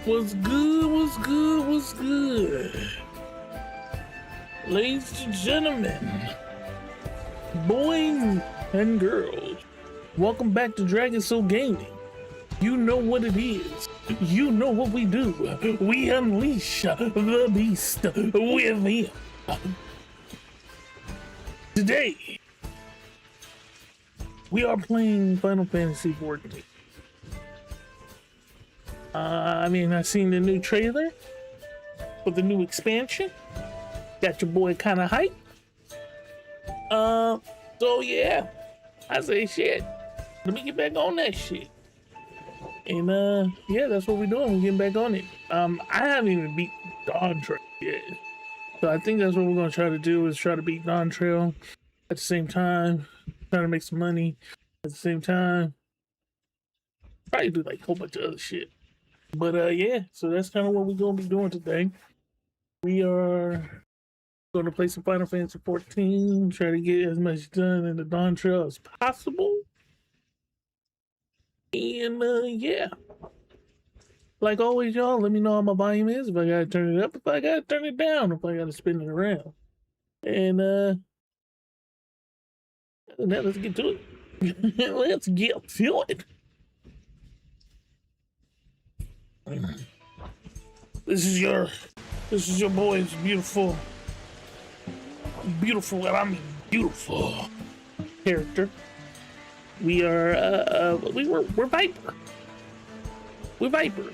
What's good? What's good? What's good? Ladies and gentlemen, boys and girls, welcome back to Dragon Soul Gaming. You know what it is. You know what we do. We unleash the beast within. Today, we are playing Final Fantasy XIV. I've seen the new trailer for the new expansion. Got your boy kind of hyped. So yeah, I say shit. Let me get back on that shit. And yeah, that's what we're doing. We're getting back on it. I haven't even beat Dawn Trail yet. So I think that's what we're gonna try to do, is try to beat Dawn Trail at the same time, trying to make some money at the same time. Probably do like a whole bunch of other shit. But yeah, so that's kind of what we're gonna be doing today. We are gonna play some Final Fantasy XIV, try to get as much done in the Dawn Trail as possible. And yeah, like always, y'all, let me know how my volume is, if I gotta turn it up, if I gotta turn it down, if I gotta spin it around. And now let's get to it. Let's get to it. This is your boy's beautiful, and I mean beautiful character. We are we're Viper. We're Viper.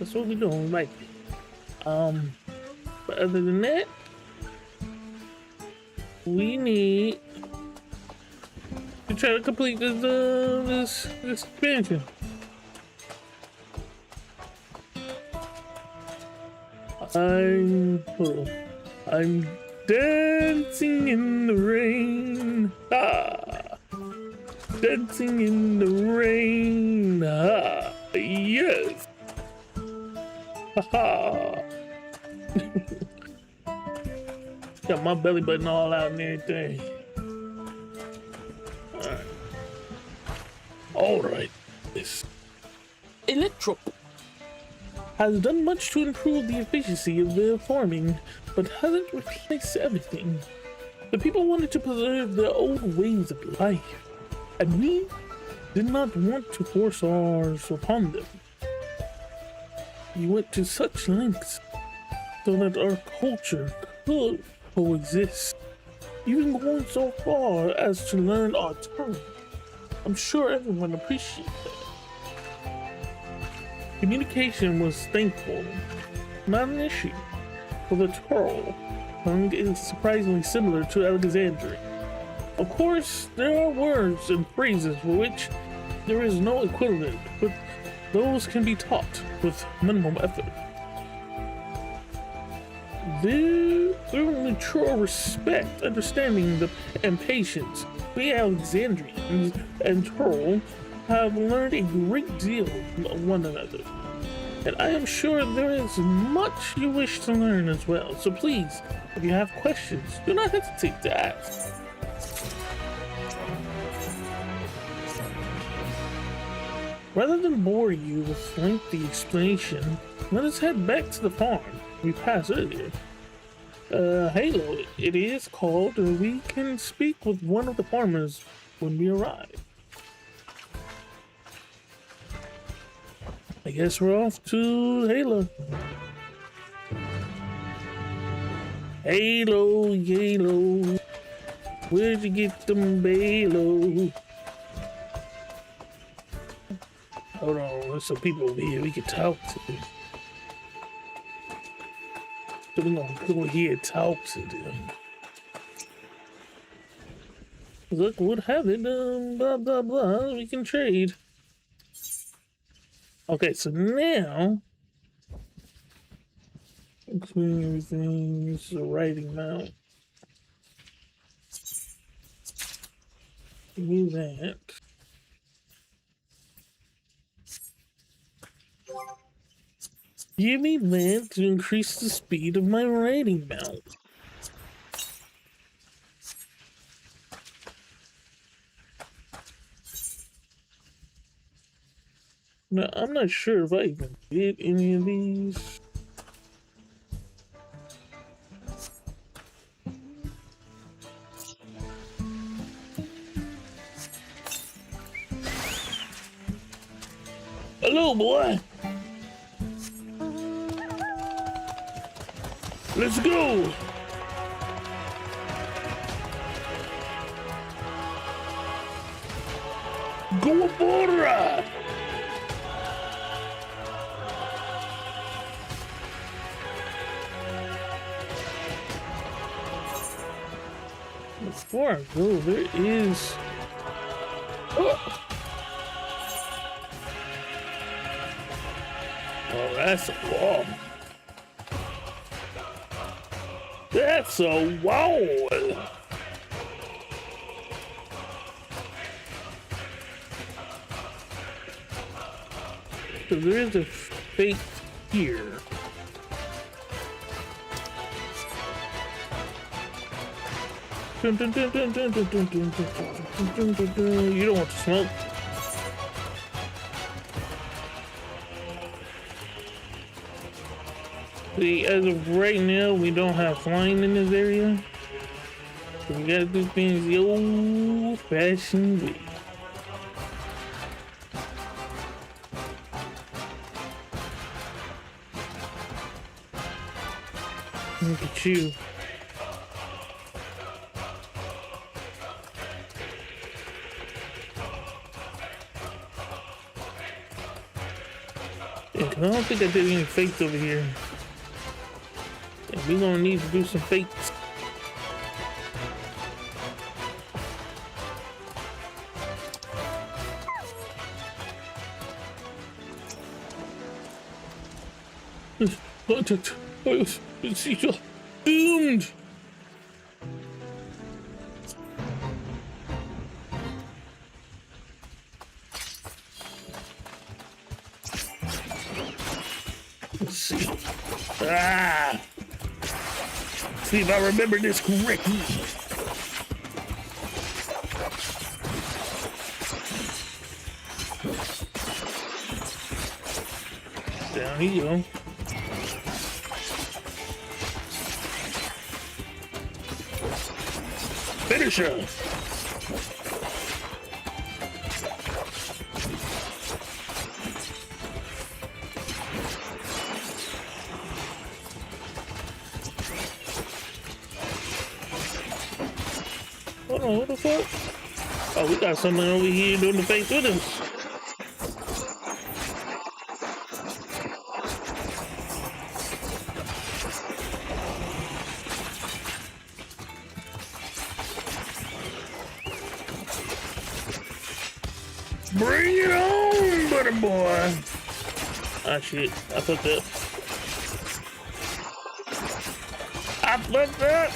That's what we're doing, we're Viper. But other than that, we need to try to complete this expansion. I'm dancing in the rain. Dancing in the rain. Yes. Got my belly button all out and everything. All right. This Electro has done much to improve the efficiency of their farming, but hasn't replaced everything. The people wanted to preserve their old ways of life, and we did not want to force ours upon them. We went to such lengths so that our culture could coexist, even going so far as to learn our tongue. I'm sure everyone appreciates that. Communication was thankful, not an issue, for the Turl tongue is surprisingly similar to Alexandrian. Of course, there are words and phrases for which there is no equivalent, but those can be taught with minimum effort. Through mature respect, understanding, and patience, we Alexandrians and Turl have learned a great deal of one another, and I am sure there is much you wish to learn as well. So please, if you have questions, do not hesitate to ask. Rather than bore you with lengthy explanation, let us head back to the farm we passed earlier. Halo, it is called. We can speak with one of the farmers when we arrive. I guess we're off to Halo. Halo, where'd you get them Halo? Hold on, there's some people over here we can talk to. So we're gonna go here and talk to them. Look what happened, blah blah blah, we can trade. Okay, so now, including everything, this is a writing mount. Give me that. Give me that to increase the speed of my writing mount. Now, I'm not sure if I even did any of these. Hello, boy. Let's go. Go for it. Before I go, there is. Oh, oh, that's a wall. That's a wall. So there is a fate here. You don't want to smoke. See, as of right now, we don't have flying in this area. So we gotta do things the old-fashioned way. Look at you. Yeah, 'cause I don't think I did any fakes over here. And we're gonna need to do some fakes. Contact. She's doomed. Let's see. Ah! See if I remember this correctly. Down you go. Finish her. Hold on, what the fuck? Oh, we got someone over here doing the face with us. Bring it on, butter boy. Ah, shit. I fucked up. I fucked up.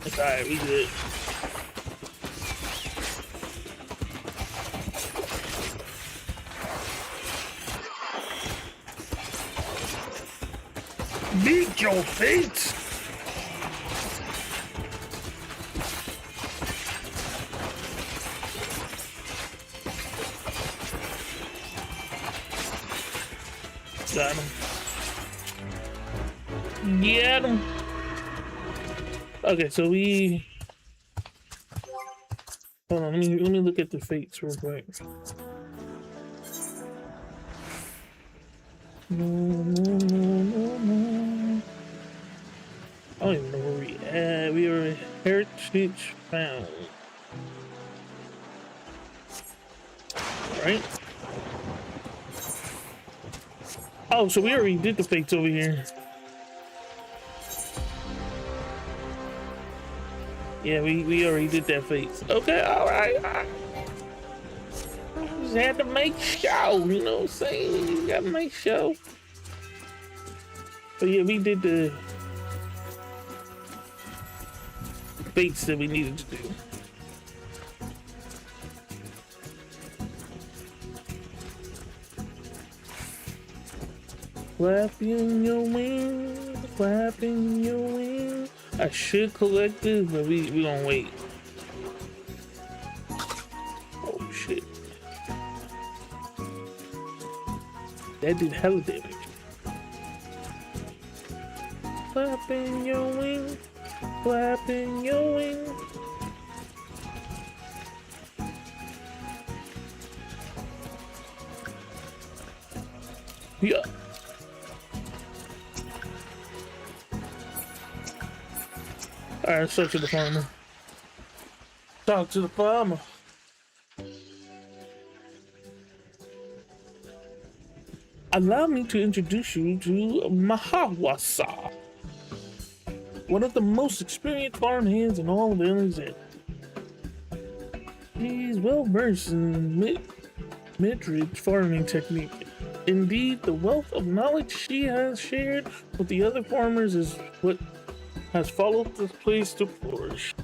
It's alright, we good. Meet your fate. Got him. Get him. Okay, so we. Hold on. Let me look at the fates real quick. No. I don't even know where we at. We are heritage found. Right? Oh, so we already did the fates over here. Yeah, we already did that fates. Okay, alright. I just had to make show, you know what I'm saying? You gotta make show. But yeah, we did the fates that we needed to do. Flapping your wings, flapping your wings. I should collect this, but we gonna wait. That did hella damage. Flapping your wings, flapping your wings. Yeah. Alright, let's talk to the farmer. Talk to the farmer. Allow me to introduce you to Mahawasa, one of the most experienced farm hands in all of Alexandria. He's well versed in mid-range farming technique. Indeed, the wealth of knowledge she has shared with the other farmers is what has followed this place to flourish.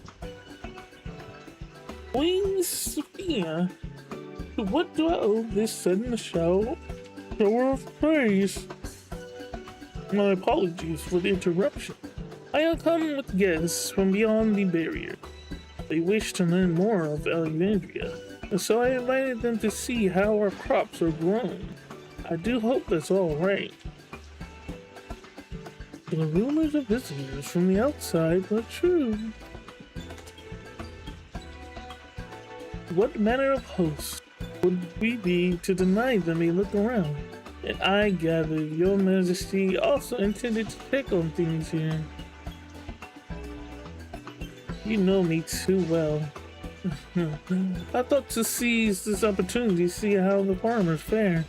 Queen Sophia, to what do I owe this sudden shower of praise? My apologies for the interruption. I have come with guests from beyond the barrier. They wish to learn more of Alexandria, and so I invited them to see how our crops are grown. I do hope that's all right. The rumors of visitors from the outside are true. What manner of host would we be to deny them a look around? And I gather your majesty also intended to check on things here. You know me too well. I thought to seize this opportunity to see how the farmers fare,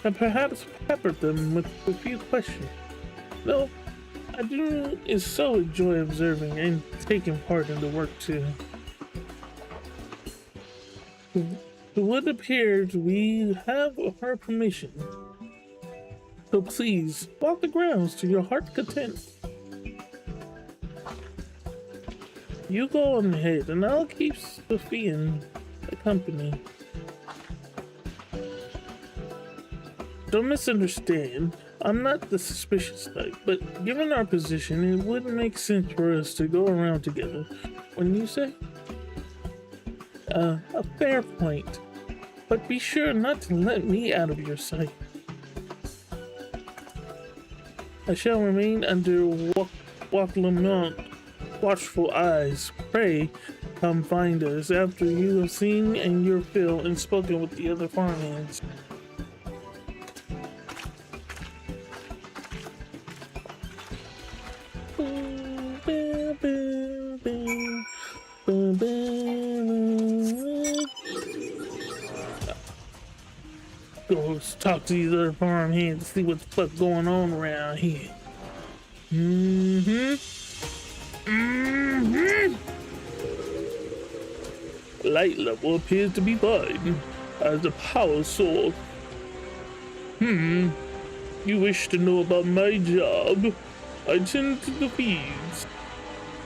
and perhaps pepper them with a few questions. Though I do is so enjoy observing and taking part in the work too. To what appears we have her permission. So please walk the grounds to your heart's content. You go on ahead and I'll keep Sophia the company. Don't misunderstand, I'm not the suspicious type, but given our position, it wouldn't make sense for us to go around together. Wouldn't you say? A fair point, but be sure not to let me out of your sight. I shall remain under watchful eyes. Pray come find us after you have seen and your fill and spoken with the other farmhands. Go talk to these other farmhands to see what the fuck going on around here. Light level appears to be fine as the power source. You wish to know about my job? I tend to the fields,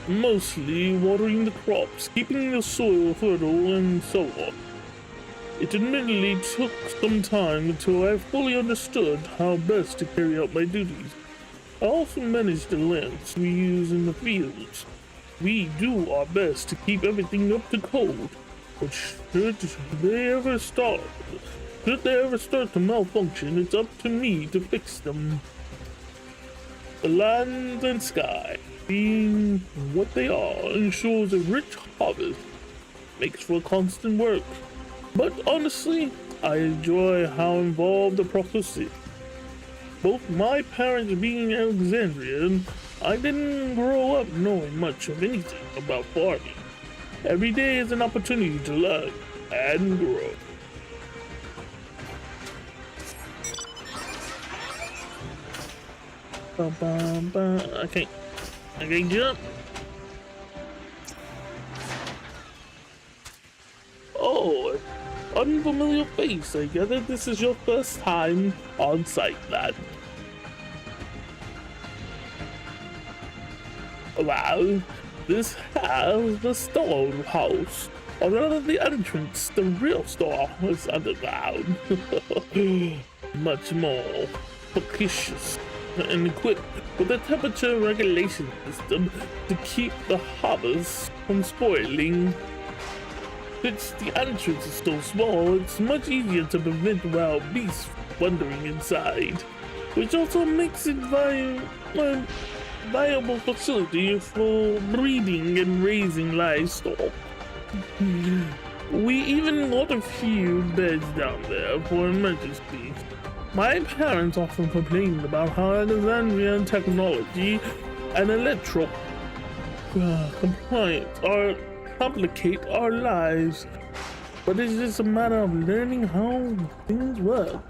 mostly watering the crops, keeping the soil fertile, and so on. It admittedly took some time until I fully understood how best to carry out my duties. I also manage the lamps we use in the fields. We do our best to keep everything up to code, but should they ever start to malfunction, it's up to me to fix them. The land and sky, being what they are, ensures a rich harvest, makes for constant work. But honestly, I enjoy how involved the process is. Both my parents being Alexandrian, I didn't grow up knowing much of anything about farming. Every day is an opportunity to learn and grow. I can't jump. Oh, unfamiliar face. I gather this is your first time on site, lad. Well, this has the storehouse, or rather the entrance. The real store is underground. Much more propitious and equipped with a temperature regulation system to keep the harvest from spoiling. Since the entrance is so small, it's much easier to prevent wild beasts wandering inside, which also makes it a viable facility for breeding and raising livestock. We even got a few beds down there for emergencies. My parents often complained about how Alexandrian technology and electro compliance complicate our lives, but it's just a matter of learning how things work.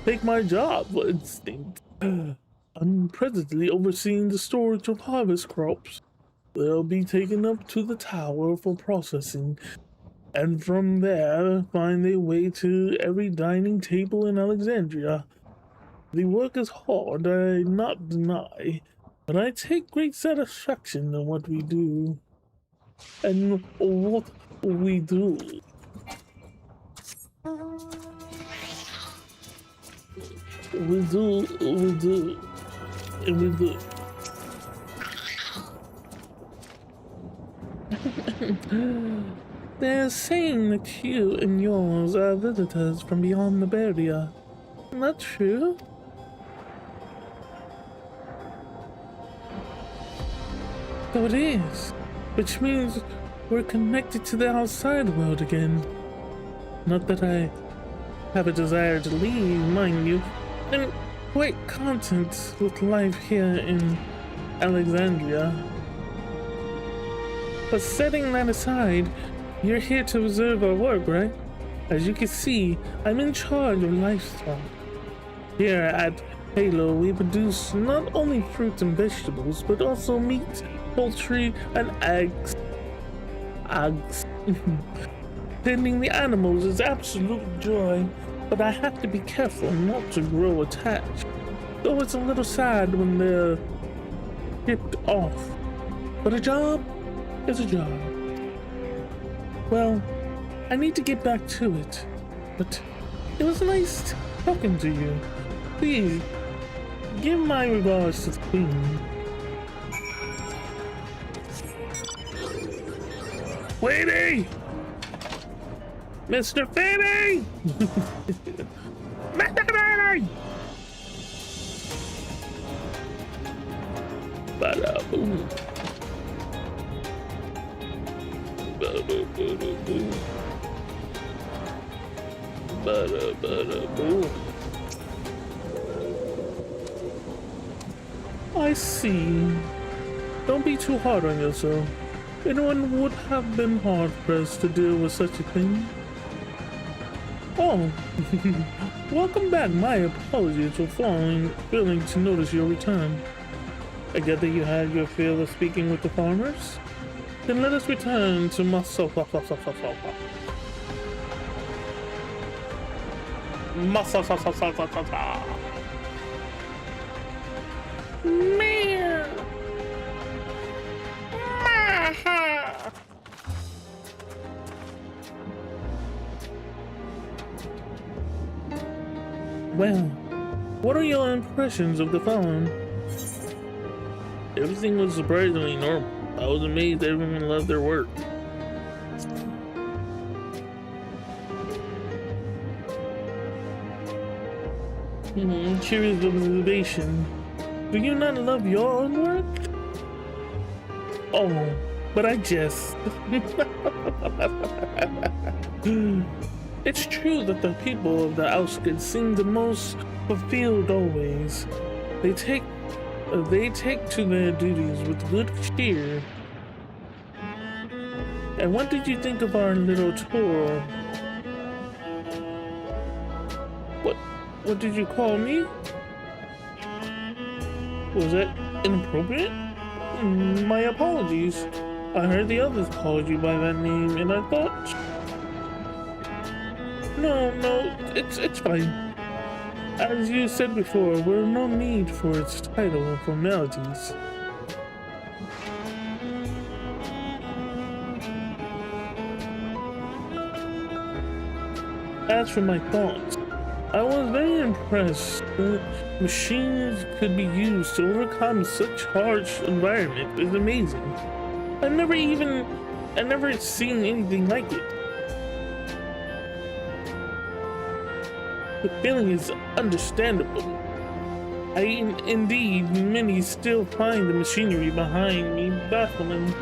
Take my job, for instance. I'm presently overseeing the storage of harvest crops. They'll be taken up to the tower for processing, and from there find their way to every dining table in Alexandria. The work is hard, I not deny, but I take great satisfaction in what we do. And what we do. We do, and we do. They're saying that you and yours are visitors from beyond the barrier. Isn't that true? So it is, which means we're connected to the outside world again. Not that I have a desire to leave, mind you. I'm quite content with life here in Alexandria. But setting that aside, you're here to observe our work, right? As you can see, I'm in charge of livestock. Here at Halo, we produce not only fruits and vegetables, but also meat, poultry, and eggs. Tending the animals is absolute joy, but I have to be careful not to grow attached. Though it's a little sad when they're shipped off. But a job is a job. Well, I need to get back to it, but it was nice talking to you. Please, give my regards to the Queen. Lady! Mr. Fanny! Mr. Fanny! Ba-da-boom. Ba-da-ba-da-boom. Ba-da-ba-da-boom. I see. Don't be too hard on yourself. Anyone would have been hard-pressed to deal with such a thing. Oh, welcome back. My apologies for failing to notice your return. I gather you had your fill of speaking with the farmers? Then let us return to Well, what are your impressions of the farm? Everything was surprisingly normal. I was amazed everyone loved their work. Curious observation. Do you not love your own work? Oh, but I jest. It's true that the people of the outskirts seem the most fulfilled always. They take to their duties with good cheer. And what did you think of our little tour? What did you call me? Was that inappropriate? My apologies. I heard the others called you by that name, and I thought... No, it's fine. As you said before, there's no need for its title or formalities. As for my thoughts, I was very impressed that machines could be used to overcome such harsh environment. It's amazing. I've never seen anything like it. The feeling is understandable. Indeed, many still find the machinery behind me baffling.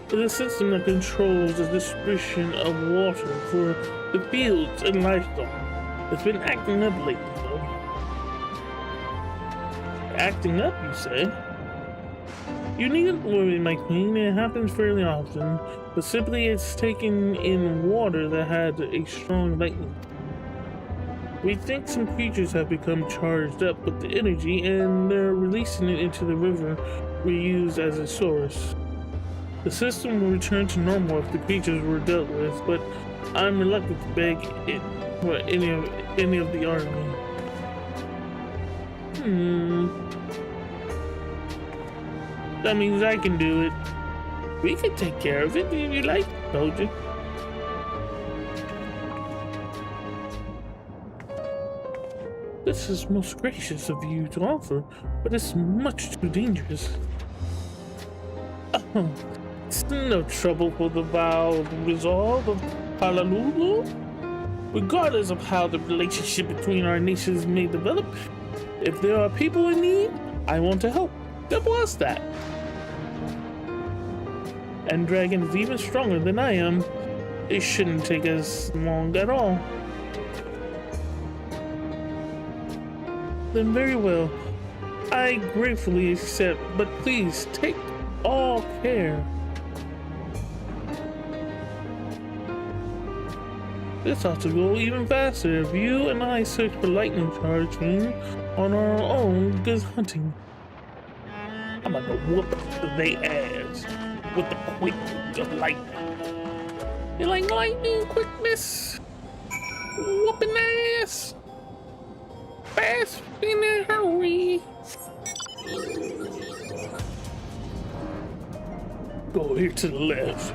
The system that controls the distribution of water for the fields and livestock has been acting up lately, though. Acting up, you say? You needn't worry, my queen. It happens fairly often, but simply it's taken in water that had a strong lightning. We think some creatures have become charged up with the energy, and they're releasing it into the river we use as a source. The system will return to normal if the creatures were dealt with, but I'm reluctant to beg it for any of the army. That means I can do it. We can take care of it if you like, told you. This is most gracious of you to offer, but it's much too dangerous. Oh. It's no trouble for the vowed resolve of Honolulu. Regardless of how the relationship between our nations may develop, if there are people in need, I want to help. Simple as that. And Dragon is even stronger than I am. It shouldn't take us long at all. Then very well. I gratefully accept, but please take all care. This ought to go even faster if you and I search for lightning charging on our own good hunting. I'm gonna whoop they ass with the quick of lightning. You like lightning quickness? Whooping ass. Fast in a hurry. Go here to the left.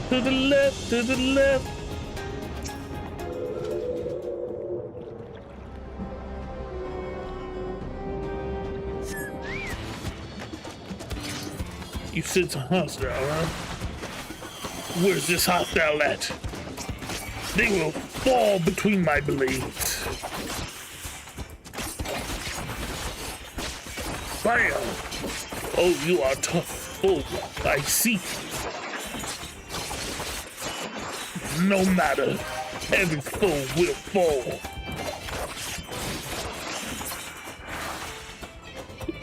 To the left, to the left. You said it's a hostile, huh? Where's this hostile at? They will fall between my blades. Bam! Oh, you are tough. Oh, I see. No matter, every foe will fall.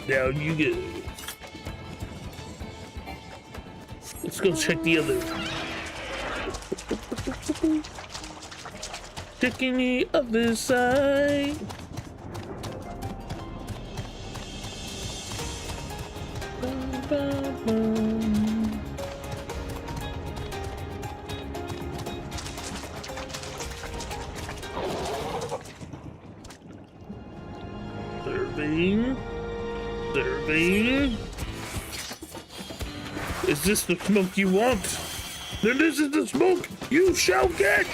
Down you go. Let's go check the other. Checking the other side. Serving. Is this the smoke you want? Then this is the smoke you shall get!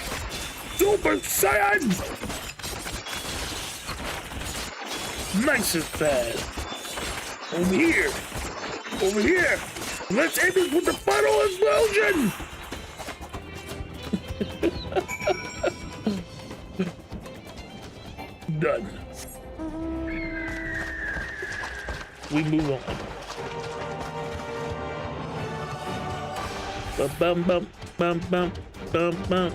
Super Saiyan! Nice and fast. Over here! Over here! Let's end it with the final explosion! Done. We move on. Bum bum bum bum bum bum.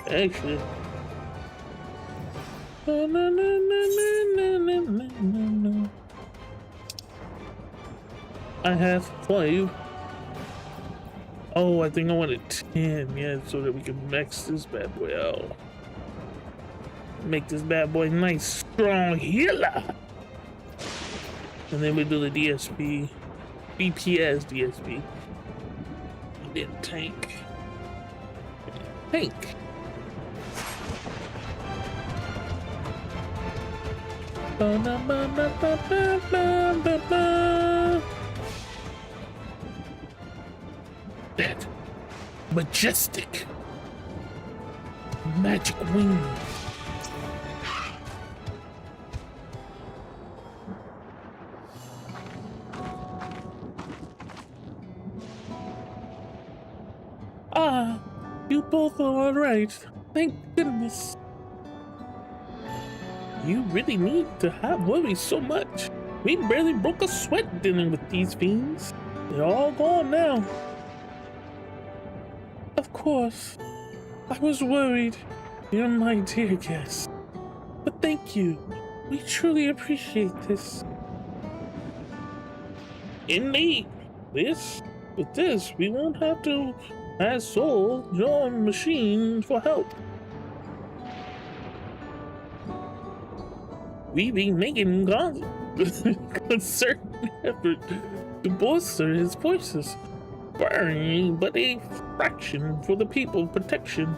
Actually, I have 5. Oh, I think I wanted 10. Yeah, so that we can max this bad boy out. Make this bad boy nice, strong healer. And then we do the DSP, BPS DSP. And then tank. Tank. That majestic magic wing. all right. Thank goodness. You really need to have worry so much. We barely broke a sweat dealing with these fiends. They're all gone now. Of course. I was worried. You're my dear guest. But thank you. We truly appreciate this. Indeed. With this, we won't have to hassle your machine for help. We've been making concerted effort to bolster his forces, barring but a fraction for the people's protection.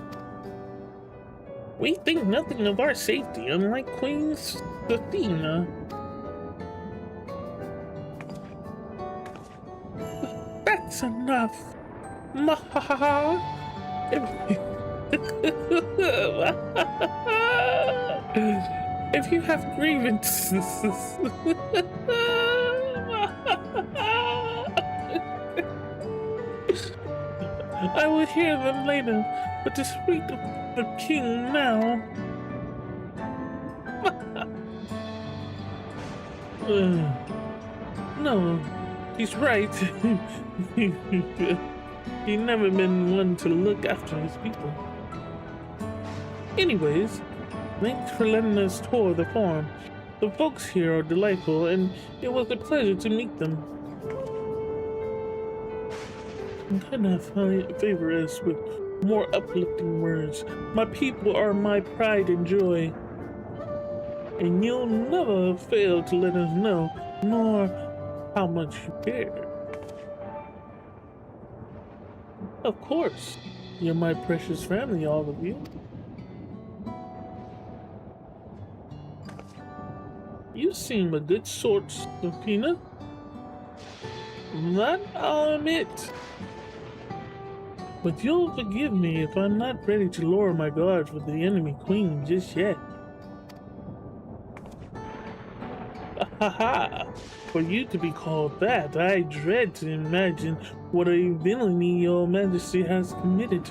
We think nothing of our safety, unlike Queen Athena. That's enough. Mahaha. If you have grievances, I will hear them later, but to speak of the king now. No, he's right. He's never been one to look after his people. Anyways, thanks for letting us tour the farm. The folks here are delightful, and it was a pleasure to meet them. I'm gonna favor us with more uplifting words. My people are my pride and joy, and you'll never fail to let us know nor how much you care. Of course, you're my precious family, all of you. You seem a good sort, Sophina. That I'll admit. But you'll forgive me if I'm not ready to lower my guards with the enemy queen just yet. Ha! For you to be called that, I dread to imagine what a villainy your majesty has committed.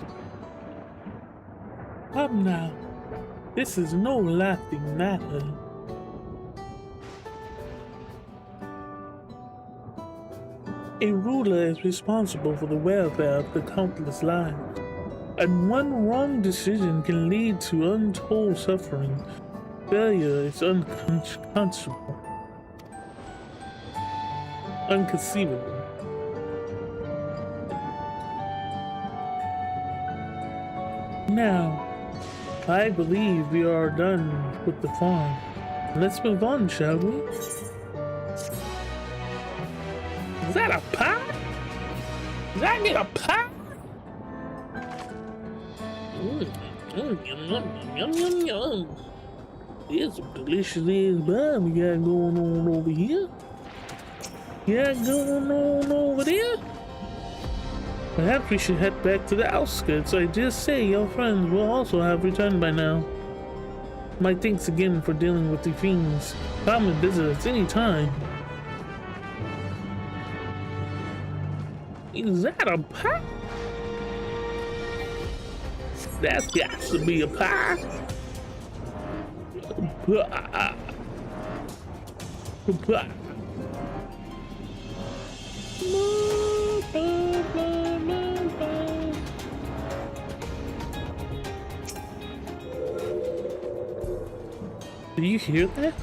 Come now, this is no laughing matter. A ruler is responsible for the welfare of the countless lives, and one wrong decision can lead to untold suffering. Failure is unconceivable. Now, I believe we are done with the farm. Let's move on, shall we? Is that a pie? Did I get a pie? Yum, yum, yum, yum. There's some delicious ass pie we got going on over here. Going on over there? Perhaps we should head back to the outskirts. I dare say your friends will also have returned by now. My thanks again for dealing with the fiends. Come and visit us any time. Is that a pie? That's got to be a pie. Pie. Do you hear that?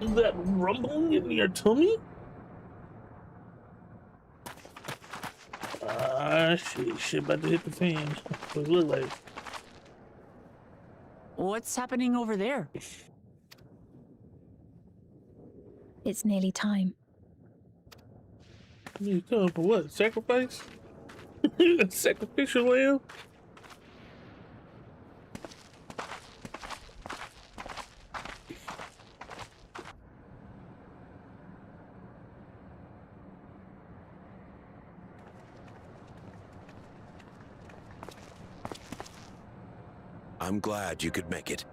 Is that rumbling in your tummy? Shit about to hit the fan. What it look like? What's happening over there? It's nearly time. You come for what? Sacrifice? Sacrificial lamb? I'm glad you could make it.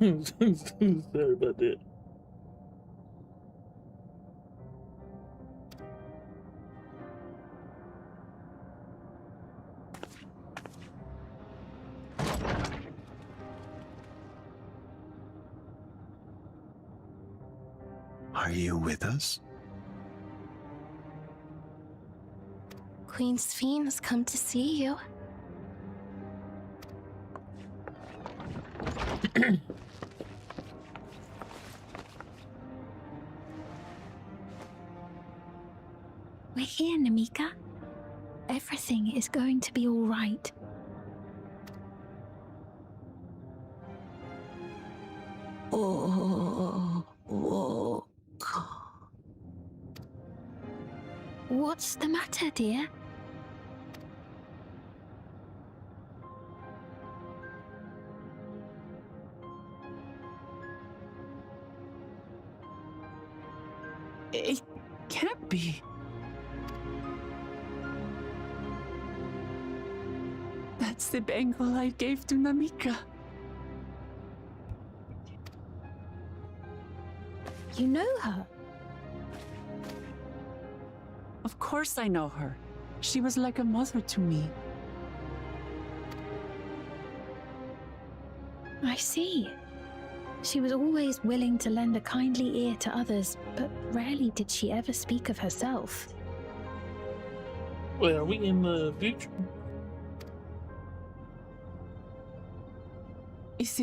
Sorry about that. Are you with us? Queen Sphene has come to see you. We're here, Namika. Everything is going to be all right. What's the matter, dear? It can't be. That's the bangle I gave to Namika. You know her? Of course I know her. She was like a mother to me. I see. She was always willing to lend a kindly ear to others, but rarely did she ever speak of herself. Wait, are we in the future? Is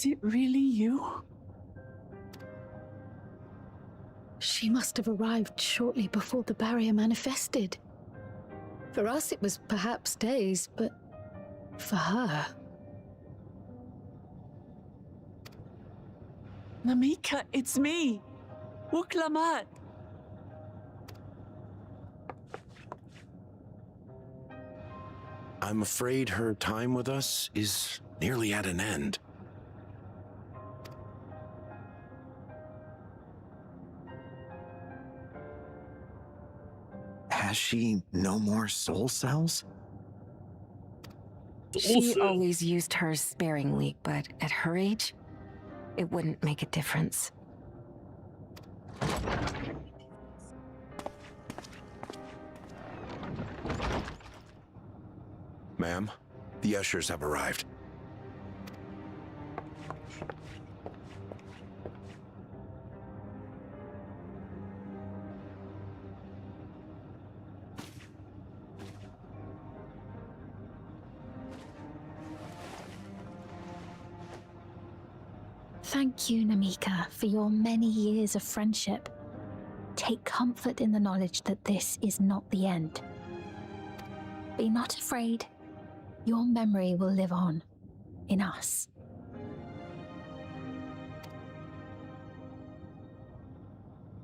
it really you? She must have arrived shortly before the barrier manifested. For us, it was perhaps days, but for her... Namika, it's me! Wuklamat! I'm afraid her time with us is nearly at an end. Has she no more soul cells? She Also, always used hers sparingly, but at her age, it wouldn't make a difference. Ma'am, the ushers have arrived. Thank you, Namika, for your many years of friendship. Take comfort in the knowledge that this is not the end. Be not afraid. Your memory will live on in us.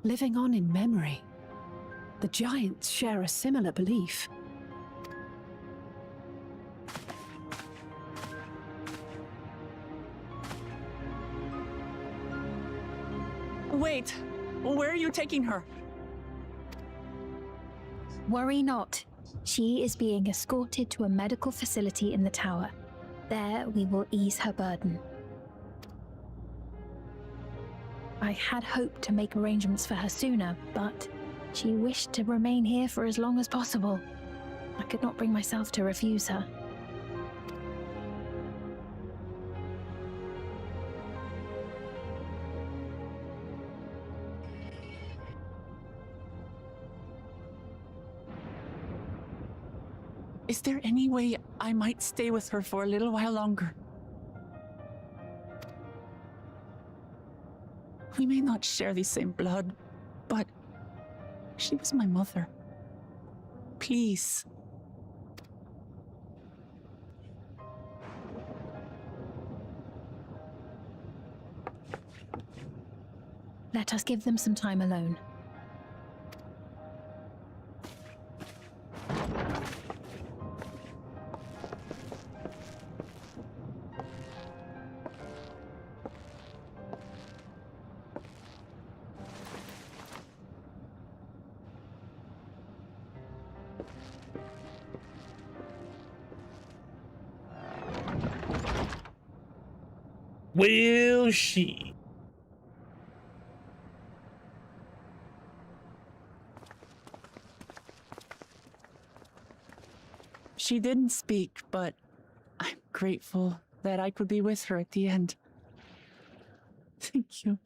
living on in memory. The giants share a similar belief. Wait, where are you taking her? Worry not. She is being escorted to a medical facility in the tower. There we will ease her burden. I had hoped to make arrangements for her sooner, but she wished to remain here for as long as possible. I could not bring myself to refuse her. Is there any way I might stay with her for a little while longer? We may not share the same blood, but she was my mother. Please. Let us give them some time alone. Well, shit. She didn't speak, but I'm grateful that I could be with her at the end. Thank you.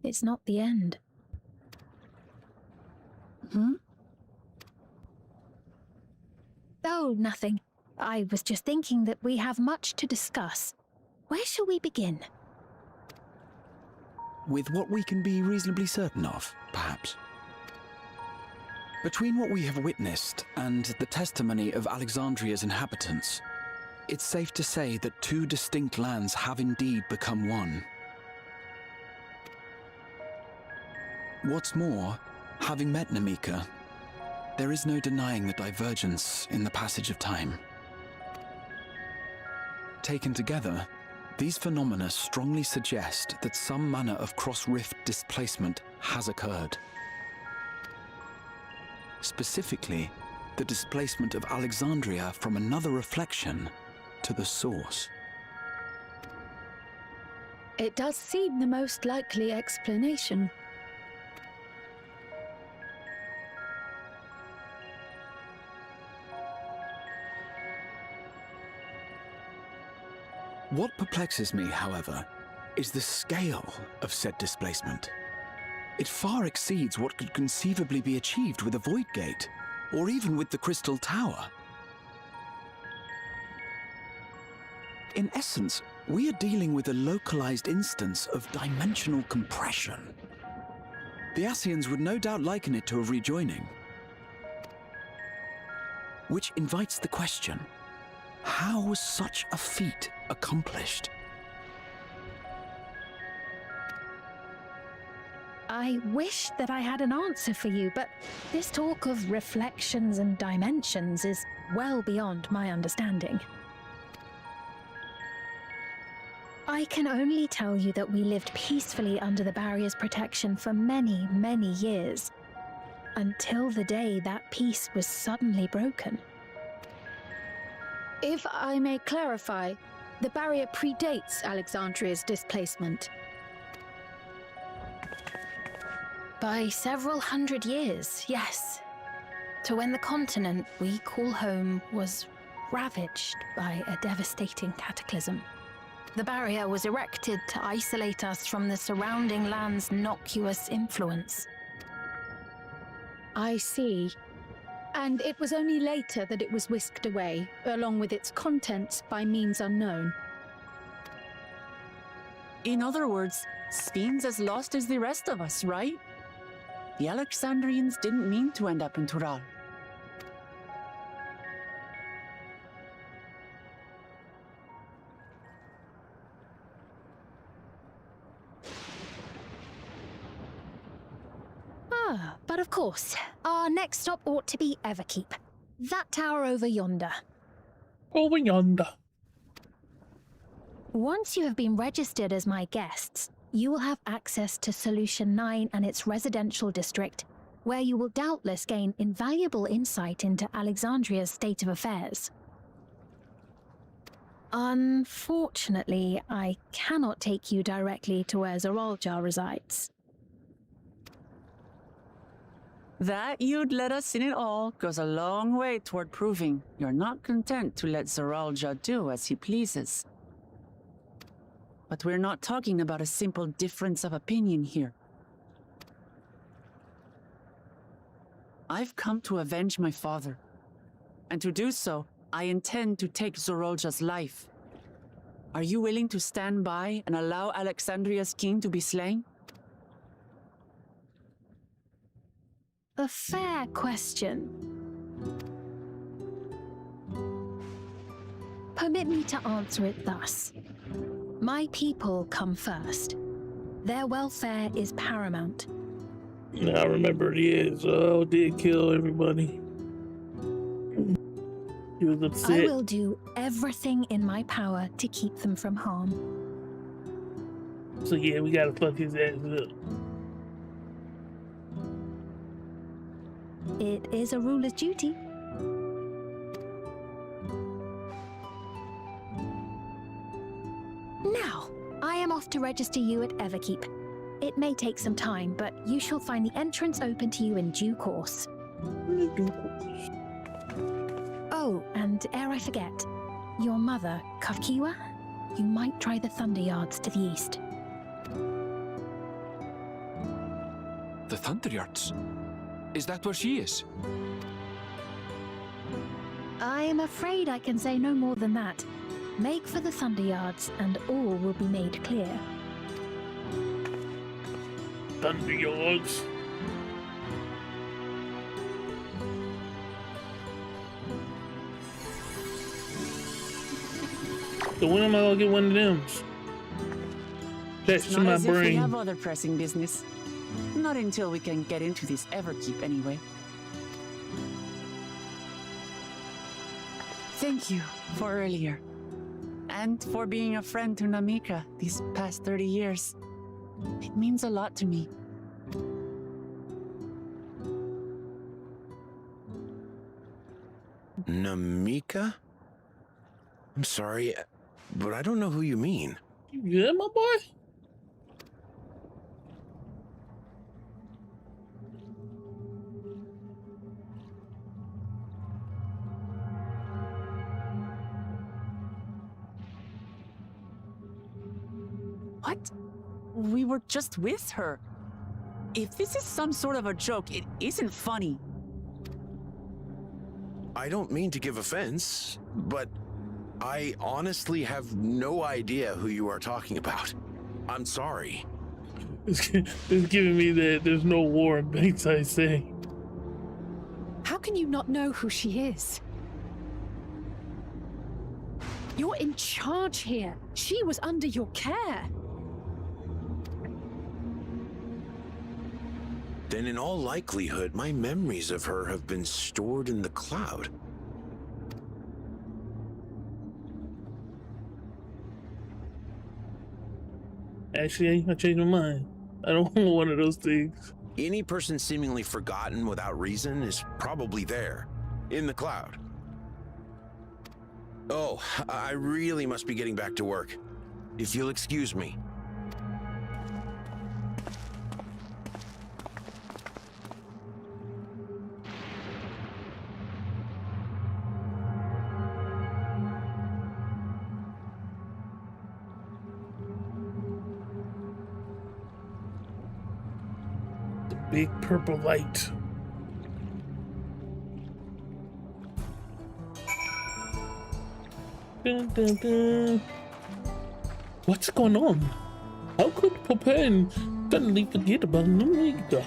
It's not the end. Hmm? Oh, nothing. I was just thinking that we have much to discuss. Where shall we begin? With what we can be reasonably certain of, perhaps. Between what we have witnessed and the testimony of Alexandria's inhabitants, it's safe to say that two distinct lands have indeed become one. What's more, having met Namika, there is no denying the divergence in the passage of time. Taken together, these phenomena strongly suggest that some manner of cross-rift displacement has occurred. Specifically, the displacement of Alexandria from another reflection to the source. It does seem the most likely explanation. What perplexes me, however, is the scale of said displacement. It far exceeds what could conceivably be achieved with a Void Gate, or even with the Crystal Tower. In essence, we are dealing with a localized instance of dimensional compression. The Ascians would no doubt liken it to a rejoining. Which invites the question, how was such a feat accomplished? I wish that I had an answer for you, but this talk of reflections and dimensions is well beyond my understanding. I can only tell you that we lived peacefully under the barrier's protection for many, many years, until the day that peace was suddenly broken. If I may clarify, the barrier predates Alexandria's displacement. By several hundred years, yes. To when the continent we call home was ravaged by a devastating cataclysm. The barrier was erected to isolate us from the surrounding land's noxious influence. I see. And it was only later that it was whisked away, along with its contents, by means unknown. In other words, Sphene's as lost as the rest of us, right? The Alexandrians didn't mean to end up in Tural. But of course, our next stop ought to be Everkeep. That tower over yonder. Over yonder. Once you have been registered as my guests, you will have access to Solution 9 and its residential district, where you will doubtless gain invaluable insight into Alexandria's state of affairs. Unfortunately, I cannot take you directly to where Zoralja resides. That you'd let us in it all goes a long way toward proving you're not content to let Zoralja do as he pleases. But we're not talking about a simple difference of opinion here. I've come to avenge my father. And to do so, I intend to take Zoralja's life. Are you willing to stand by and allow Alexandria's king to be slain? A fair question. Permit me to answer it thus. My people come first. Their welfare is paramount. I remember it is. Oh, did kill everybody. He was upset. I will do everything in my power to keep them from harm. So yeah, we gotta fuck his ass up. It is a ruler's duty. off to register you at Everkeep. It may take some time, but you shall find the entrance open to you in due course. Oh, and ere I forget, your mother, Kakiwa, you might try the Thunder Yards to the east. The Thunder Yards? Is that where she is? I'm afraid I can say no more than that. Make for the Thunder Yards, and all will be made clear. Thunder Yards. So when am I gonna get one of them? That's It's to not my as if we brain. have other pressing business. Not until we can get into this Everkeep, anyway. Thank you for earlier. And for being a friend to Namika these past 30 years. It means a lot to me. Namika? I'm sorry, but I don't know who you mean. You good, my boy? What? We were just with her. If this is some sort of a joke, it isn't funny. I don't mean to give offense, but I honestly have no idea who you are talking about. I'm sorry. It's giving me that there's no war in Bates, I say. How can you not know who she is? You're in charge here. She was under your care. Then in all likelihood, my memories of her have been stored in the cloud. Actually, I changed my mind. I don't want one of those things. Any person seemingly forgotten without reason is probably there, in the cloud. Oh, I really must be getting back to work. If you'll excuse me. Big purple light. Dun, dun, dun. What's going on? How could Popin suddenly forget about Namika?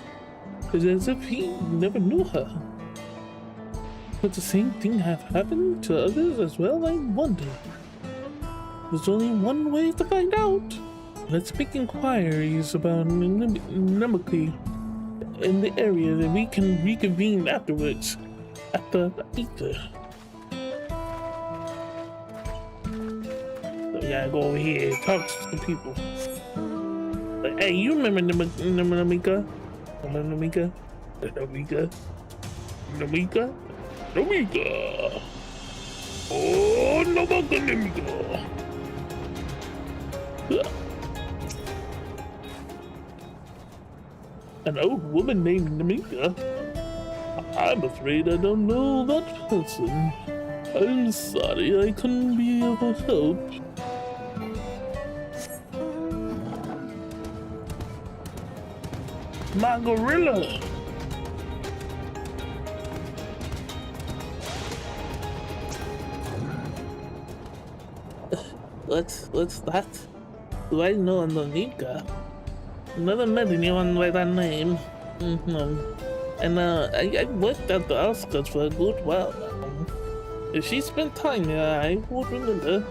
It's as if he never knew her. Could the same thing have happened to others as well? I wonder. There's only one way to find out. Let's make inquiries about Namika in the area, that we can reconvene afterwards at the ether. So we gotta go over here and talk to some people. Like, hey, you remember Namika? Remember Namika? Namika? Oh, Namika. An old woman named Namika? I'm afraid I don't know that person. I'm sorry I couldn't be of help. My gorilla! What's that? Do I know Namika? Never met anyone by that name. And I worked at the outskirts for a good while now. If she spent time here, I would remember.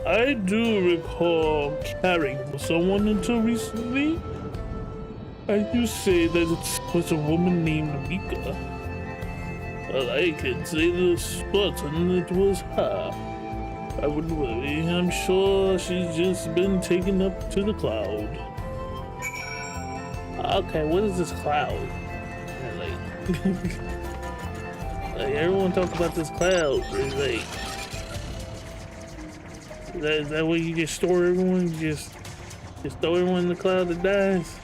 I do recall caring for someone until recently. I do say that it was a woman named Namika. Well, I can say this certain it was her. I wouldn't worry. I'm sure she's just been taken up to the cloud. Okay, what is this cloud? Like, like everyone talks about this cloud. It's like, is that where you just store everyone? You just throw everyone in the cloud that dies?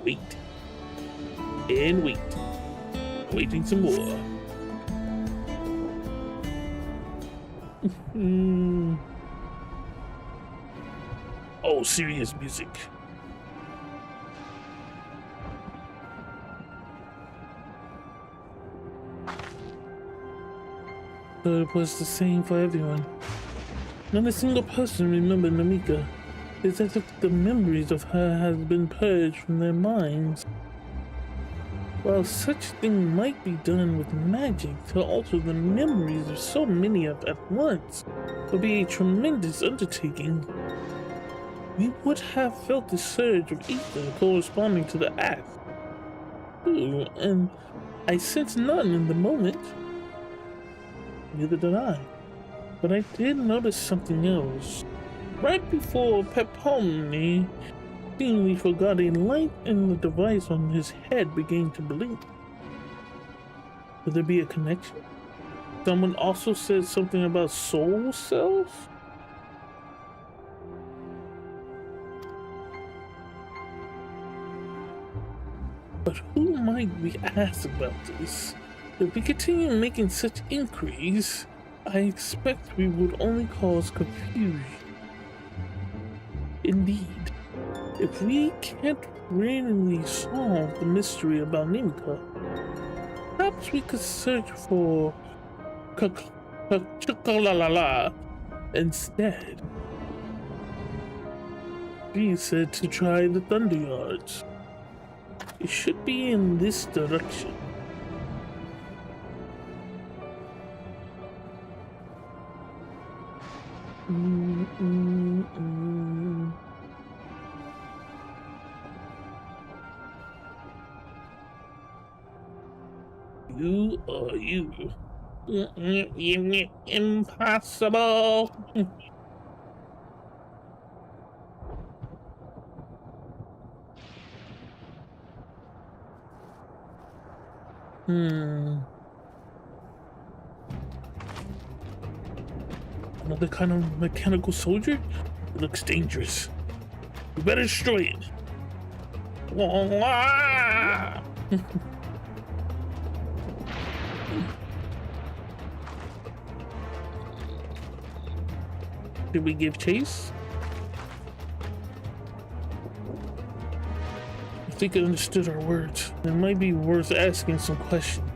Wait. And wait. Waiting some more. Oh, serious music. But it was the same for everyone. Not a single person remembered Namika. It's as if the memories of her have been purged from their minds. While such thing might be done with magic to alter the memories of so many at once, would be a tremendous undertaking. We would have felt the surge of ether corresponding to the act. Ooh, and I sense none in the moment. Neither did I. But I did notice something else. Right before Peponi seemingly forgot, a light in the device on his head began to blink. Could there be a connection? Someone also said something about soul cells? But who might we ask about this? If we continue making such inquiries, I expect we would only cause confusion. Indeed, if we can't randomly solve the mystery about Namika, perhaps we could search for Chocolalala instead. She said to try the Thunder Yards. It should be in this direction. You are you. Impossible. Another kind of mechanical soldier? It looks dangerous. We better destroy it. Did we give chase? I think I understood our words. It might be worth asking some questions.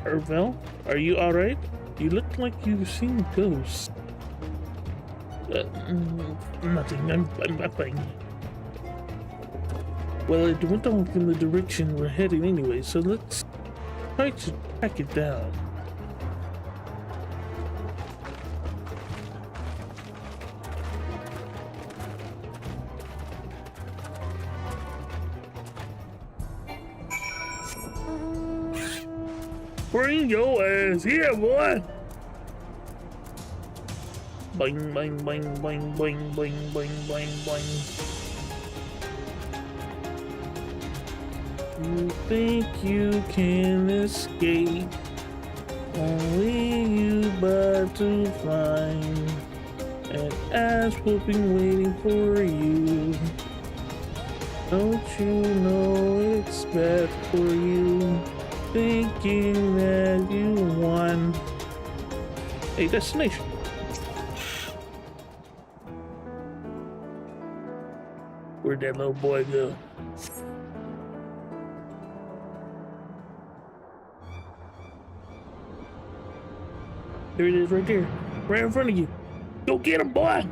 Irvel, are you alright? You look like you've seen ghosts. Nothing. I'm fine. Well, it went off in the direction we're heading anyway, so let's try to track it down. Bring your ass here, boy! Boing, boing, boing, boing, boing, boing, boing, boing, boing. You think you can escape? Only you but to find an ass whooping waiting for you. Don't you know it's bad for you? Thinking that you won a destination. Where'd that little boy go? There it is right there. Right in front of you. Go get him, boy!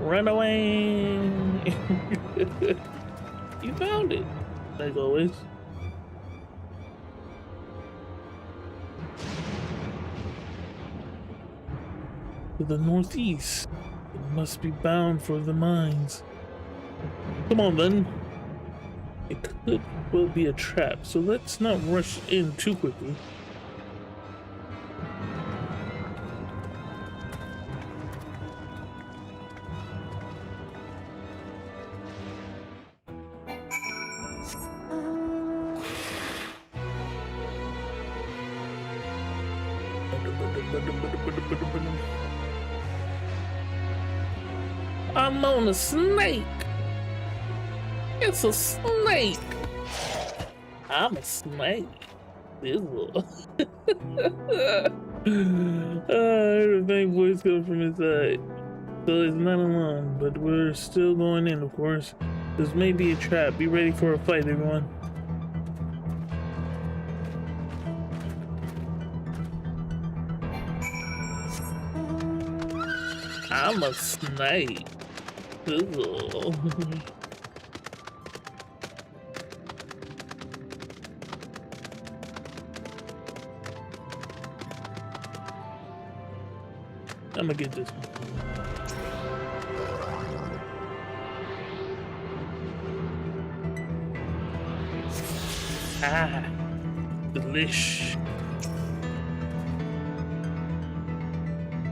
Run away! You found it, as always. To the northeast. It must be bound for the mines. Come on then. It could well be a trap, so let's not rush in too quickly. I'm on a snake. It's a snake. I'm a snake. Ew. I heard a faint voice come from inside. So it's not alone, but we're still going in, of course. This may be a trap. Be ready for a fight, everyone. I'm a snake. Ew. I'm gonna get this one. Ah, delish.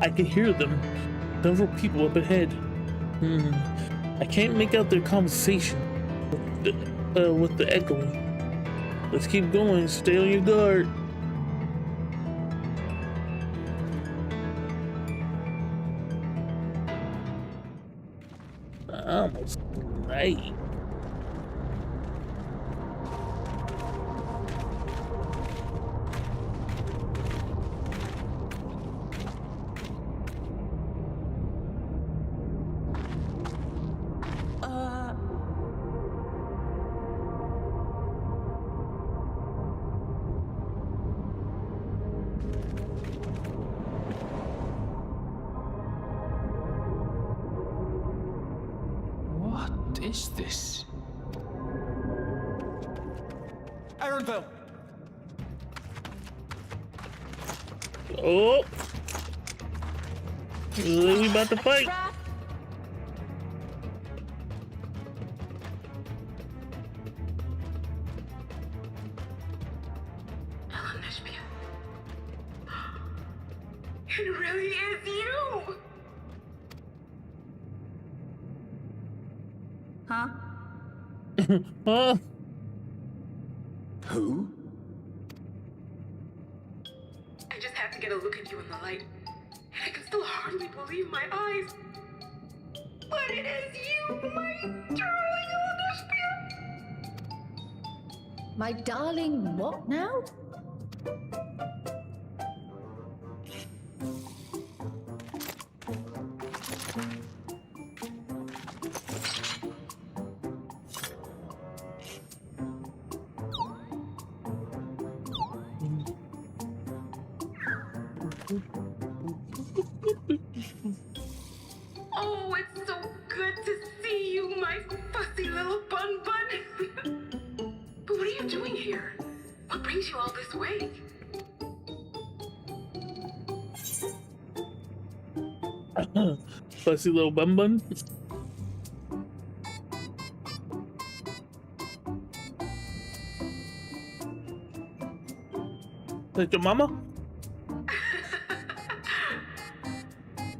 I can hear them. Several people up ahead. I can't make out their conversation with the echoing. Let's keep going. Stay on your guard. Almost right. What is this? Ironville! Oh, we about to fight. It really is you! Huh? Huh? Who? I just have to get a look at you in the light, and I can still hardly believe my eyes. But it is you, my darling Olympia! My darling, what now? Oh, it's so good to see you, my fussy little bun bun. But what are you doing here? What brings you all this way? Fussy little bun bun. Is that your mama?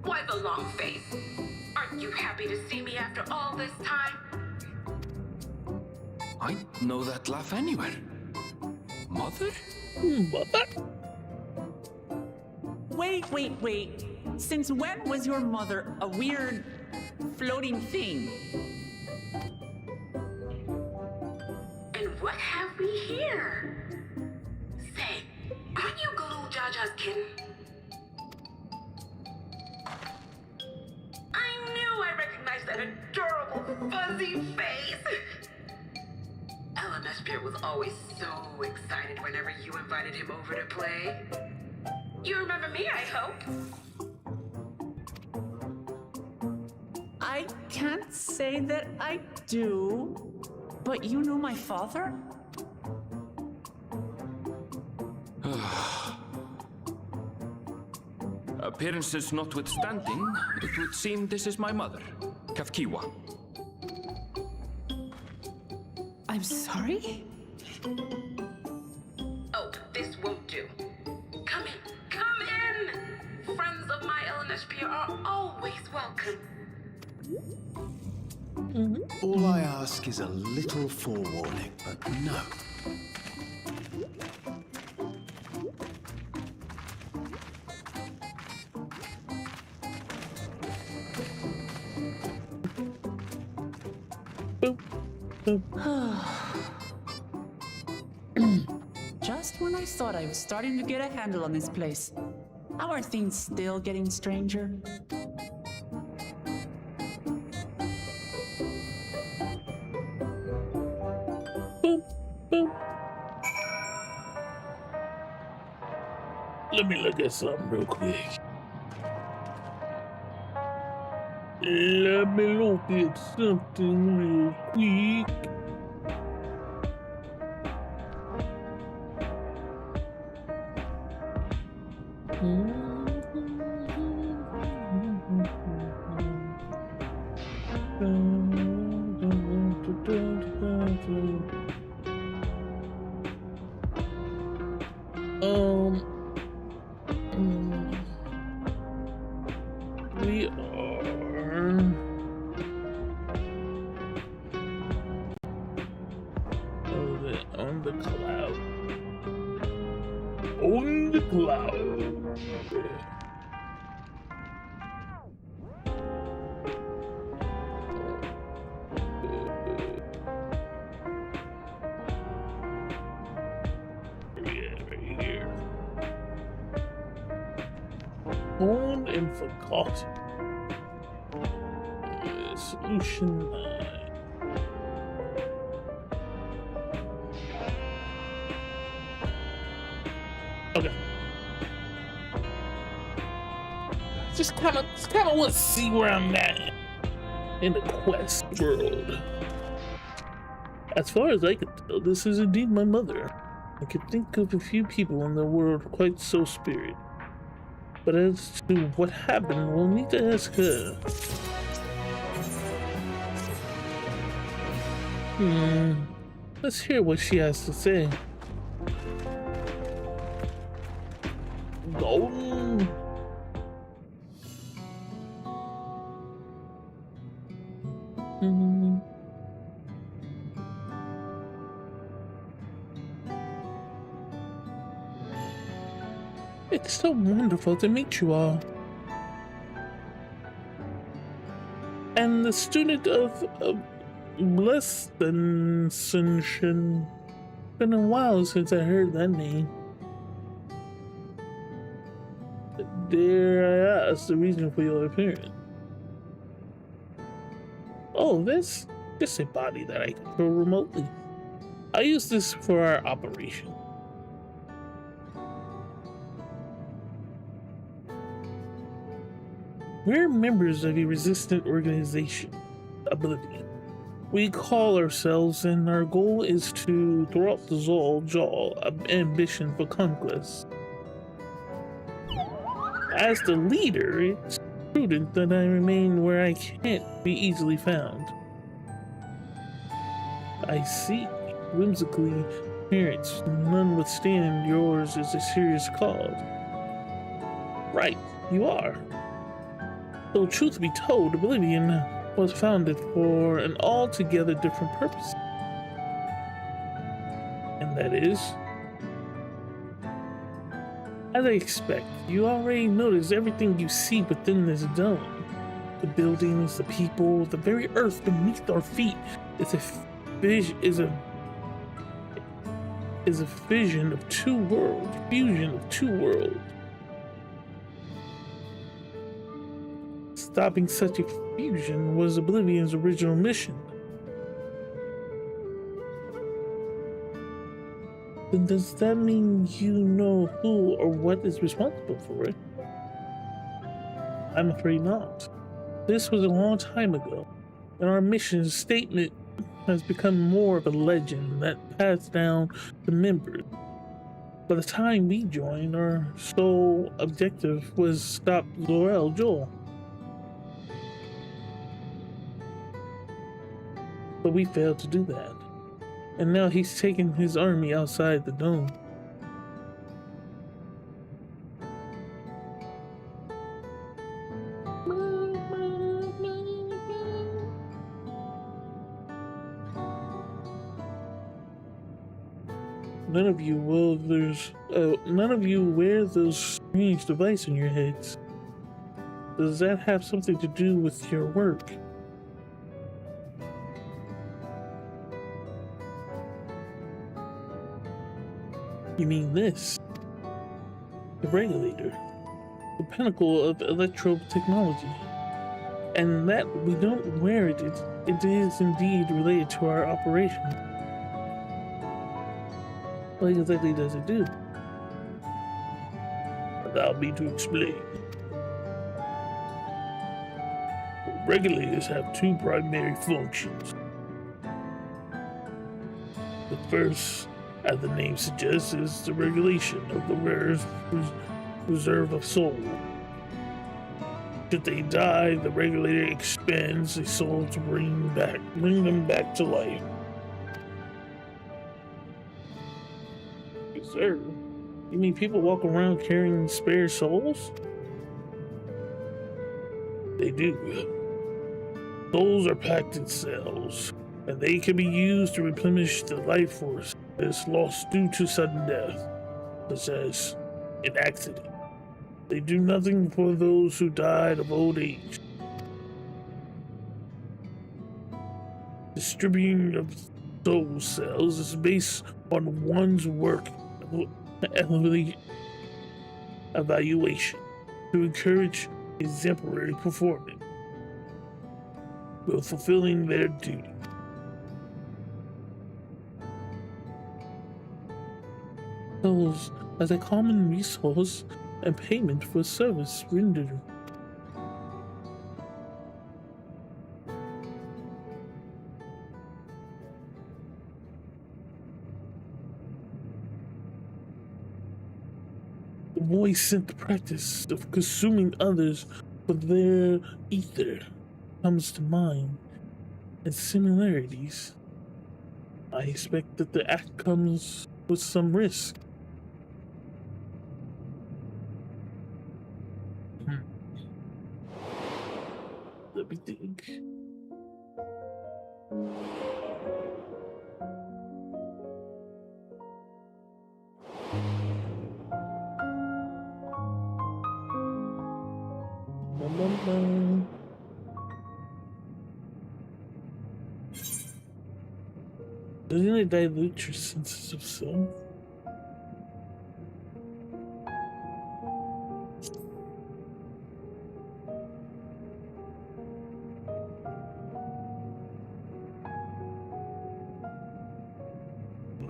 Why the long face? Aren't you happy to see me after all this time? I know that laugh anywhere. Mother? Mother? Wait. Since when was your mother a weird floating thing? And what have we here? Say, aren't you Glue Jaja's kitten? I knew I recognized that adorable fuzzy face. LMS was always so excited whenever you invited him over to play. You remember me, I hope. I can't say that I do, but you know my father? Appearances notwithstanding, it would seem this is my mother, Kafkiwa. I'm sorry? Oh, this won't do. Come in, come in! Friends of my LNSP are always welcome. All I ask is a little forewarning, but no. Just when I thought I was starting to get a handle on this place. How are things still getting stranger? Boop, boop. Let me look at something real quick. Let me look at something real quick. We are on the cloud. On the cloud. Right here. Owned and forgotten. Solution 9. Okay. Just kind of want to see where I'm at in the quest world. As far as I can tell, this is indeed my mother. I can think of a few people in the world quite so spirit. But as to what happened, we'll need to ask her. Let's hear what she has to say. Golden. It's so wonderful to meet you all. And the student of Blessensenshin. Been a while since I heard that name. Dare I ask the reason for your appearance? Oh, this a body that I control remotely. I use this for our operation. We're members of a resistant organization, Oblivion. We call ourselves, and our goal is to throw out the Jaw ambition for conquest. As the leader, it's prudent that I remain where I can't be easily found. I see. Whimsically, parents, none withstand yours is a serious cause. Right, you are. Though truth be told, Oblivion was founded for an altogether different purpose. And that is, as I expect, you already notice everything you see within this dome. The buildings, the people, the very earth beneath our feet is a fusion of two worlds. Stopping such a fusion was Oblivion's original mission. Then does that mean you know who or what is responsible for it? I'm afraid not. This was a long time ago, and our mission statement has become more of a legend that passed down to members. By the time we joined, our sole objective was stop Zorel Joel. But we failed to do that. And now he's taken his army outside the dome. None of you wear those strange devices in your heads. Does that have something to do with your work? You mean this? The regulator. The pinnacle of electro technology. And that we don't wear it, it is indeed related to our operation. What exactly does it do? Allow me to explain. Regulators have two primary functions. The first, as the name suggests, is the regulation of the wearer's reserve of soul. Should they die, the regulator expends a soul to bring them back to life. Sir, you mean people walk around carrying spare souls? They do. Souls are packed in cells, and they can be used to replenish the life force that is lost due to sudden death, such as an accident. They do nothing for those who died of old age. Distributing of soul cells is based on one's work evaluation to encourage exemplary performance while fulfilling their duty. Souls as a common resource and payment for service rendered. The voice-sent practice of consuming others for their ether comes to mind, and similarities. I expect that the act comes with some risk. Let me think. Doesn't it dilute your senses of self?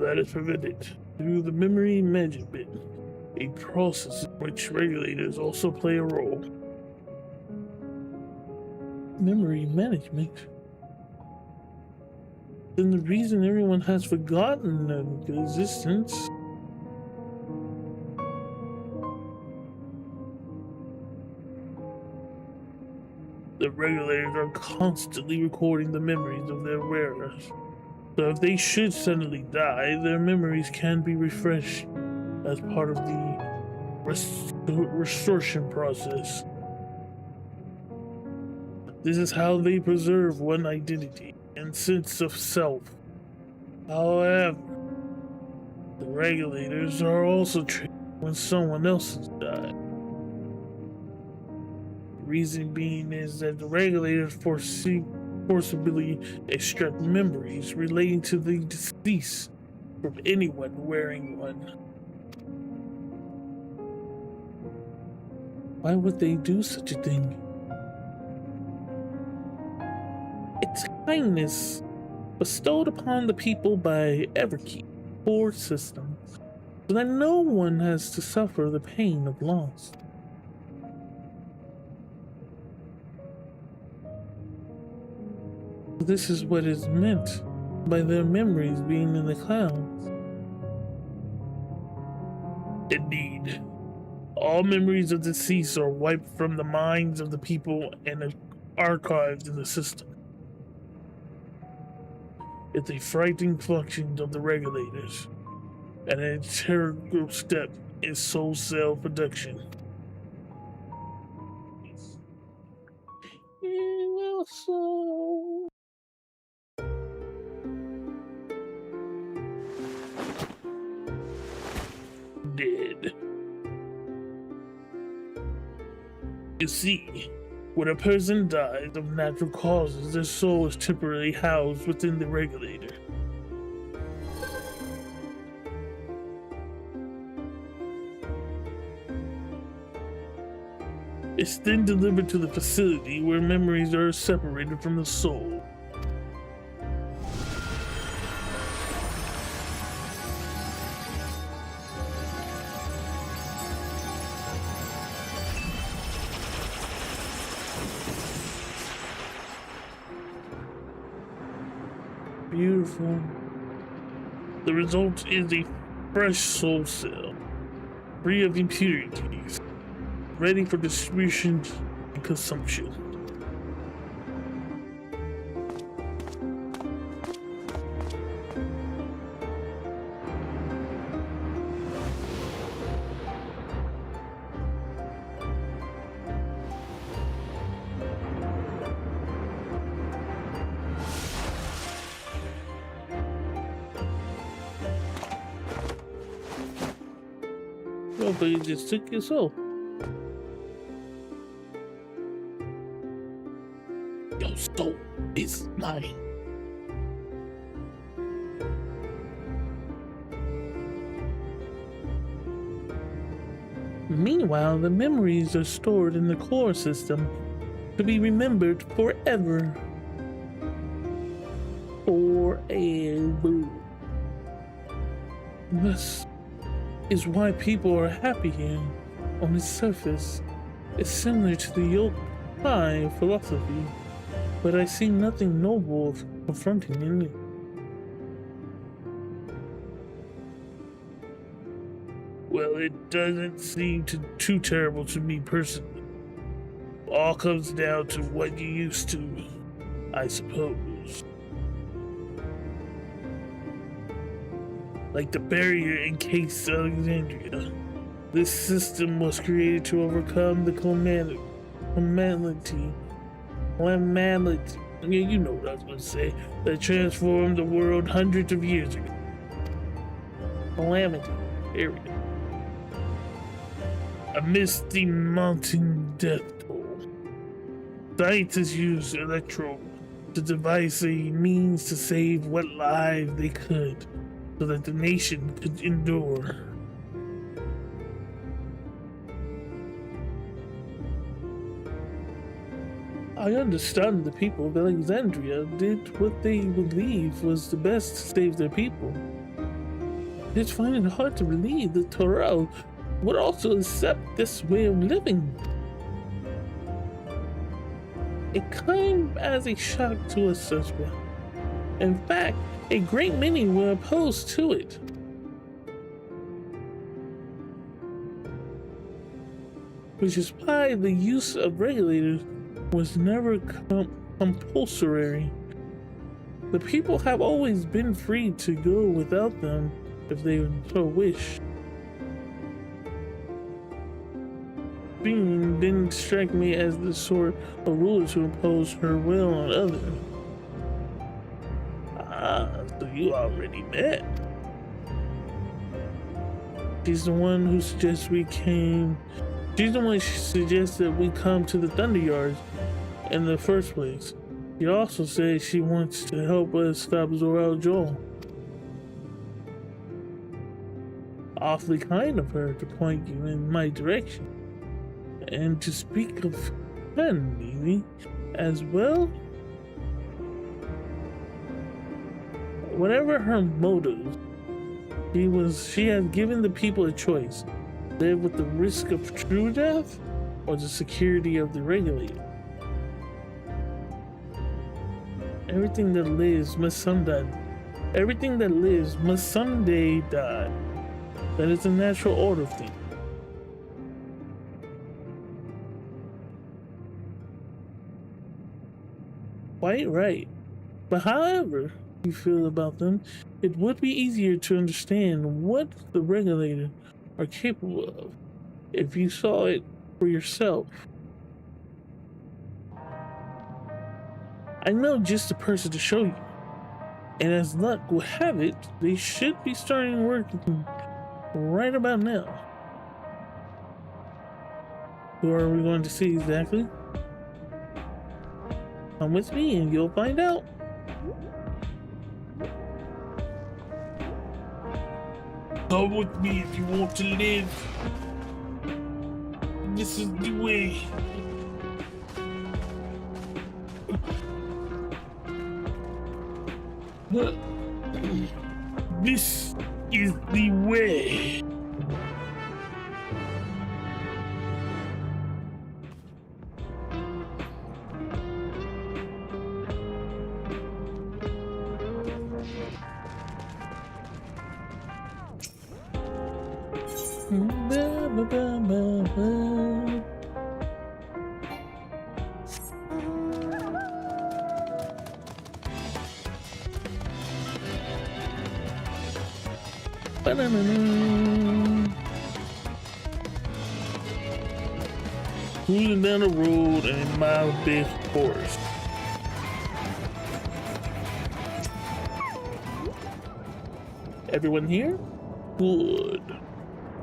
That is prevented through the memory management, a process in which regulators also play a role. Memory management? Then the reason everyone has forgotten their existence. The regulators are constantly recording the memories of their wearers. So if they should suddenly die, their memories can be refreshed as part of the restoration process. This is how they preserve one identity and sense of self. However, the regulators are also trained when someone else has died. The reason being is that the regulators forcibly extract memories relating to the deceased from anyone wearing one. Why would they do such a thing? It's kindness bestowed upon the people by Everkeep, core system, so that no one has to suffer the pain of loss. This is what is meant by their memories being in the clouds. Indeed, all memories of the deceased are wiped from the minds of the people and archived in the system. It's a frightening function of the regulators, and an integral step in soul cell production. Dead. You see, when a person dies of natural causes, their soul is temporarily housed within the regulator. It's then delivered to the facility where memories are separated from the soul. Beautiful. The result is a fresh soul cell, free of impurities, ready for distribution and consumption. Oh, but you just took your soul. Your soul is mine. Meanwhile, the memories are stored in the core system to be remembered forever. Forever. This is why people are happy here. On the surface, it's similar to the yokai philosophy, but I see nothing noble of confronting in it. Well, it doesn't seem too terrible to me personally. All comes down to what you used to, I suppose. Like the barrier in Case Alexandria. This system was created to overcome the calamity. Yeah, you know what I was going to say. That transformed the world hundreds of years ago. Calamity. There we go. Amidst the mounting death toll, scientists used Electro to devise a means to save what lives they could, so that the nation could endure. I understand the people of Alexandria did what they believed was the best to save their people. It's finding it hard to believe that Torel would also accept this way of living. It came as a shock to us as well. In fact, a great many were opposed to it. Which is why the use of regulators was never compulsory. The people have always been free to go without them if they so wish. Being didn't strike me as the sort of ruler to impose her will on others. So you already met. She's the one who suggests we came. She's the one who suggests that we come to the Thunder Yards in the first place. She also says she wants to help us stop Zorel Joel. Awfully kind of her to point you in my direction. And to speak of friendly as well. Whatever her motives, she has given the people a choice: live with the risk of true death or the security of the regulator. Everything that lives must someday. Everything that lives must someday die. That is the natural order of things. Quite right. But however you feel about them, it would be easier to understand what the regulators are capable of if you saw it for yourself. I know just the person to show you. And as luck will have it, they should be starting working right about now. Who are we going to see exactly? Come with me and you'll find out. Come with me if you want to live. This is the way. This is the way. Cruising down the road in a mild-big forest. Everyone here? Good.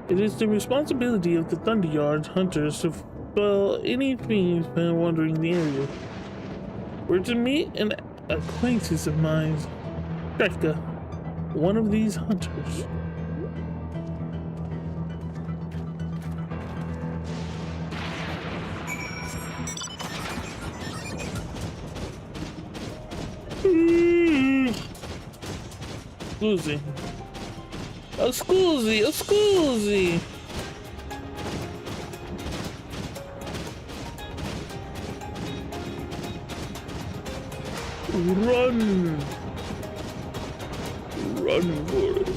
It is the responsibility of the Thunderyard's hunters to spell any fiends found wandering the area. We're to meet an acquaintance of mine, Dreka, one of these hunters. Scusi. Oh, scusi, oh, scusi. Run. Run for it.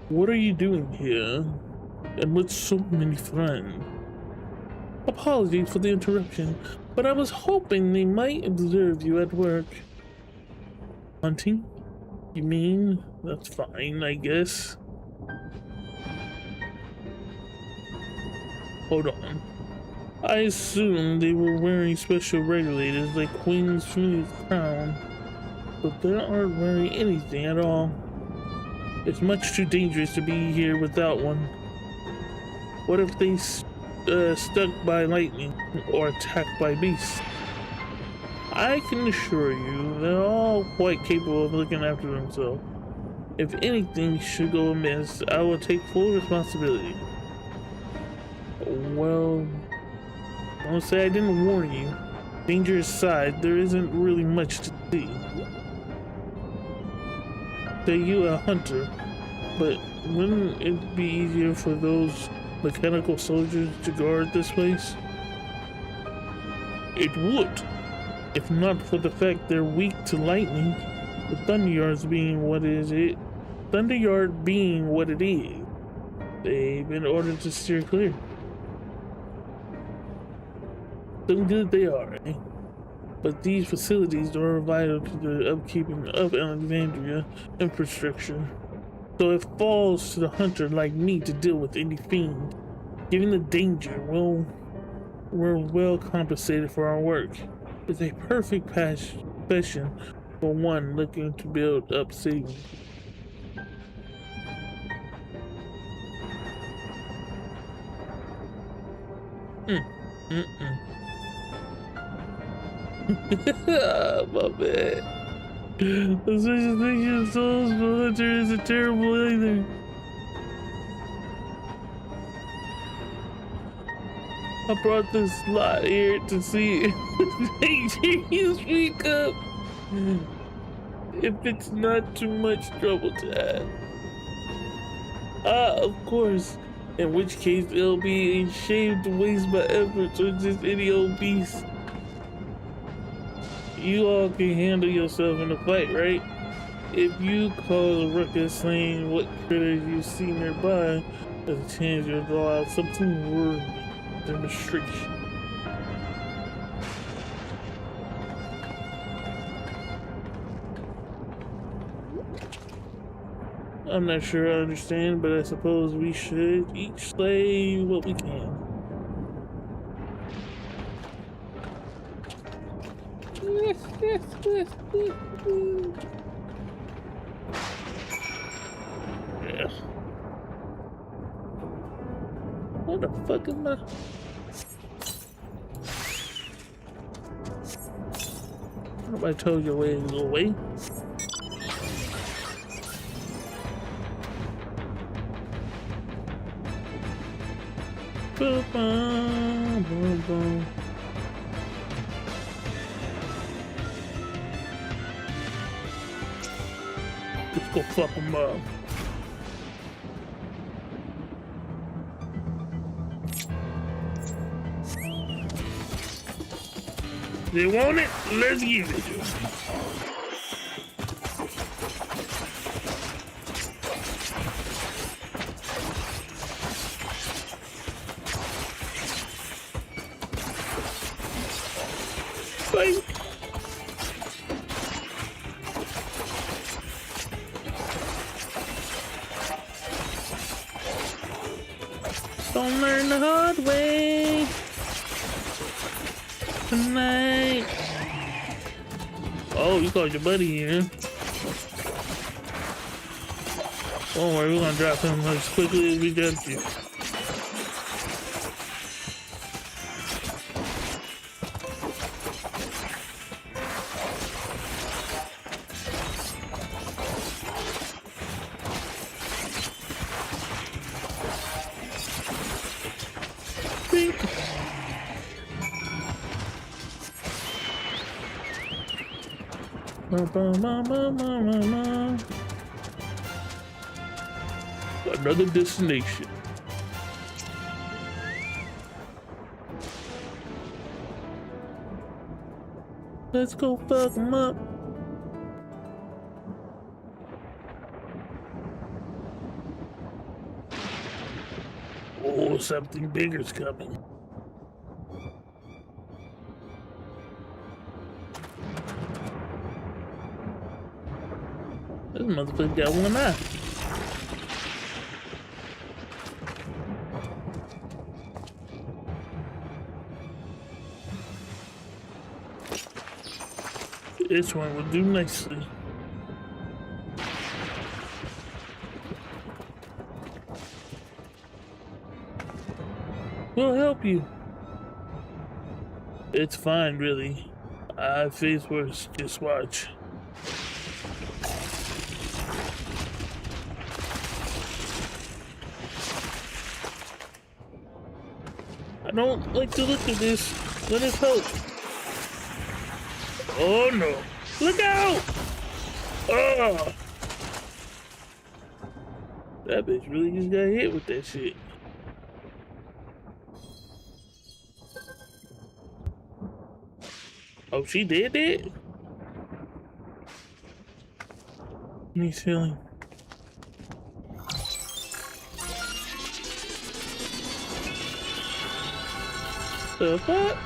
What are you doing here? And with so many friends? Apologies for the interruption, but I was hoping they might observe you at work. Hunting? You mean? That's fine, I guess. Hold on. I assumed they were wearing special regulators like Queen's Phoenix crown, but they aren't wearing anything at all. It's much too dangerous to be here without one. What if they stuck by lightning or attacked by beasts? I can assure you they're all quite capable of looking after themselves. If anything should go amiss, I will take full responsibility. Well, I'll say I didn't warn you. Danger aside, there isn't really much to see. Say you a hunter, but wouldn't it be easier for those mechanical soldiers to guard this place? It would, if not for the fact they're weak to lightning. The Thunderyard being what it is, they've been ordered to steer clear. Some good they are, eh? But these facilities are vital to the upkeeping of Alexandria infrastructure. So it falls to the hunter like me to deal with any fiend. Given the danger, we're well compensated for our work. It's a perfect passion for one looking to build up savings. My bad. The situation of souls for hunter is a terrible either. I brought this lot here to see if you speak up. If it's not too much trouble to ask. Of course. In which case, it'll be a shame to waste my efforts on just any old beast. You all can handle yourself in a fight, right? If you cause a ruckus saying what critters you see nearby, there's a chance you'll draw out something worthy of demonstration. I'm not sure I understand, but I suppose we should each slay what we can. Yeah. What the fuck am I? Nobody told you where to go away. Boom, boom, boom, boom. Let's go fuck them up. They want it? Let's give it to them. Bye. Don't learn the hard way tonight. Oh, you called your buddy here. Don't worry, we're gonna drop him as quickly as we get to. Another destination. Let's go fuck them up. Oh, something bigger's coming. This motherfucker got one eye. This one will do nicely. We'll help you. It's fine, really. I've faced worse. Just watch. I don't like the look of this. Let us help. Oh no! Look out! Oh! That bitch really just got hit with that shit. Oh, she did that? He's healing. The fuck?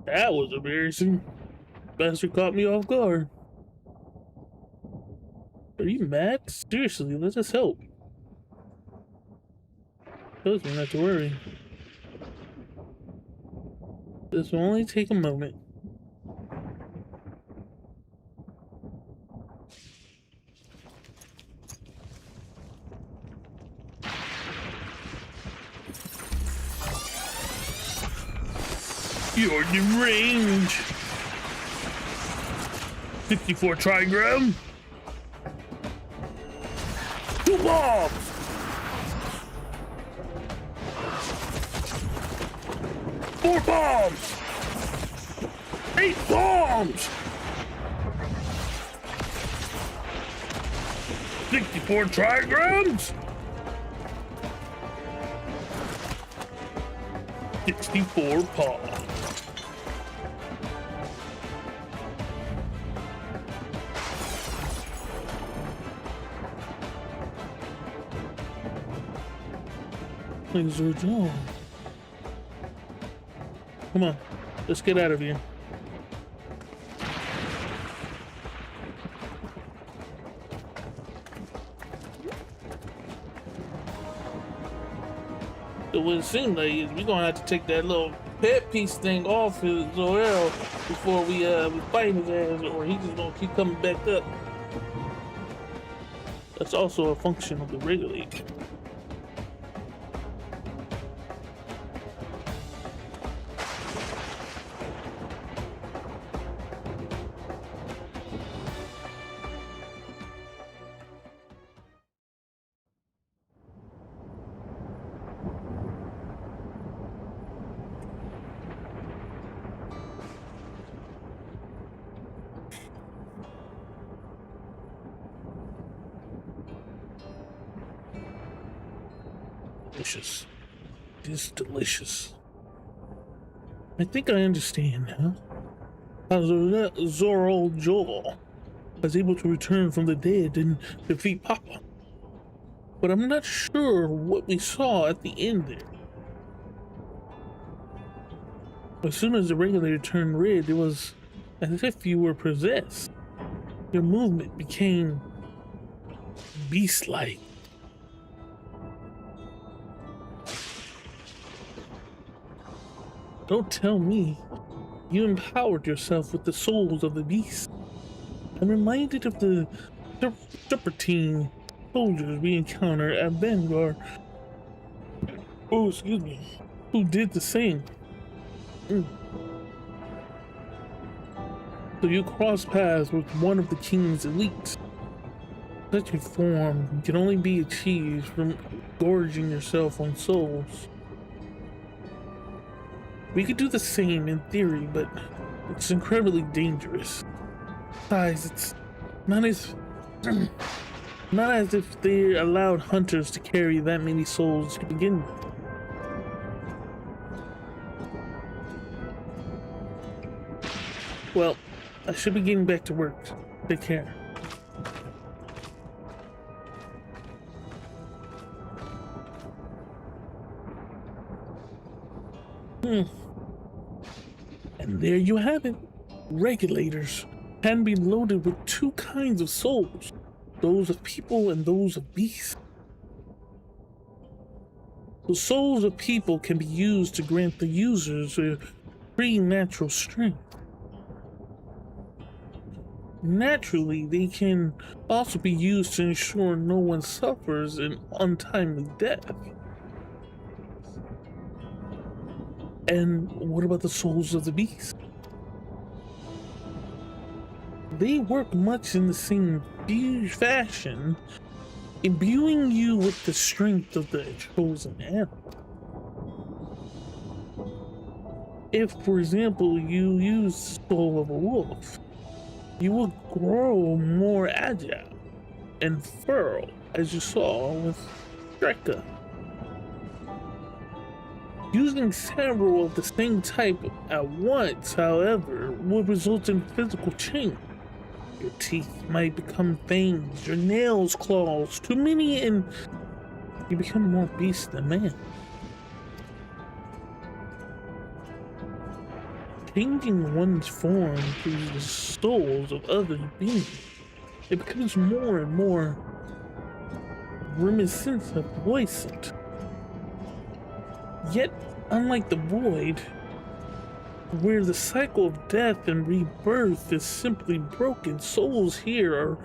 That was embarrassing. Bastard caught me off guard. Are you mad? Seriously, let us help. Tells me not to worry. This will only take a moment. You're deranged. 64 trigram. 2 bombs. 4 bombs. 8 bombs. 64 trigrams. 64 paws. Come on, let's get out of here. It would seem like we're gonna have to take that little pet piece thing off his Zorel before we fight his ass, or he's just gonna keep coming back up. That's also a function of the regulator. Delicious. It is delicious. I think I understand now how Zoro Joel was able to return from the dead and defeat Papa. But I'm not sure what we saw at the end there. As soon as the regulator turned red, it was as if you were possessed. Your movement became beast-like. Don't tell me you empowered yourself with the souls of the beast. I'm reminded of the Serpentine soldiers we encountered at Vanguard. Oh, excuse me. Who did the same. So you cross paths with one of the king's elites. Such a form can only be achieved from gorging yourself on souls. We could do the same in theory, but it's incredibly dangerous. Besides, it's not as if they allowed hunters to carry that many souls to begin with. Well, I should be getting back to work. Take care. And there you have it. Regulators can be loaded with 2 kinds of souls, those of people and those of beasts. The souls of people can be used to grant the users a preternatural strength. Naturally, they can also be used to ensure no one suffers an untimely death. And what about the souls of the beast? They work much in the same fashion, imbuing you with the strength of the chosen animal. If, for example, you use the soul of a wolf, you will grow more agile and feral, as you saw with Drekka. Using several of the same type at once, however, will result in physical change. Your teeth might become fangs, your nails claws, too many, and you become more beast than man. Changing one's form through the souls of other beings, it becomes more and more reminiscent of Voicent. Yet, unlike the Void, where the cycle of death and rebirth is simply broken. Souls here are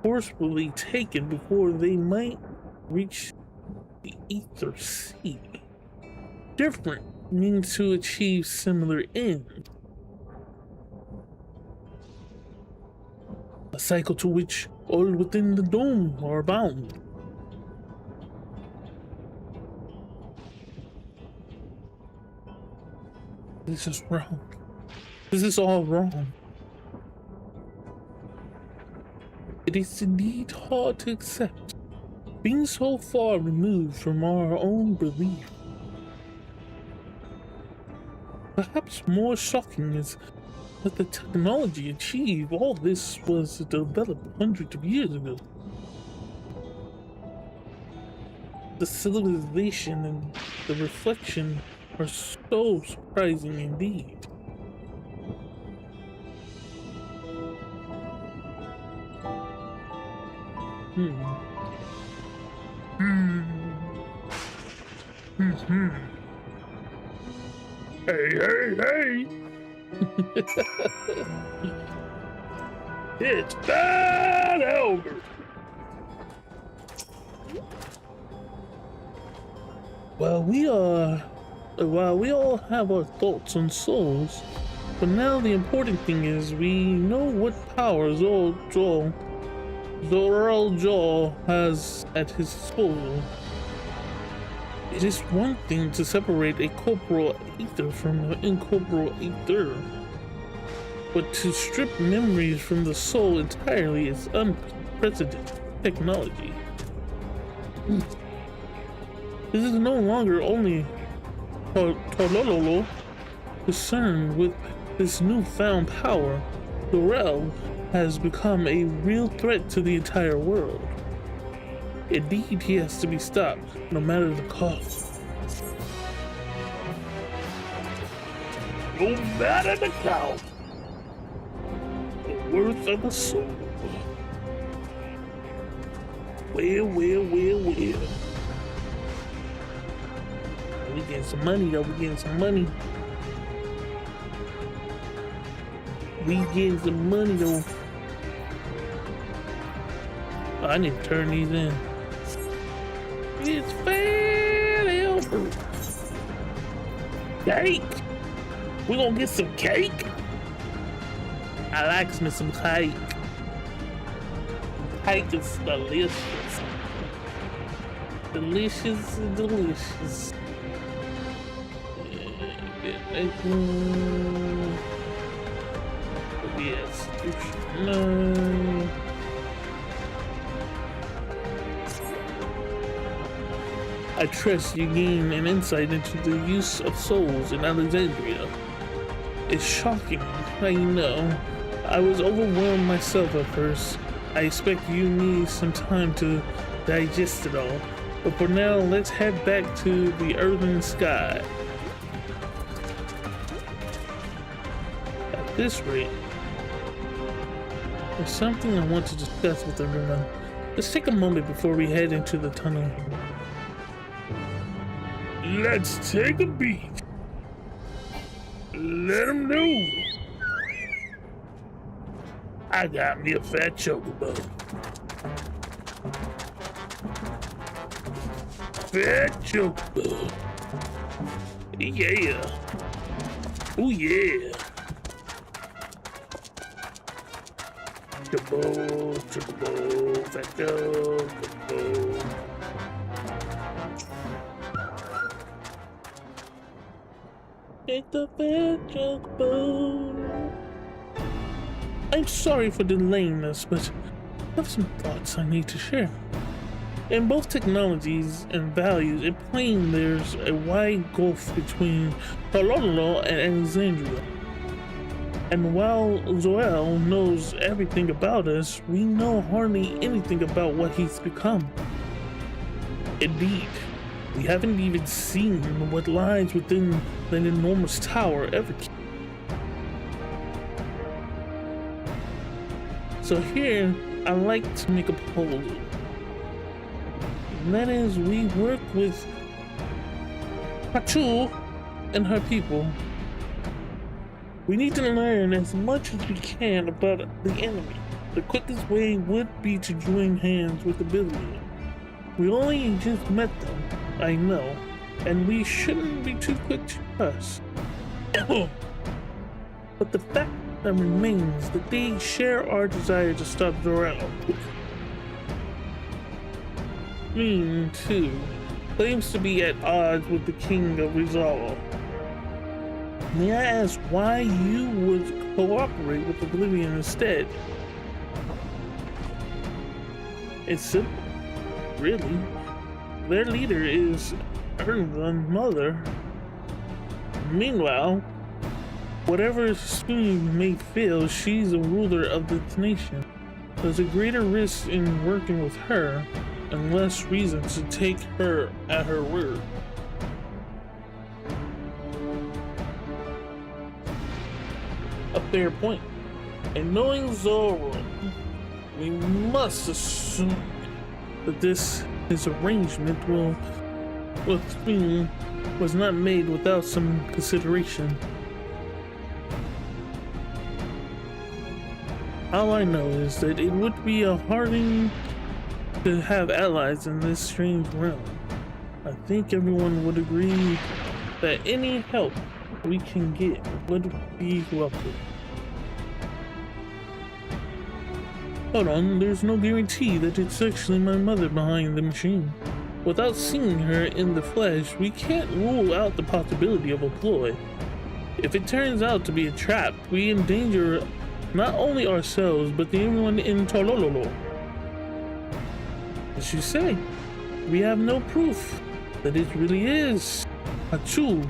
forcefully taken before they might reach the ether sea. Different means to achieve similar ends. A cycle to which all within the dome are bound. This is wrong. This is all wrong. It is indeed hard to accept, being so far removed from our own belief. Perhaps more shocking is that the technology achieved all this was developed hundreds of years ago. The civilization and the reflection are so surprising indeed. Hey. It's bad over. While we all have our thoughts on souls, but now the important thing is we know what power Zorel Jaw has at his disposal. It is one thing to separate a corporeal ether from an incorporeal ether, but to strip memories from the soul entirely is unprecedented technology. This is no longer only Tolololo concerned with this newfound power. Zorel has become a real threat to the entire world. Indeed, he has to be stopped, no matter the cost. No matter the cost, the worth of a soul. Well. We getting some money, though. We getting some money. I need to turn these in. It's fair over. Cake! We gonna get some cake? I like me some cake. Cake is delicious. Delicious. Yes. No. I trust you gain an insight into the use of souls in Alexandria. It's shocking, I know. I was overwhelmed myself at first. I expect you need some time to digest it all. But for now, let's head back to the earthen sky. At this rate, there's something I want to discuss with everyone. Let's take a moment before we head into the tunnel. Let's take a beat. Let them know. I got me a fat chocobo. Fat chocobo. Yeah. Oh yeah. Chocobo, fat chocobo. Take the fat chocobo. I'm sorry for delaying this, but I have some thoughts I need to share. In both technologies and values, in plain there's a wide gulf between Tolololo and Alexandria. And while Zorel knows everything about us, we know hardly anything about what he's become. Indeed, we haven't even seen what lies within that enormous tower ever. So here, I like to make a proposal. And that is, we work with Pachu and her people We need to learn as much as we can about the enemy. The quickest way would be to join hands with the Billion. We only just met them, I know, and we shouldn't be too quick to trust. But the fact that remains that they share our desire to stop Zor-El. Queen, too, claims to be at odds with the King of Rizal. May I ask why you would cooperate with Oblivion instead? It's simple, really. Their leader is Ernvan's mother. Meanwhile, whatever spoon may fail, she's a ruler of this nation. There's a greater risk in working with her, and less reason to take her at her word. A fair point. And knowing Zoro, we must assume that this arrangement was not made without some consideration. All I know is that it would be a hard thing to have allies in this strange realm. I think everyone would agree that any help we can get would be welcome. Hold on, there's no guarantee that it's actually my mother behind the machine. Without seeing her in the flesh, we can't rule out the possibility of a ploy. If it turns out to be a trap, we endanger not only ourselves, but everyone in Tolololo. As you say, we have no proof that it really is Hachu.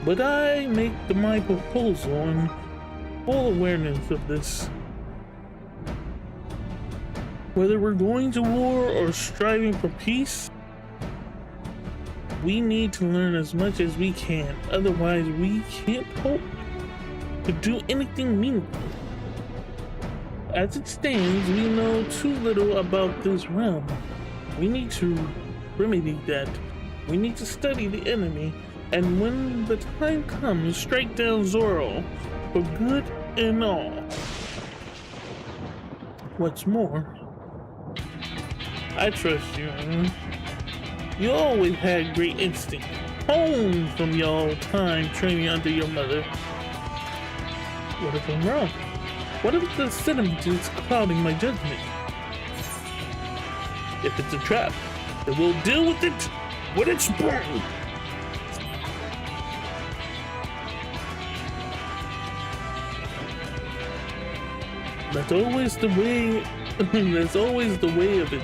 But I make my proposal in full awareness of this. Whether we're going to war or striving for peace, we need to learn as much as we can. Otherwise, we can't hope to do anything meaningful. As it stands, we know too little about this realm. We need to remedy that. We need to study the enemy, and when the time comes, strike down Zoro for good and all. What's more, I trust you. You always had great instinct, honed from your time training under your mother. What if I'm wrong? What if the sentiment is clouding my judgment? If it's a trap, then we'll deal with it when it's born. That's always the way. That's always the way of it.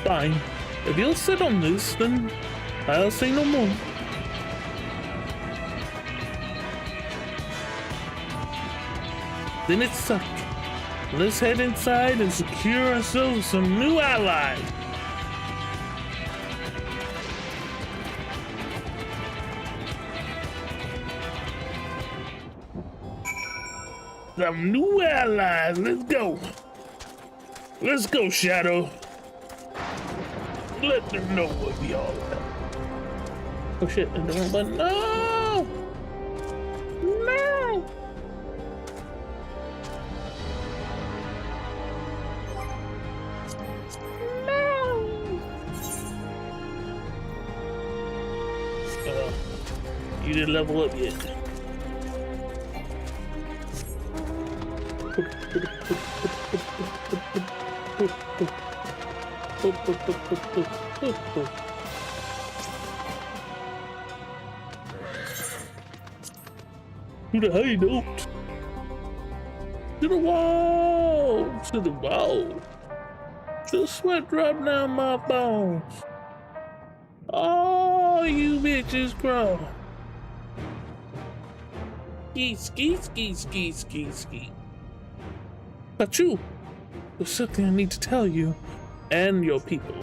Fine. If you'll sit on this, then I'll say no more. Then it's sucked. Let's head inside and secure ourselves some new allies. Some new allies. Let's go. Let's go, Shadow. Let them know what we all about. Oh shit, I don't but no! No! No! You didn't level up yet. To the hideout. To the wall. To the wall. To the sweat drop down my bones. Oh, you bitches crawl. Ski, ski, ski, ski, ski, ski. But you, there's something I need to tell you and your people.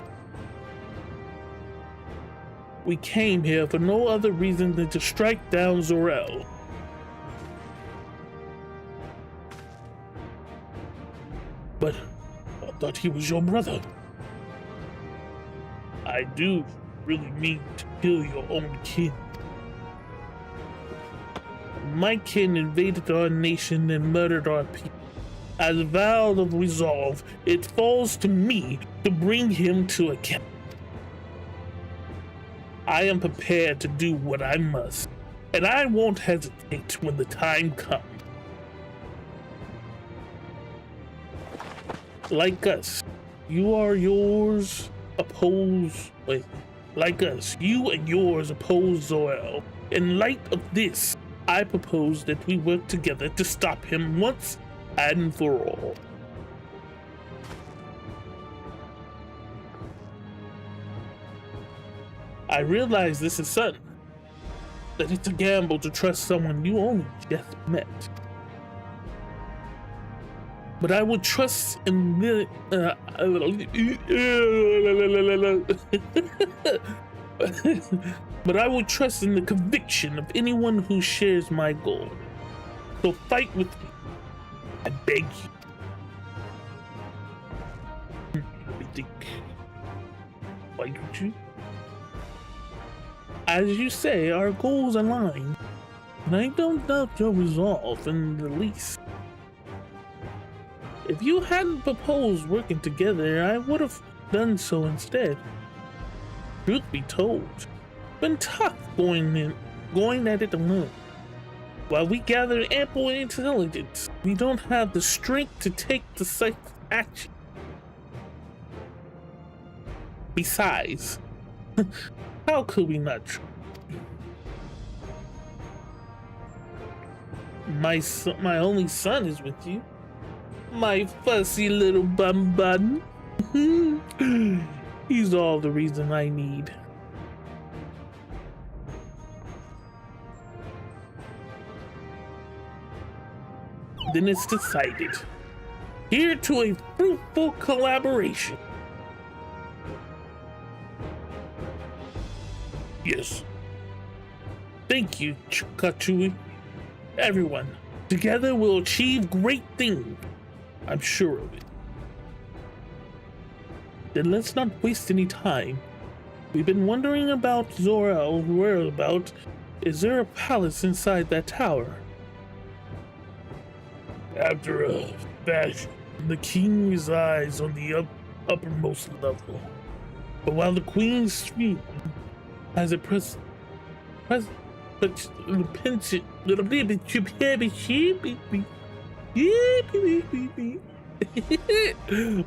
We came here for no other reason than to strike down Zor-El. But I thought he was your brother. I do really mean to kill your own kin. my kin invaded our nation and murdered our people. As a vow of resolve, it falls to me to bring him to account. I am prepared to do what I must, and I won't hesitate when the time comes. Like us, you and yours oppose Zor-El. In light of this, I propose that we work together to stop him once and for all. I realize this is sudden, that it's a gamble to trust someone you only just met. But I would trust in the but I would trust in the conviction of anyone who shares my goal. So fight with me. I beg you. Let me think. Why don't you? As you say, our goals align, and I don't doubt your resolve in the least. If you hadn't proposed working together, I would have done so instead. Truth be told, it's been tough going at it alone. While we gather ample intelligence, we don't have the strength to take decisive action. Besides, how could we not try? My only son is with you. My fussy little bun. He's all the reason I need. Then it's decided. Here to a fruitful collaboration. Yes. Thank you, Chikachui. Everyone, together we'll achieve great things. I'm sure of it. Then let's not waste any time. We've been wondering about Zor-El's whereabouts. Is there a palace inside that tower? After a fashion, the king resides on the uppermost level. But while the queen's suite has a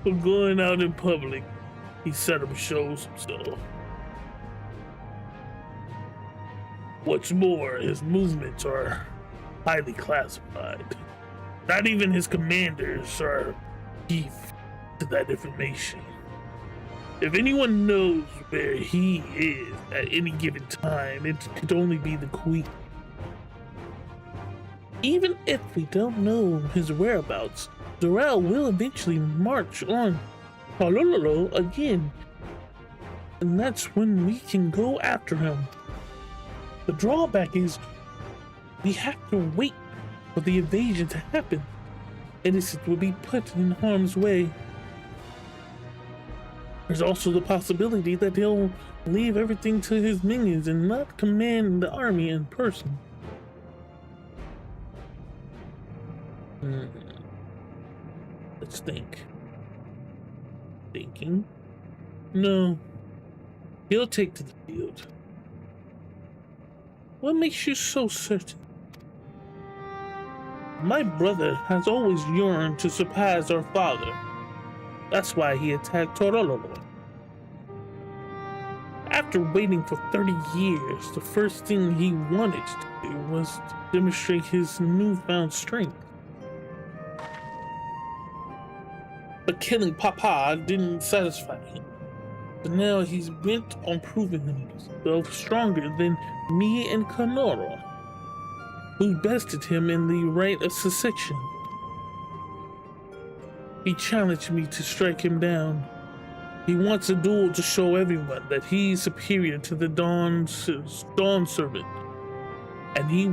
We're going out in public. He seldom shows himself. What's more, his movements are highly classified. Not even his commanders are privy to that information. If anyone knows where he is at any given time, it could only be the queen. Even if we don't know his whereabouts, Zor-El will eventually march on Palololo again, and that's when we can go after him. The drawback is we have to wait for the invasion to happen. Innocent will be put in harm's way. There's also the possibility that he'll leave everything to his minions and not command the army in person. Let's think. Thinking? No. He'll take to the field. What makes you so certain? My brother has always yearned to surpass our father. That's why he attacked Torololo. After waiting for 30 years, the first thing he wanted to do was to demonstrate his newfound strength. But killing Papa didn't satisfy him. But now he's bent on proving himself stronger than me and Kanoro, who bested him in the right of succession. He challenged me to strike him down. He wants a duel to show everyone that he's superior to the Dawn Servant. And he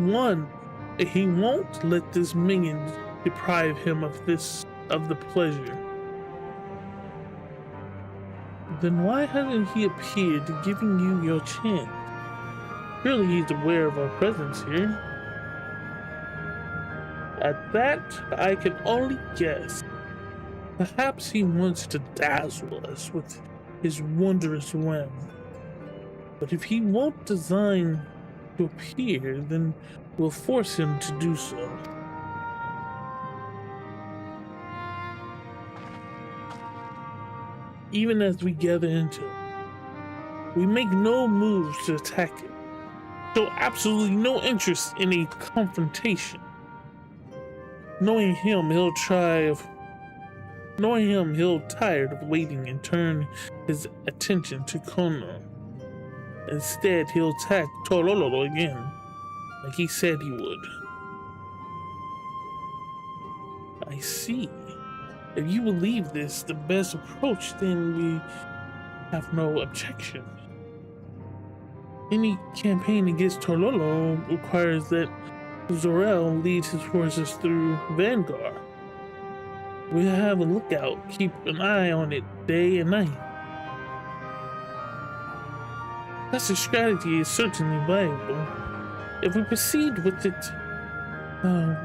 won't let this minion deprive him of the pleasure. Then why hasn't he appeared giving you your chance? Surely he's aware of our presence here. At that, I can only guess. Perhaps he wants to dazzle us with his wondrous realm. But if he won't design to appear, then we'll force him to do so. Even as we gather into it, we make no moves to attack it. Show absolutely no interest in a confrontation. Knowing him, he'll tired of waiting and turn his attention to Kono. Instead, he'll attack Torololo again, like he said he would. I see. If you believe this the best approach, then we have no objection. Any campaign against Torololo requires that Zor-El leads his forces through Vanguard. We'll have a lookout, keep an eye on it day and night. Such a strategy is certainly viable. If we proceed with it,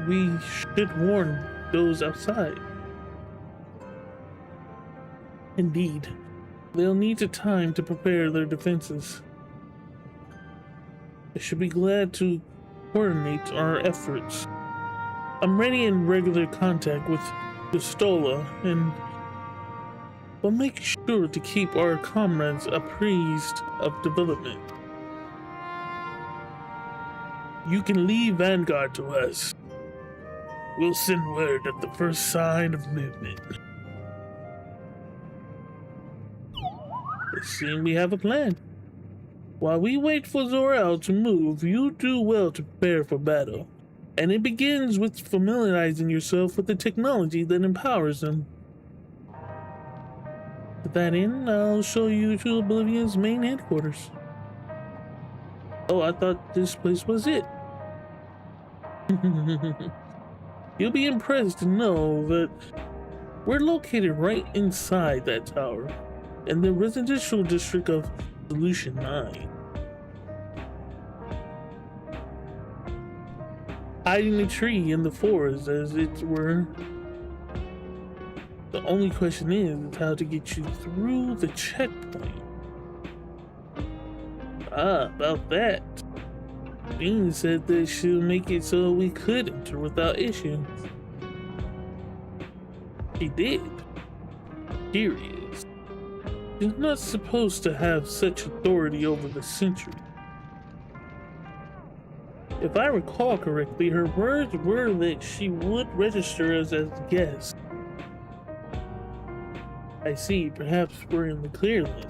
we should warn those outside. Indeed, they'll need the time to prepare their defenses. They should be glad to coordinate our efforts. I'm already in regular contact with Gustola, and we'll make sure to keep our comrades apprised of development. You can leave Vanguard to us. We'll send word at the first sign of movement. It seems we have a plan. While we wait for Zor-El to move, you do well to prepare for battle. And it begins with familiarizing yourself with the technology that empowers them. To that end, I'll show you to Oblivion's main headquarters. Oh, I thought this place was it. You'll be impressed to know that we're located right inside that tower, in the residential district of Solution 9. Hiding a tree in the forest, as it were. The only question is how to get you through the checkpoint. About that. Bean said that she'll make it so we could enter without issue. She did. Curious. She's not supposed to have such authority over the Sentry. If I recall correctly, her words were that she would register us as guests. I see, perhaps we're in the clear then.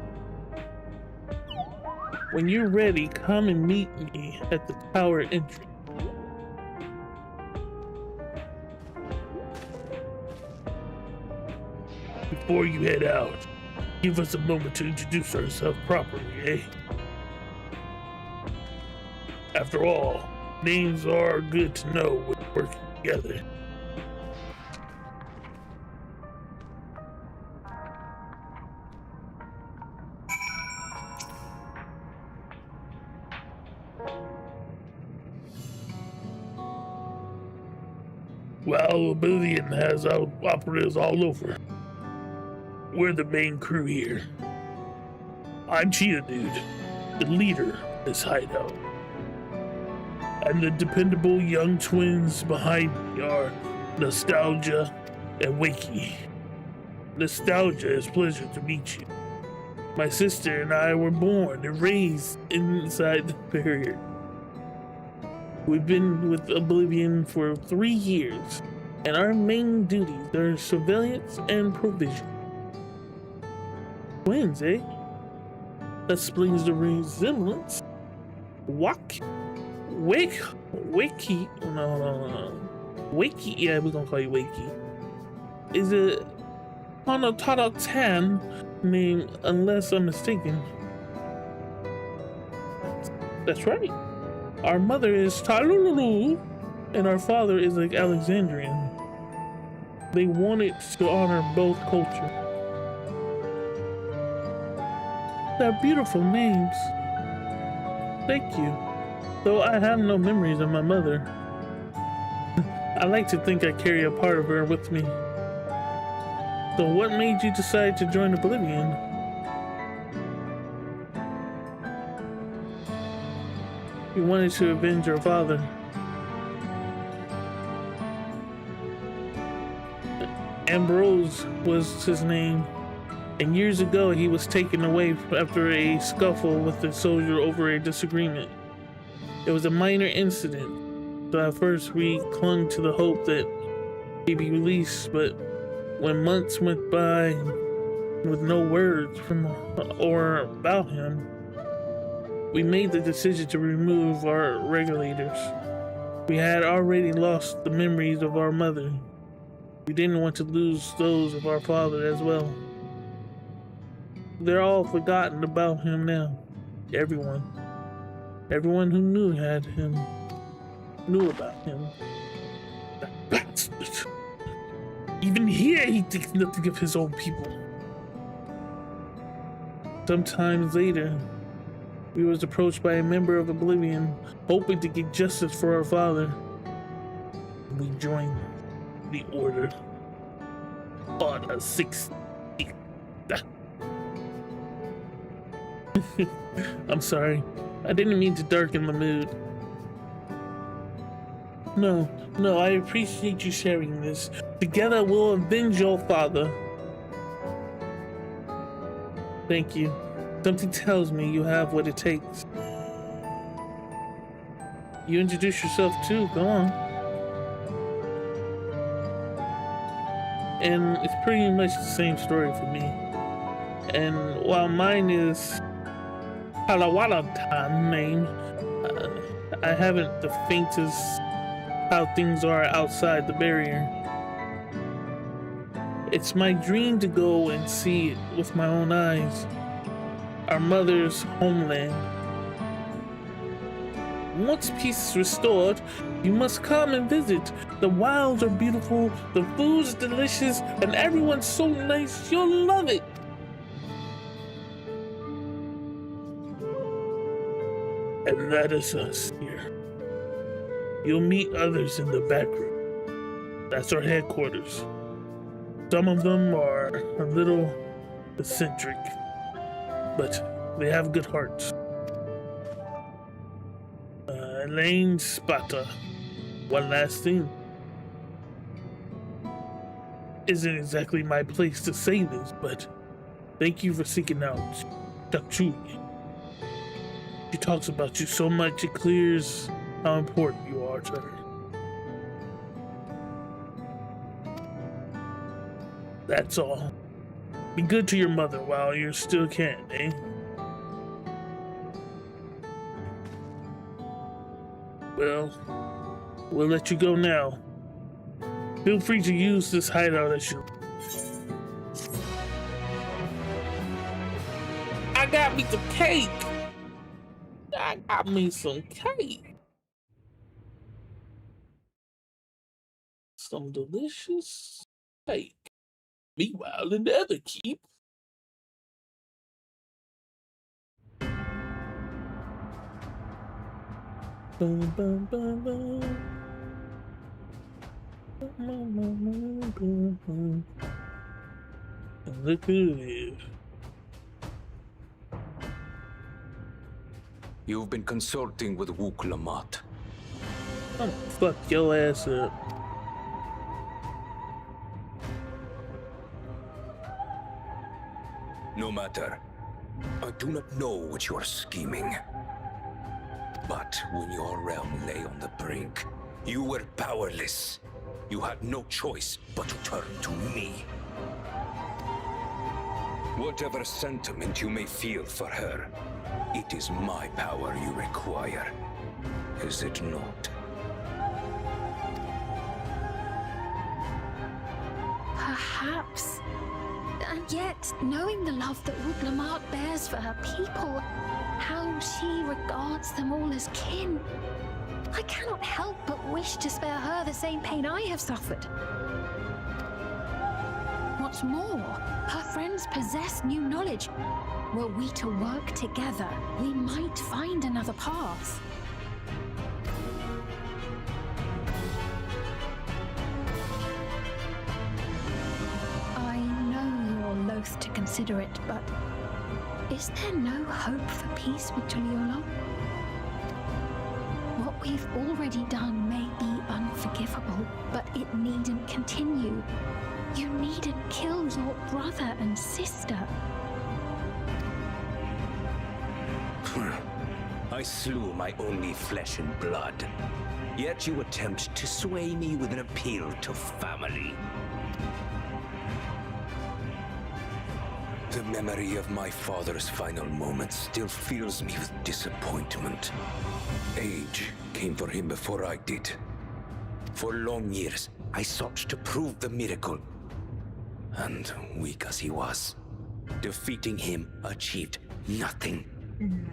When you're ready, come and meet me at the tower entrance. Before you head out, give us a moment to introduce ourselves properly, eh? After all, names are good to know when working together. Well, Oblivion has operatives all over. We're the main crew here. I'm Cheetah Dude, the leader of this hideout. And the dependable young twins behind me are Nostalgia and Wakey. Nostalgia, it's a pleasure to meet you. My sister and I were born and raised inside the barrier. We've been with Oblivion for 3 years, and our main duties are surveillance and provision. Twins, eh? That explains the resemblance. Wakey, yeah, we're gonna call you Wakey. Is a Hanotata Tan name, unless I'm mistaken. That's right. Our mother is Talulu, and our father is like Alexandrian. They wanted to honor both cultures. They're beautiful names. Thank you. Though I have no memories of my mother. I like to think I carry a part of her with me. So what made you decide to join Oblivion? You wanted to avenge your father. Ambrose was his name, and years ago he was taken away after a scuffle with a soldier over a disagreement. It was a minor incident, so at first we clung to the hope that he'd be released, but when months went by with no words from or about him, we made the decision to remove our regulators. We had already lost the memories of our mother. We didn't want to lose those of our father as well. They're all forgotten about him now. Everyone who knew about him. That bastard. Even here he thinks nothing of his own people. Sometimes later, we was approached by a member of Oblivion, hoping to get justice for our father. We joined the Order. Order 60. I'm sorry. I didn't mean to darken the mood. No, I appreciate you sharing this. Together we'll avenge your father. Thank you. Something tells me you have what it takes. You introduce yourself too, go on. And it's pretty much the same story for me. And while mine is longtime name, I haven't the faintest how things are outside the barrier. It's my dream to go and see it with my own eyes. Our mother's homeland. Once peace is restored, you must come and visit. The wilds are beautiful, the food's delicious, and everyone's so nice, you'll love it. And that is us here. You'll meet others in the back room. That's our headquarters. Some of them are a little eccentric, but they have good hearts. Elaine Spata. One last thing. Isn't exactly my place to say this, but thank you for seeking out Dr. She talks about you so much it clears how important you are to her. That's all. Be good to your mother while you still can, eh? Well, we'll let you go now. Feel free to use this hideout as you... I got me some cake! I got me some cake! Some delicious cake. Meanwhile, in the other keep... Bum, bum, bum, bum. And look who it is. You've been consulting with Wook Lamont. I'm gonna fuck your ass up. No matter. I do not know what you are scheming. But when your realm lay on the brink, you were powerless. You had no choice but to turn to me. Whatever sentiment you may feel for her, it is my power you require. Is it not? Perhaps. And yet, knowing the love that Wook Lamont bears for her people, how she regards them all as kin, I cannot help but wish to spare her the same pain I have suffered. What's more, her friends possess new knowledge. Were we to work together, we might find another path. consider it, but is there no hope for peace with Juliolo? What we've already done may be unforgivable, but it needn't continue. You needn't kill your brother and sister. I slew my only flesh and blood. Yet you attempt to sway me with an appeal to family. The memory of my father's final moments still fills me with disappointment. Age came for him before I did. For long years, I sought to prove the miracle. And weak as he was, defeating him achieved nothing.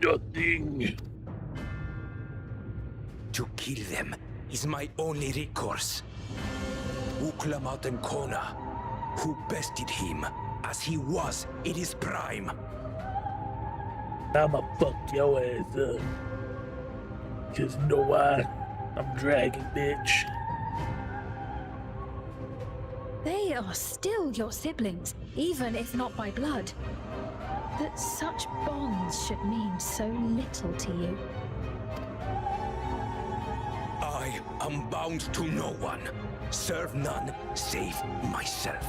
Nothing. To kill them is my only recourse. Uklamat and Kona, who bested him as he was in his prime. I'ma fuck your ass up. Just know why? I'm dragging, bitch. They are still your siblings, even if not by blood. That such bonds should mean so little to you. I am bound to no one. Serve none save myself.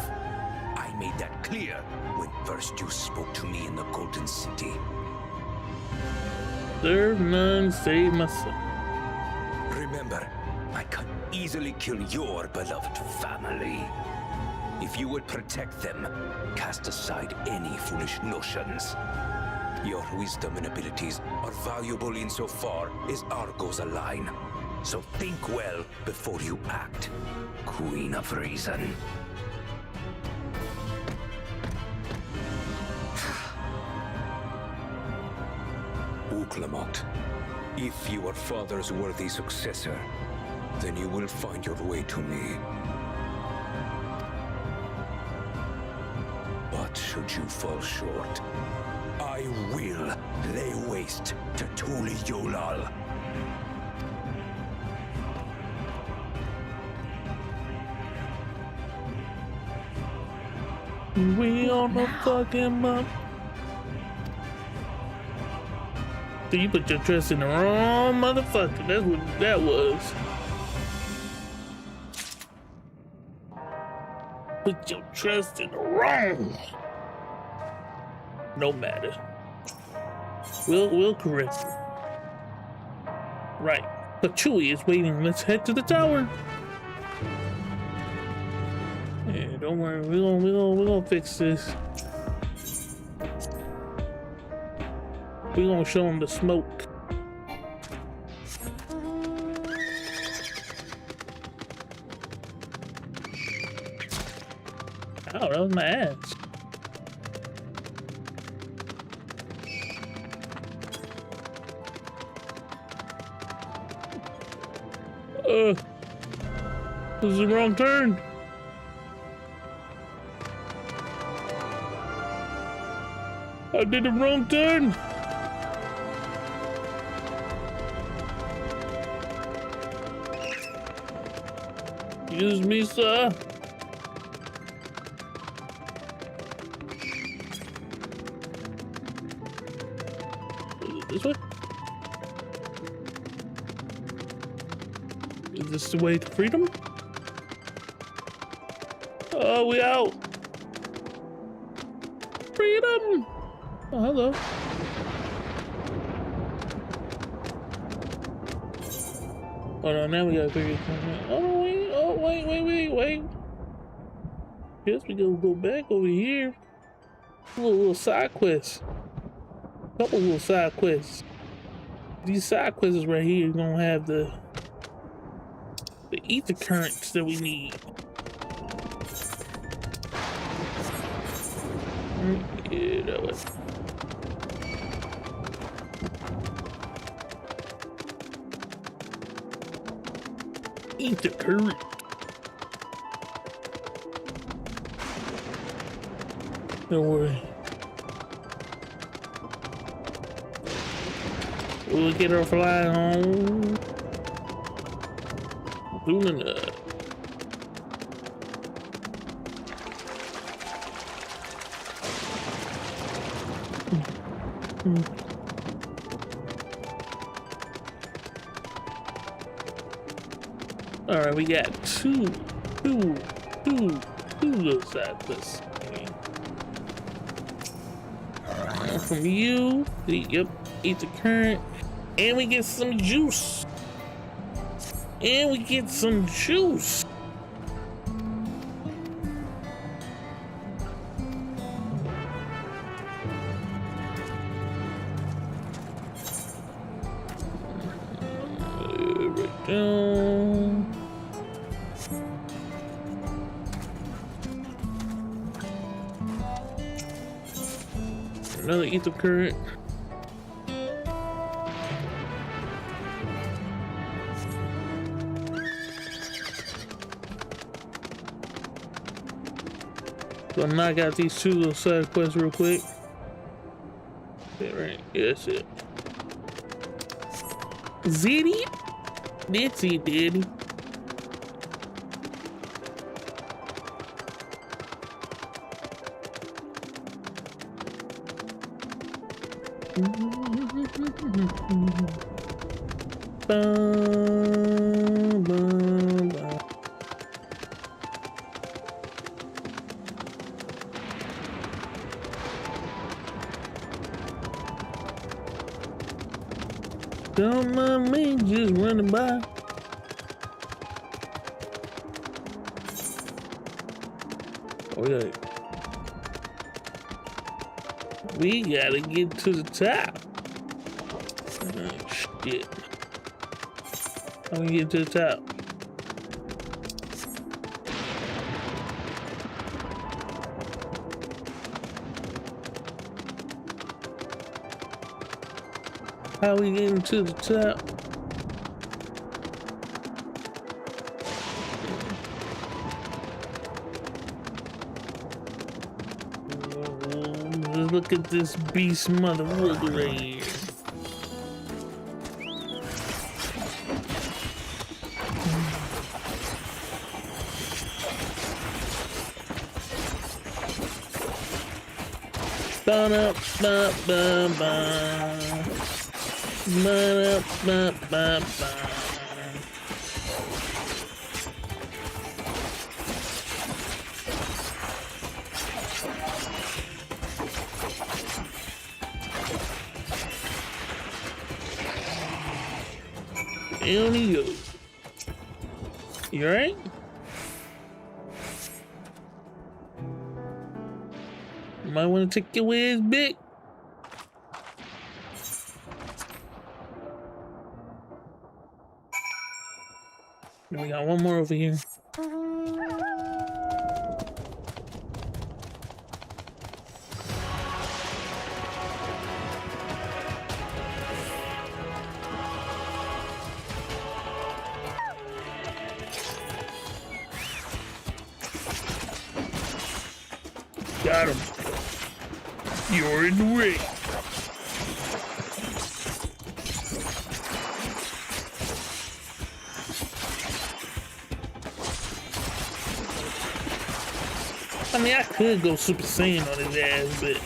I made that clear when first you spoke to me in the Golden City. Serve none save myself. Remember, I can easily kill your beloved family. If you would protect them, cast aside any foolish notions. Your wisdom and abilities are valuable insofar as Argos align. So think well before you act, Queen of Reason. Uklamat, if you are father's worthy successor, then you will find your way to me. But should you fall short, I will lay waste to Tuli Yolal. We on the fucking map. So you put your trust in the wrong motherfucker. That's what that was. Put your trust in the wrong. No matter. We'll correct it. Right. But Chewie is waiting. Let's head to the tower. Yeah, don't worry. We're gonna fix this. We're gonna show him the smoke. Oh, that was my ass. This is the wrong turn. I did the wrong turn. Excuse me, sir. This way? Is this the way to freedom? Oh, we out. Freedom. Oh, hello. Oh no, now we gotta figure something out. Oh wait, wait. Guess we gotta go back over here. Little side quests. Couple little side quests. These side quests right here are gonna have the ether currents that we need. Yeah, that way. Ether current. Don't worry. We'll get our fly home. Doing it. All right, we got two looks at this. From you, yep, eat the current, and we get some juice. And we get some juice. Right down. Another ether current. So knock out these two little side quests real quick. Yeah, right. Yeah, that's it. Zitty? That's it, daddy. Don't mind me just running by. Oh yeah. We gotta get to the top. Oh, shit. How we get to the top? How we getting to the top? Let's look at this beast mother Wolverine. Down he goes. You alright? Might want to take your ass back. We got one more over here. Got him. You're in the ring. I mean, I could go Super Saiyan on his ass, but I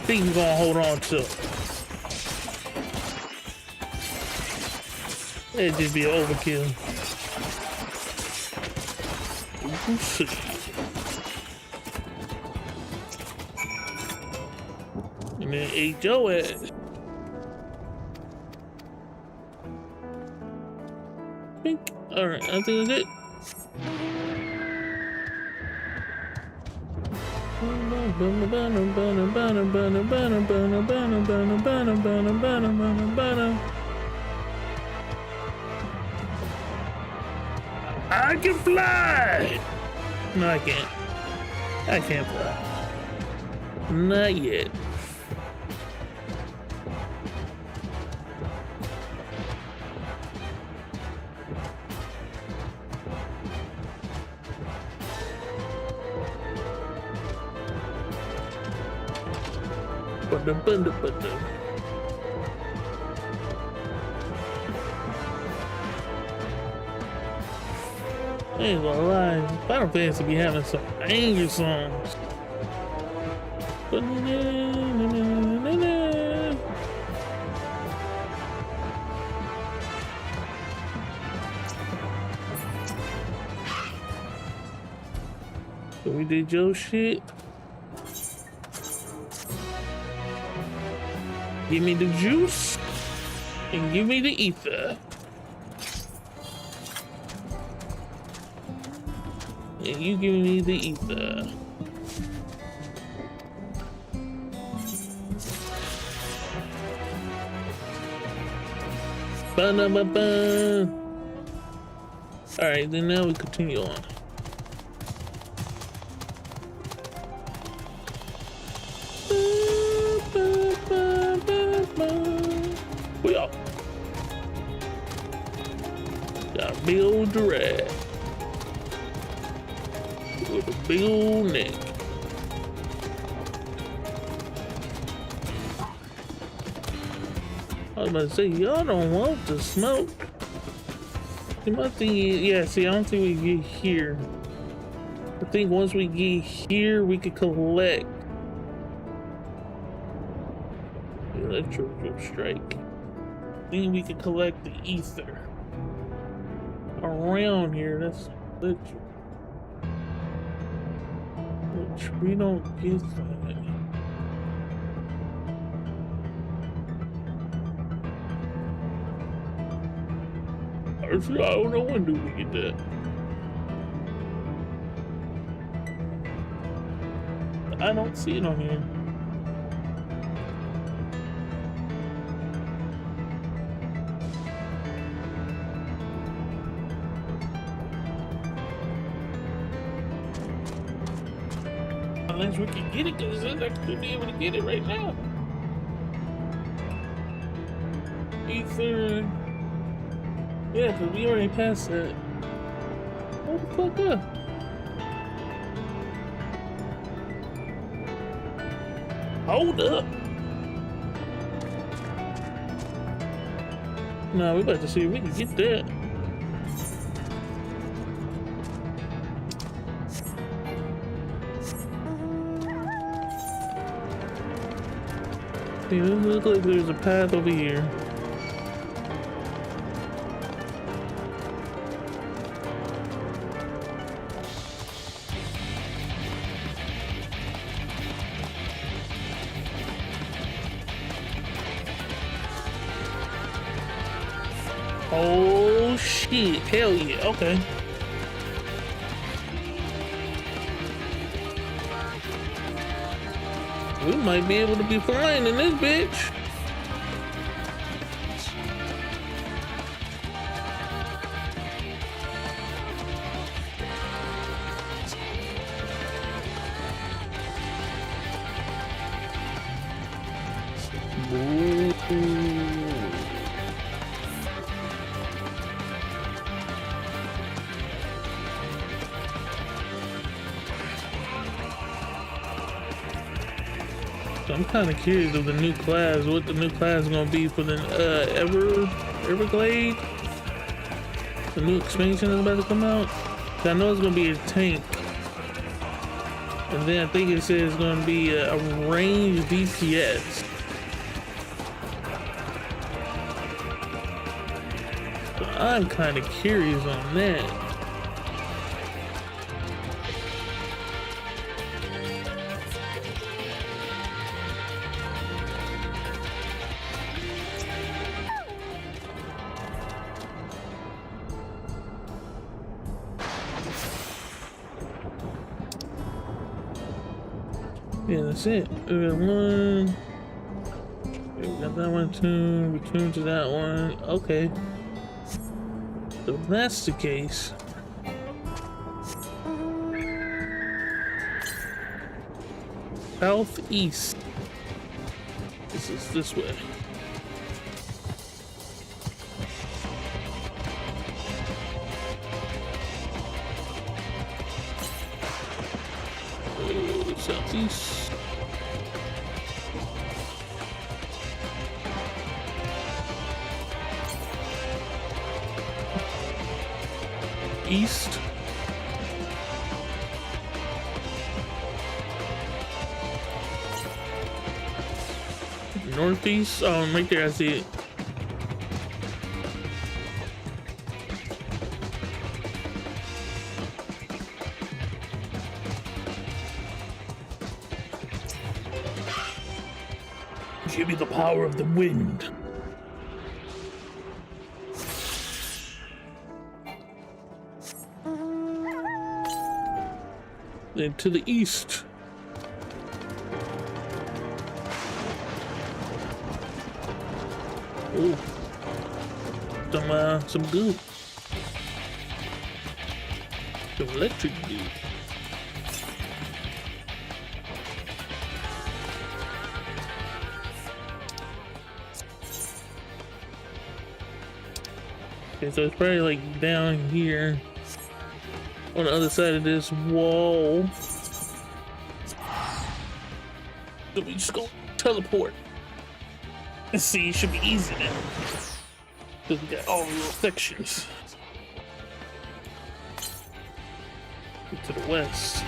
think he's gonna hold on to it. It'd just be an overkill. We'll see. And then ate your ass. Alright, I think that's it. I can fly! No, I can't. I can't fly. Not yet. I ain't gonna lie, Final Fantasy be having some anger songs. So we did your shit. Give me the juice and give me the ether. And you give me the ether. Ba-da-ba-ba. All right, then now we continue on. We are. Got a big old giraffe with a big old neck. I was about to say, y'all don't want to smoke. My thing is, yeah, see, I don't think we get here. I think once we get here, we could collect electro strike. I think we could collect the ether around here. That's electric. Which we don't get that. Actually, I don't know when do we get that. I don't see it on here. Unless we can get it, because it says I could be able to get it right now. Ether. Yeah, because we already passed that. Hold the fuck up. Hold up. Nah, we about to see if we can get that. See, it looks like there's a path over here. Oh shit, hell yeah, okay. We might be able to be flying in this bitch. I'm kind of curious of the new class, what the new class is going to be for the Everglade. The new expansion is about to come out. I know it's going to be a tank. And then I think it says it's going to be a ranged DPS. So I'm kind of curious on that. Yeah, that's it. We got one. We got that one tuned. We tuned to that one. Okay. So if that's the case, southeast. This is this way. Southeast. East. Northeast. Oh, right there. I see it. Give me the power of the wind. Then to the east. Ooh. Some goo. Some electric goo. Okay, so it's probably like down here on the other side of this wall. So we just go teleport. Let's see, it should be easy now. Because we got all the little sections. To the west.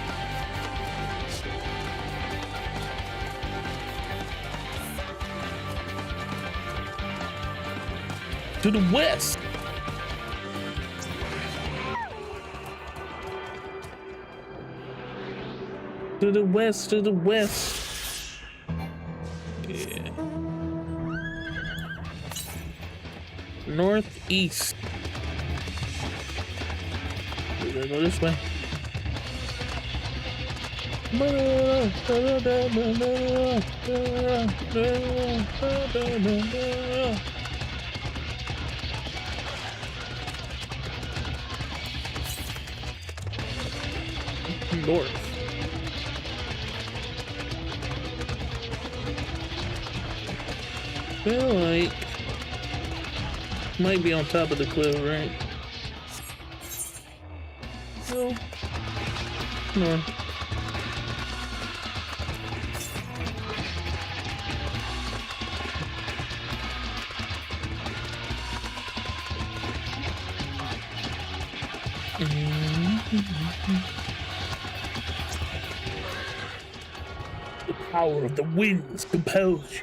To the west. To the west, to the west. Yeah. Northeast. We're gonna go this way. North. Feel like might be on top of the cliff, right? No. No. The power of the winds compels you.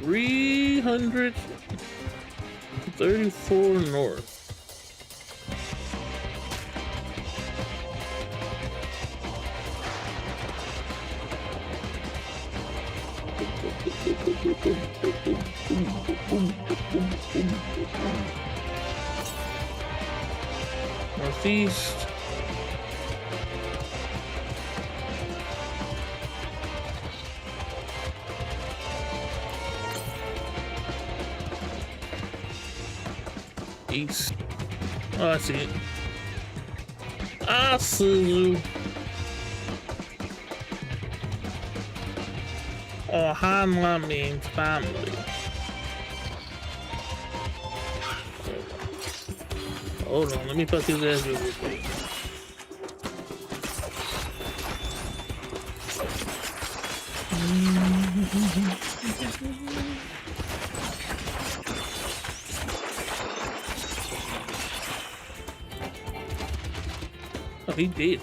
$334 north. Northeast. East. Oh, I see it. I see you. Oh, Hanma means family. Hold on, let me fuck his ass real quick. Oh, he did.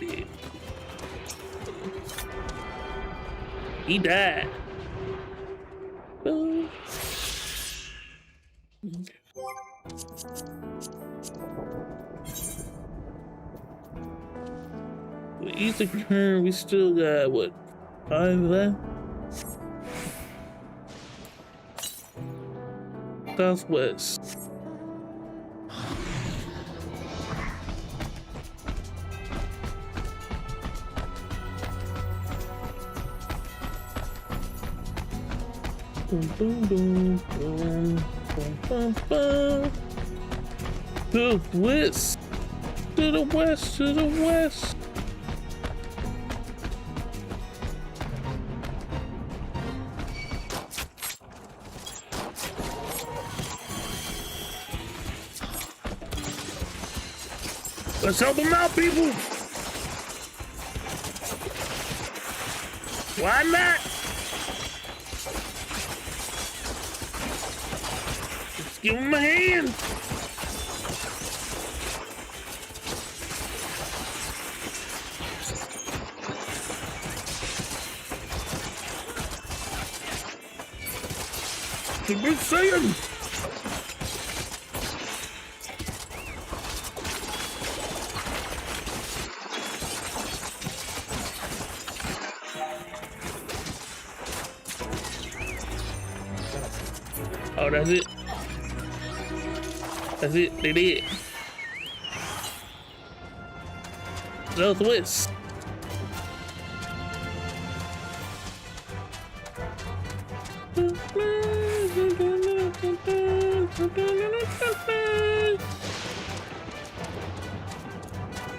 He died. The eastern turn, we still got what, 5 left? Southwest. Boom, boom, boom, boom, boom, boom, boom. To the west, to the west, to the west. Let's help them out, people. Why not? Let's give them a hand. Super Saiyan! Oh, that's it. That's it. They did. No twist.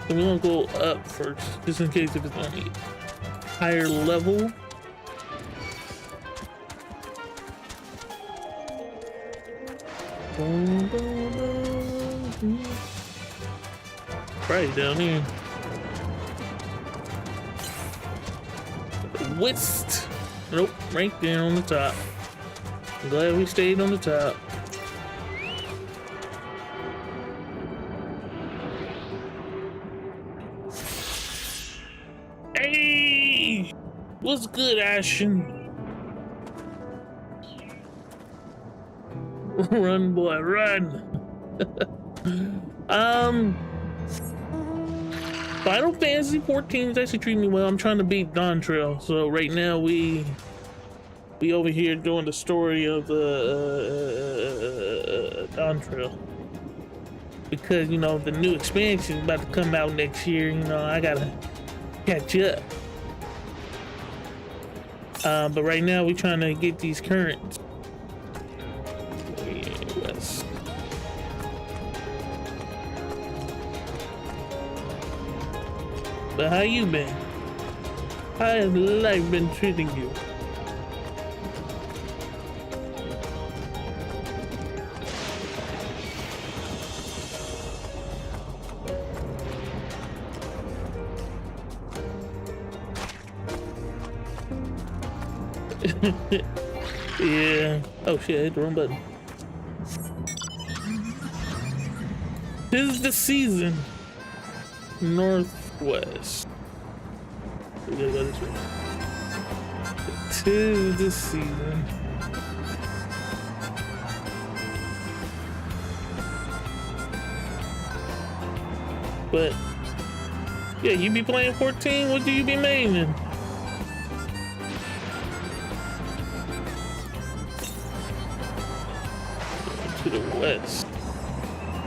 We're gonna go up first, just in case if it's on the higher level. Right down here. Whist. Nope, right there on the top. I'm glad we stayed on the top. Hey! What's good, Ashen? Run, boy, run. Final Fantasy XIV is actually treating me well. I'm trying to beat Dawn Trail, so right now we over here doing the story of the Dawn Trail, because you know the new expansion is about to come out next year. You know I gotta catch up. But right now we're trying to get these currents. West. But how you been? How has life been treating you? Yeah. Oh shit, I hit the wrong button. Tis the season. Northwest. We gotta go this way. Tis the season. But yeah, you be playing 14? What do you be maining? To the west.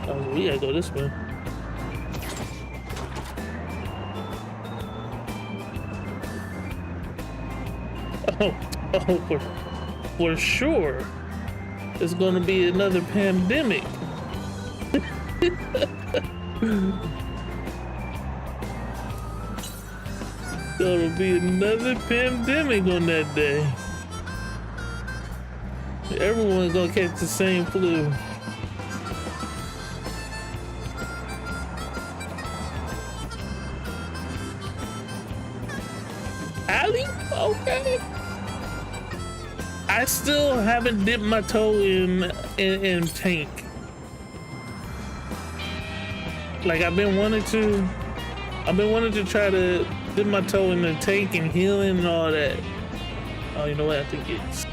Oh, we gotta go this way. Oh, for sure. It's gonna be another pandemic. Gonna be another pandemic on that day. Everyone's gonna catch the same flu. Allie? Okay. I still haven't dipped my toe in tank. Like I've been wanting to try to dip my toe in the tank and healing and all that. Oh, you know what? I think it's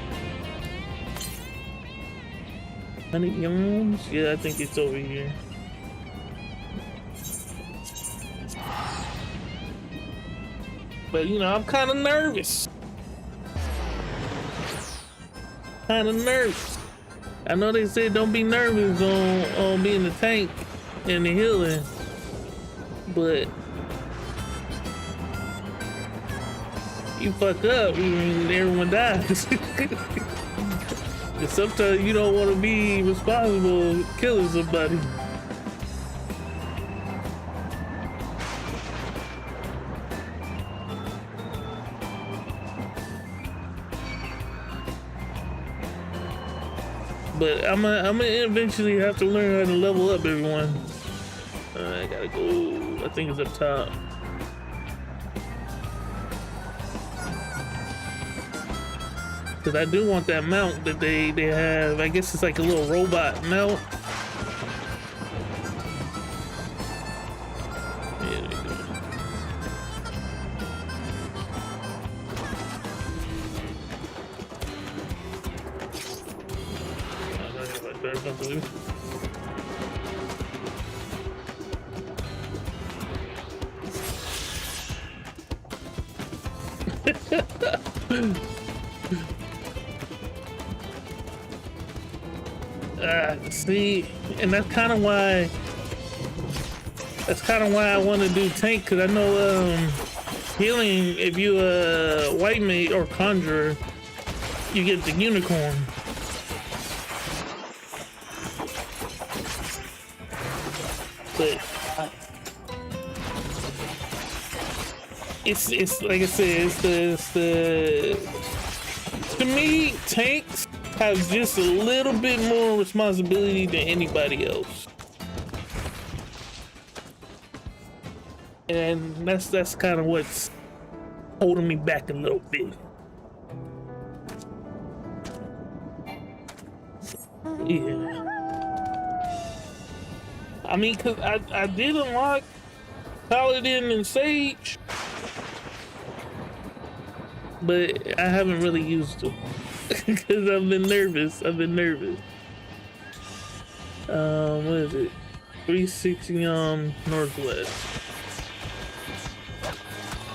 100 yards. Yeah, I think it's over here. But you know, I'm kind of nervous. I know they said don't be nervous on being the tank and the healing, but you fuck up and everyone dies. And sometimes you don't want to be responsible for killing somebody. But I'm gonna eventually have to learn how to level up everyone. I gotta go. I think it's up top. Cause I do want that mount that they have. I guess it's like a little robot mount. Yeah, there you go. don't believe it. See, and that's kind of why I want to do tank, because I know healing, if you white mage or conjurer, you get the unicorn. But it's like I said, it's the to me, tanks have just a little bit more responsibility than anybody else, and that's kind of what's holding me back a little bit. Yeah, I mean, cause I did unlock Paladin and Sage, but I haven't really used them because I've been nervous. What is it? 360 Northwest.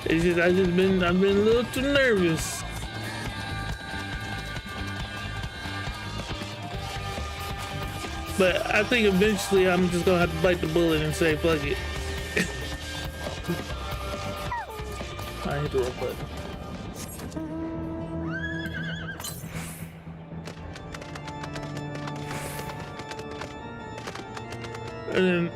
It's just I've been a little too nervous. But I think eventually I'm just gonna have to bite the bullet and say fuck it. I hit the wrong button. And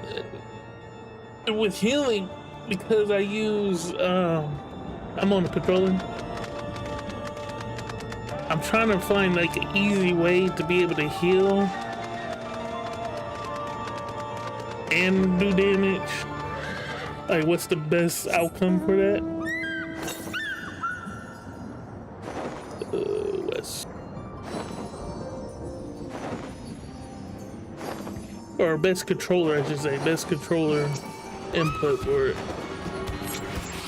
then with healing, because I use I'm on the controller, I'm trying to find like an easy way to be able to heal and do damage. Like, what's the best outcome for that? West. Or best controller, I should say. Best controller input for it.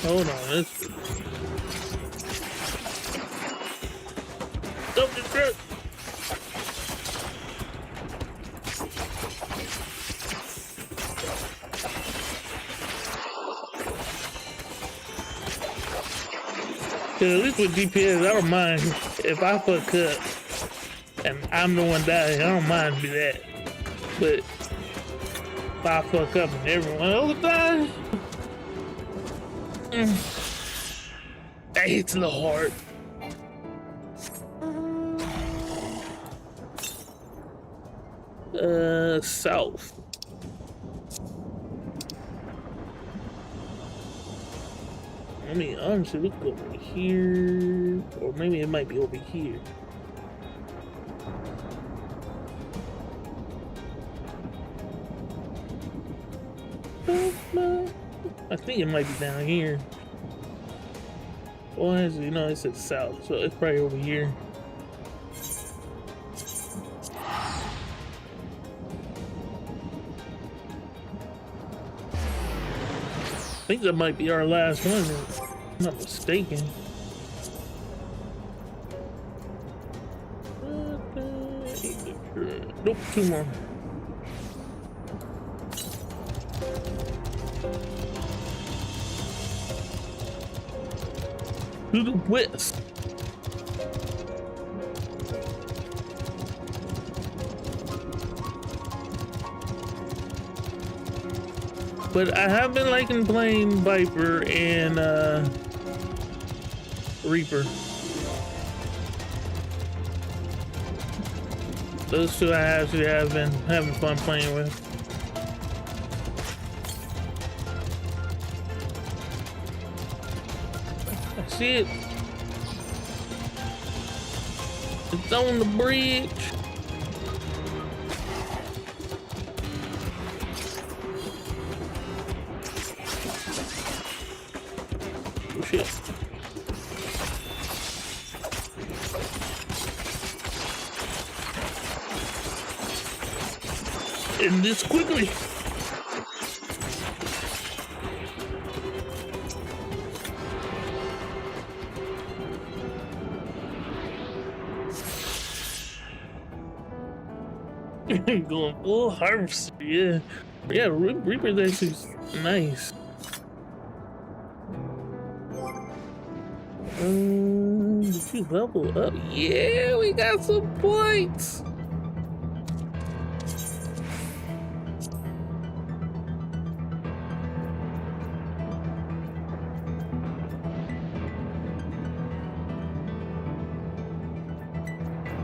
Hold on, let's... Don't get hurt! At least with DPS, I don't mind if I fuck up and I'm the one dying. I don't mind be that. But if I fuck up and everyone else dies, that hits the heart. South. I mean, honestly, look over here, or maybe it might be over here. I think it might be down here. Well, actually, you know, it said south, so it's probably over here. I think that might be our last one, if I'm not mistaken. Nope, two more. To the west. But I have been liking playing Viper and Reaper. Those two I actually have been having fun playing with. I see it. It's on the bridge. Shit. And this quickly. Going full harvest, yeah. Yeah, Reaper's actually nice. Did you level up? Yeah, we got some points.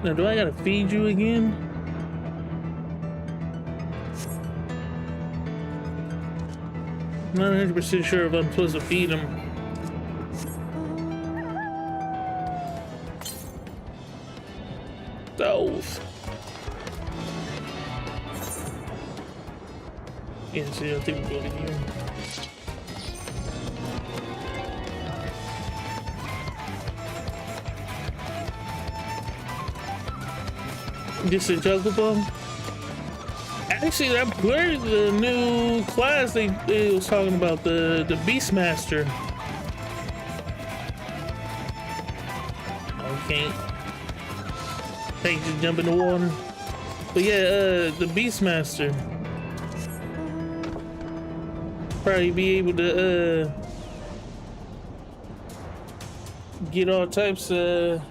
Now, do I gotta feed you again? I'm not 100% sure if I'm supposed to feed him. Those. Yeah, see, I think we'll go to here. Just a juggle bomb? Actually, that where's the new class they was talking about, the Beastmaster. Okay. They just jump in the water. But yeah, the Beastmaster. Probably be able to get all types of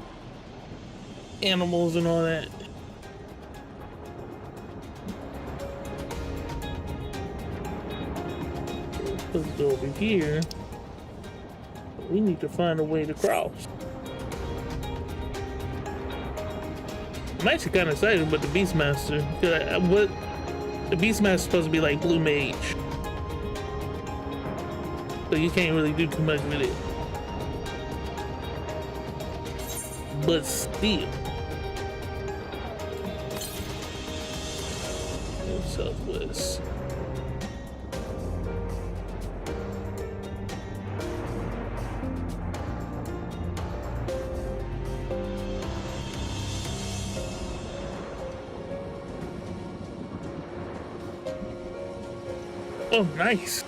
animals and all that. Let's go over here. We need to find a way to cross. I'm actually kind of excited about the Beastmaster. What the Beastmaster is supposed to be like Blue Mage, so you can't really do too much with it. But still, Southwest. Oh, nice.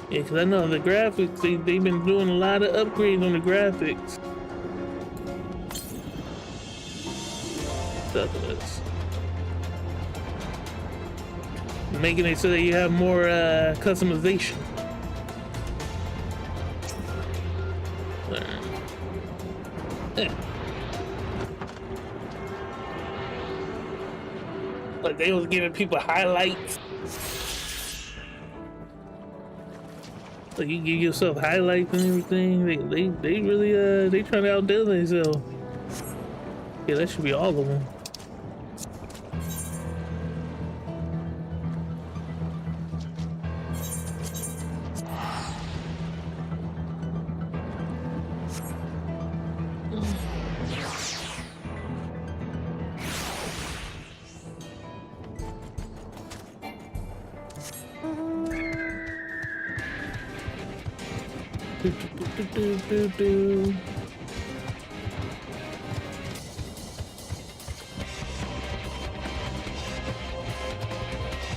Yeah, because I know the graphics, they've been doing a lot of upgrades on the graphics. Stuff like this. Making it so that you have more customization. Yeah. Like they was giving people highlights. Like you give yourself highlights and everything. They really they trying to outdo themselves. Yeah, that should be all of them.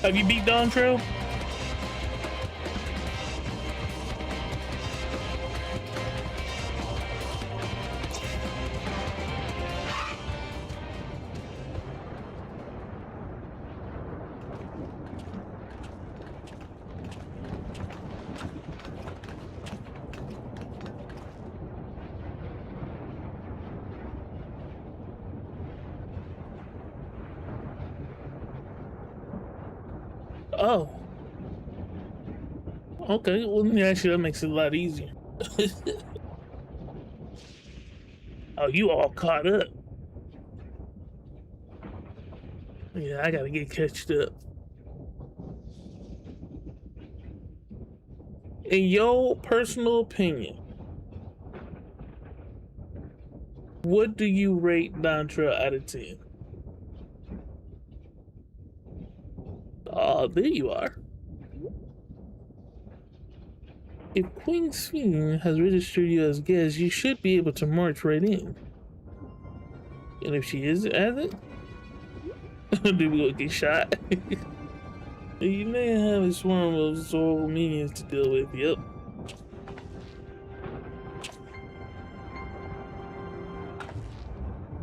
Have you beat Dawn Trail? Oh. Okay, well, yeah, actually, that makes it a lot easier. Oh, you all caught up. Yeah, I gotta get catched up. In your personal opinion, what do you rate Dawn Trail out of 10? Oh, there you are. If Queen Sphinx has registered you as guest, you should be able to march right in. And if she is as it, then we gonna get shot. You may have a swarm of Zoro minions to deal with. Yep.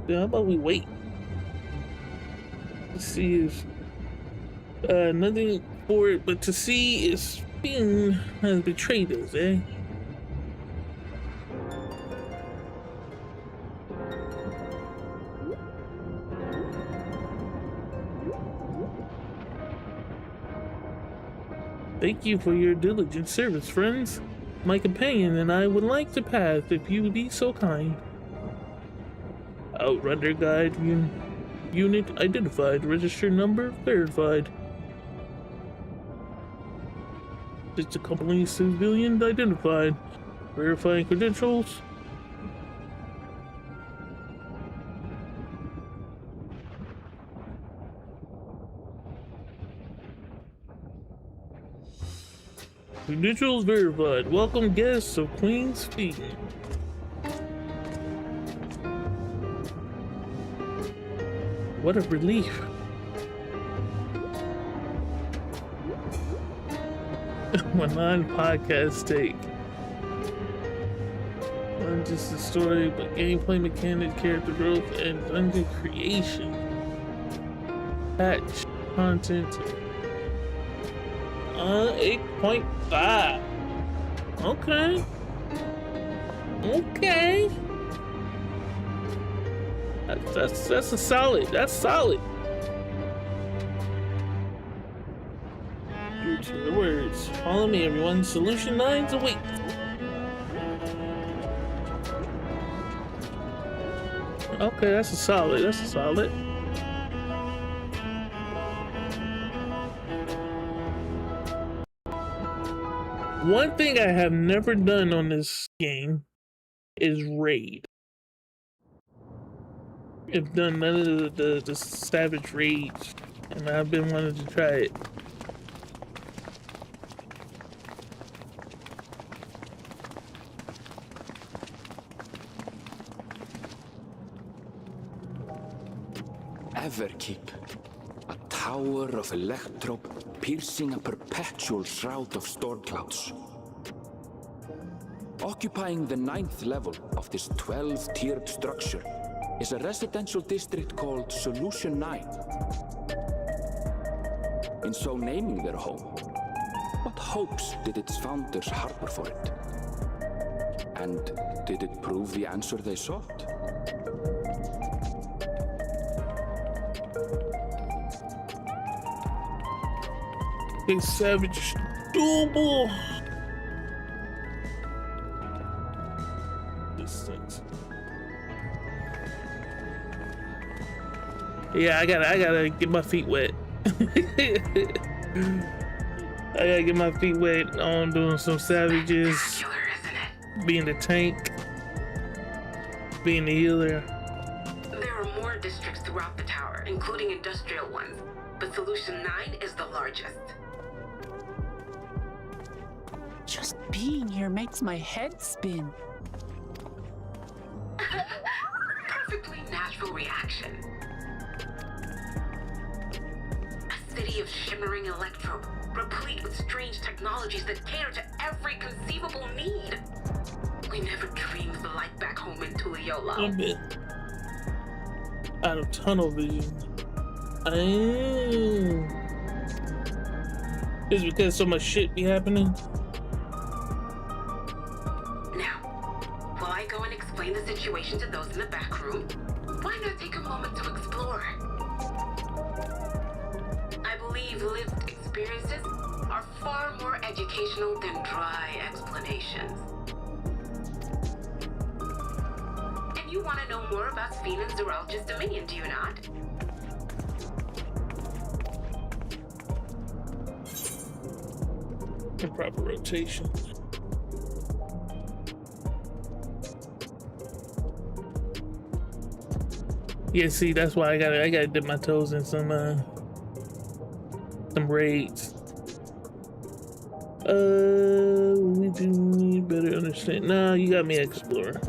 How about we wait? Let's see if nothing for it but to see if Fiend has betrayed us, eh? Thank you for your diligent service, friends. My companion and I would like to pass if you would be so kind. Outrunner guide unit identified. Register number verified. It's a company civilian identified. Verifying credentials. Credentials verified. Welcome guests of Queen's Feet. What a relief. My non-podcast take. Not just the story, but gameplay mechanics, character growth, and dungeon creation. Patch content. 8.5. Okay. Okay. That's a solid. That's solid. Due to the words. Follow me, everyone. Solution 9's await. Okay, that's a solid. That's a solid. One thing I have never done on this game is raid. I've done none of the savage raids, and I've been wanting to try it. Everkeep, a tower of electrope piercing a perpetual shroud of storm clouds. Occupying the 9th level of this 12-tiered structure is a residential district called Solution 9. In so naming their home, what hopes did its founders harbor for it? And did it prove the answer they sought? Big savage doable. This thing's. Yeah, I gotta get my feet wet. I gotta get my feet wet on doing some savages. Being the tank. Being the healer. There are more districts throughout the tower, including industrial ones, but Solution 9 is the largest. Just being here makes my head spin. Perfectly natural reaction. A city of shimmering electrope, replete with strange technologies that cater to every conceivable need. We never dreamed the life back home in Tuliyola. A bit out of tunnel vision. It's because so much shit be happening. While I go and explain the situation to those in the back room, why not take a moment to explore? I believe lived experiences are far more educational than dry explanations. And you want to know more about Sphene and Zeralja's dominion, do you not? Improper rotation. Yeah, see, that's why I gotta dip my toes in some raids. We do need better understand. Nah, you got me explorer.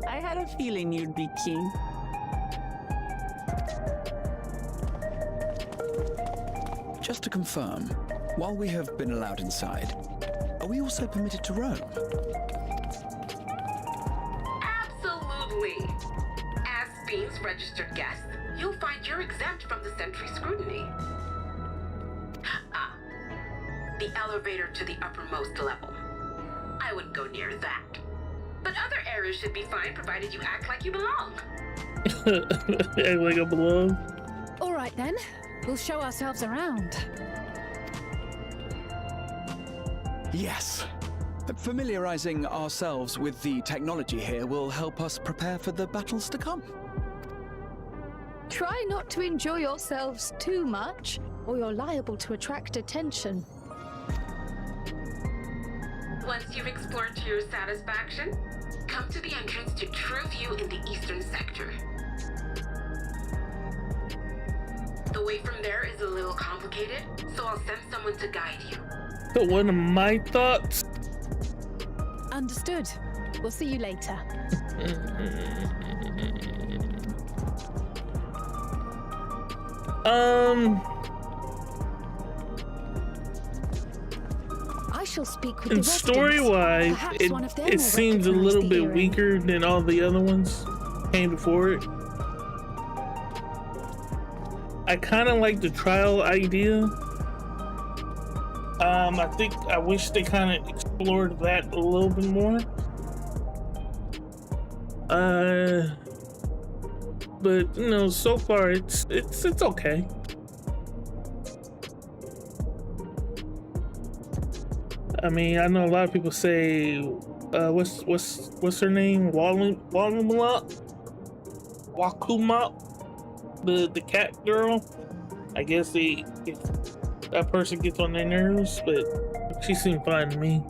I had a feeling you'd be king. Just to confirm, While we have been allowed inside, are we also permitted to roam? Absolutely. As Bean's registered guest, you'll find you're exempt from the sentry scrutiny. Ah, the elevator to the uppermost level. I wouldn't go near that. But other areas should be fine, provided you act like you belong. Act like I belong? All right then, we'll show ourselves around. Yes. Familiarizing ourselves with the technology here will help us prepare for the battles to come. Try not to enjoy yourselves too much, or you're liable to attract attention. Once you've explored to your satisfaction, come to the entrance to True View in the eastern sector. The way from there is a little complicated, so I'll send someone to guide you. So one of my thoughts. Understood. We'll see you later. I shall speak with the And story-wise, it seems a little bit weaker than all the other ones came before it. I kind of like the trial idea. I wish they kind of explored that a little bit more. But you know, so far it's okay. I mean, I know a lot of people say, what's her name? Wakuma, the cat girl. I guess that person gets on their nerves, but she seemed fine to me.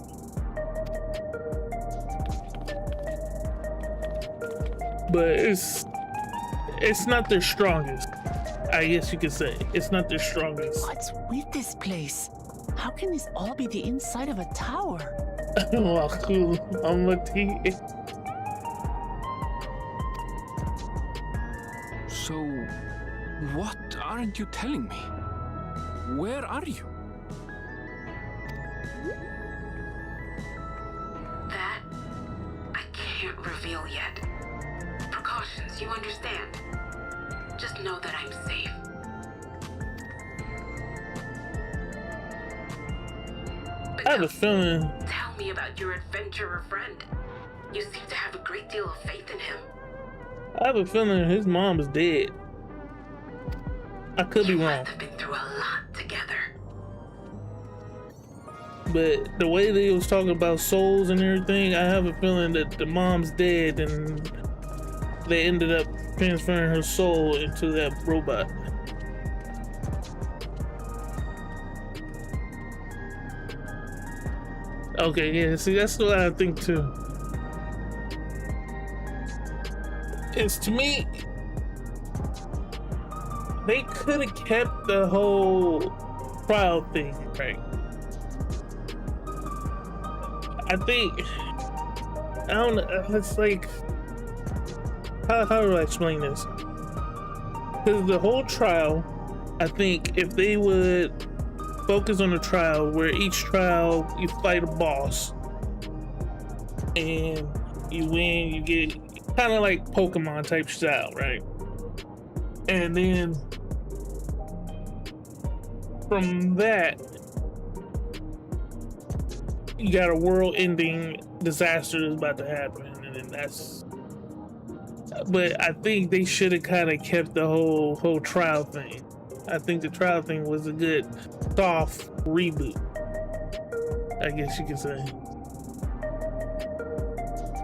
But it's not their strongest. I guess you could say it's not their strongest. What's with this place? How can this all be the inside of a tower? So, what aren't you telling me? Where are you? That I can't reveal yet. Precautions, you understand. Just know that I'm safe. But I have a feeling. Tell me about your adventurer friend. You seem to have a great deal of faith in him. I have a feeling his mom is dead. I could be wrong. They've been through a lot together. But the way they was talking about souls and everything, I have a feeling that the mom's dead and they ended up transferring her soul into that robot. Okay, yeah, see, that's what I think too. It's, to me, they could have kept the whole trial thing, right? I think, I don't know, it's like, how do I explain this? Because the whole trial, I think if they would focus on the trial, where each trial you fight a boss and you win, you get kind of like Pokemon type style, right? And then from that, you got a world-ending disaster that's about to happen, and then that's. But I think they should have kind of kept the whole trial thing. I think the trial thing was a good soft reboot, I guess you could say.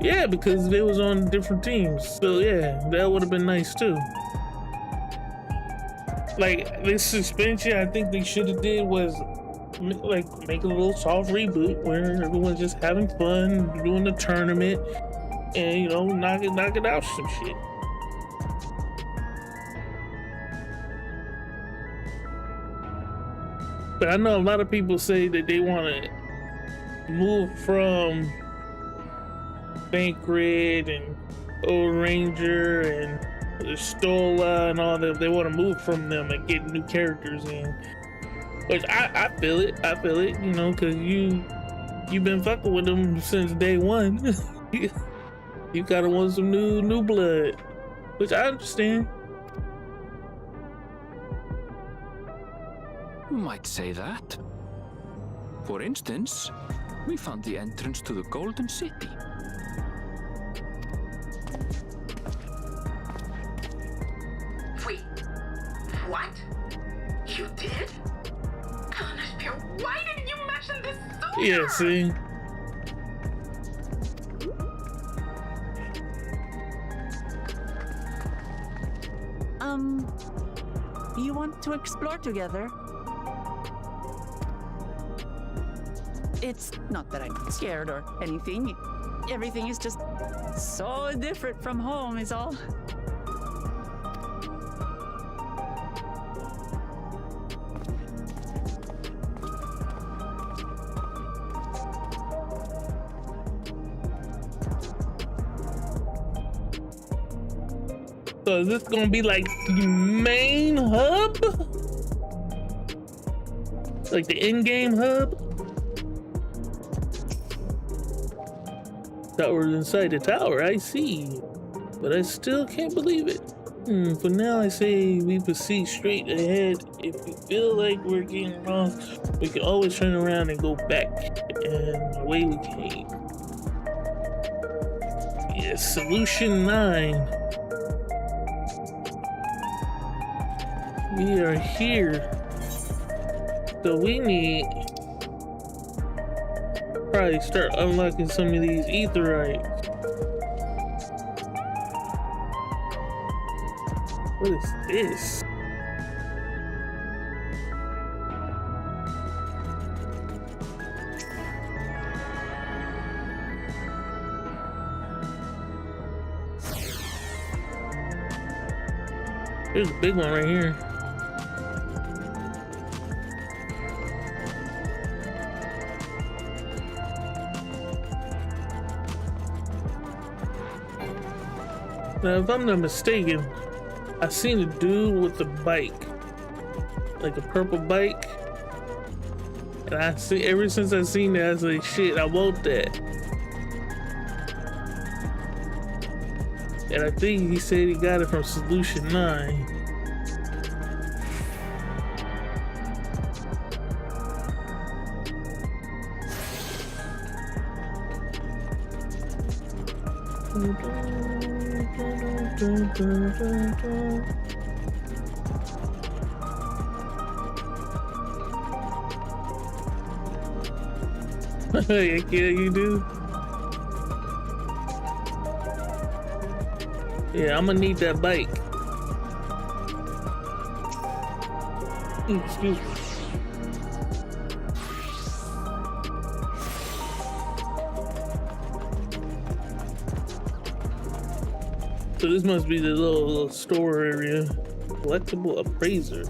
Yeah, because they was on different teams, so yeah, that would have been nice too. Like this suspension, I think they should have did was like make a little soft reboot where everyone's just having fun, doing the tournament, and you know, knock it out some shit. But I know a lot of people say that they want to move from Bankred and Old Ranger and Stola and all that. They want to move from them and get new characters in. Which I feel it. I feel it. You know, cause you've been fucking with them since day one. You gotta want some new blood, which I understand. You might say that. For instance, we found the entrance to the Golden City. Wait, what? You did? Honest Pierre, why didn't you mention this sooner? Yeah, see? You want to explore together? It's not that I'm scared or anything. Everything is just so different from home is all. So is this gonna be like the main hub? Like the in-game hub? Tower's inside the tower, I see. But I still can't believe it. For now, I say we proceed straight ahead. If we feel like we're getting lost, we can always turn around and go back. And away we came. Yes, Solution 9. We are here. So we need probably start unlocking some of these aetherytes. What is this? There's a big one right here. Now, if I'm not mistaken, I seen a dude with a bike, like a purple bike, and ever since I seen that, I was like, shit, I want that. And I think he said he got it from Solution 9. Yeah, you do. Yeah, I'm gonna need that bike. Excuse me. So this must be the little store area. Collectible appraiser.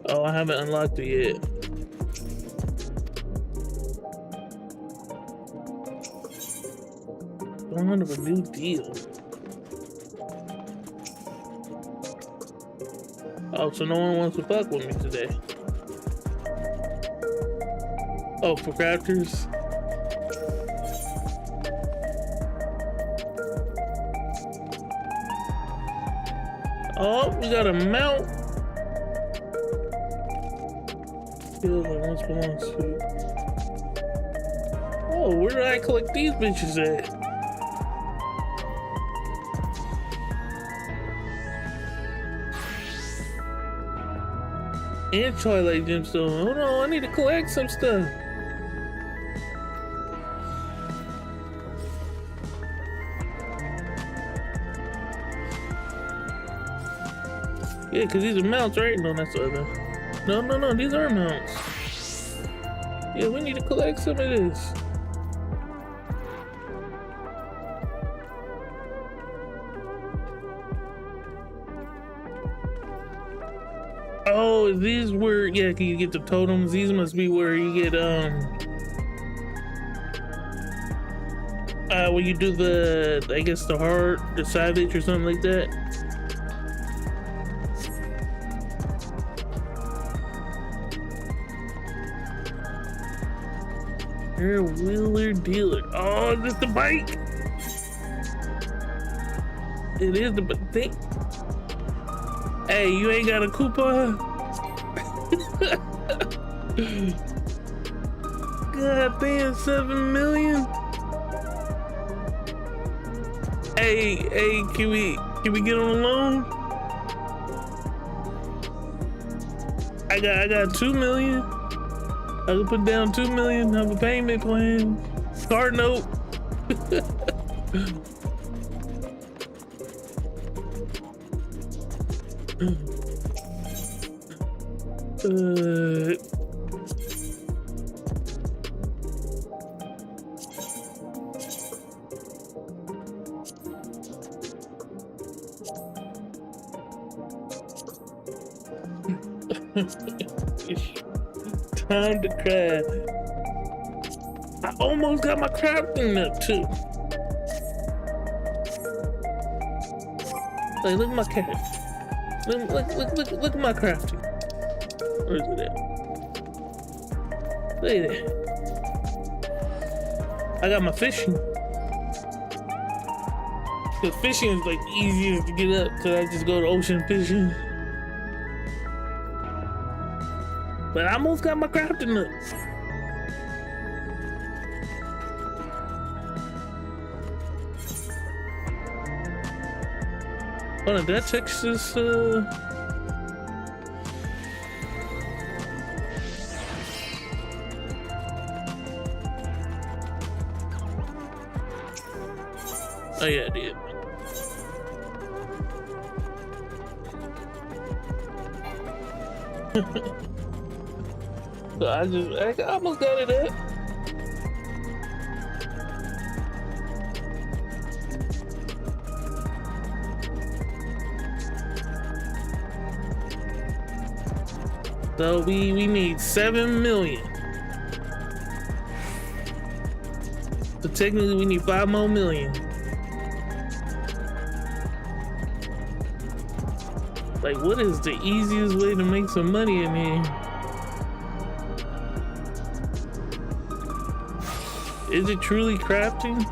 Oh, I haven't unlocked it yet. Going of a new deal. Oh, so no one wants to fuck with me today. Oh, for crafters? Oh, we got a mount. Feel like once belongs to. Oh, where did I collect these bitches at? And Twilight Gemstone. Hold on, I need to collect some stuff. Yeah, because these are mounts, right? No, that's the other. No, these are mounts. Yeah, we need to collect some of this. Oh, these were, yeah, can you get the totems? These must be where you get, when you do the, I guess the savage or something like that. You're a wheeler dealer. Oh, is this the bike? It is the thing. Hey, you ain't got a Koopa? God damn, 7 million. Hey, can we get on a loan? I got 2 million. I can put down 2 million, have a payment plan, card note. Time to craft. I almost got my crafting up too. Like, look at my cat. Look at my crafting. Where is it at? Look at that. I got my fishing. The fishing is like easiest to get up because I just go to ocean fishing. But I almost got my crafting up. Hold on, did I check this? Oh yeah, I did. So I almost got it at. So we need 7 million. So technically we need 5 more million. Like, what is the easiest way to make some money in here? Is it truly crafting?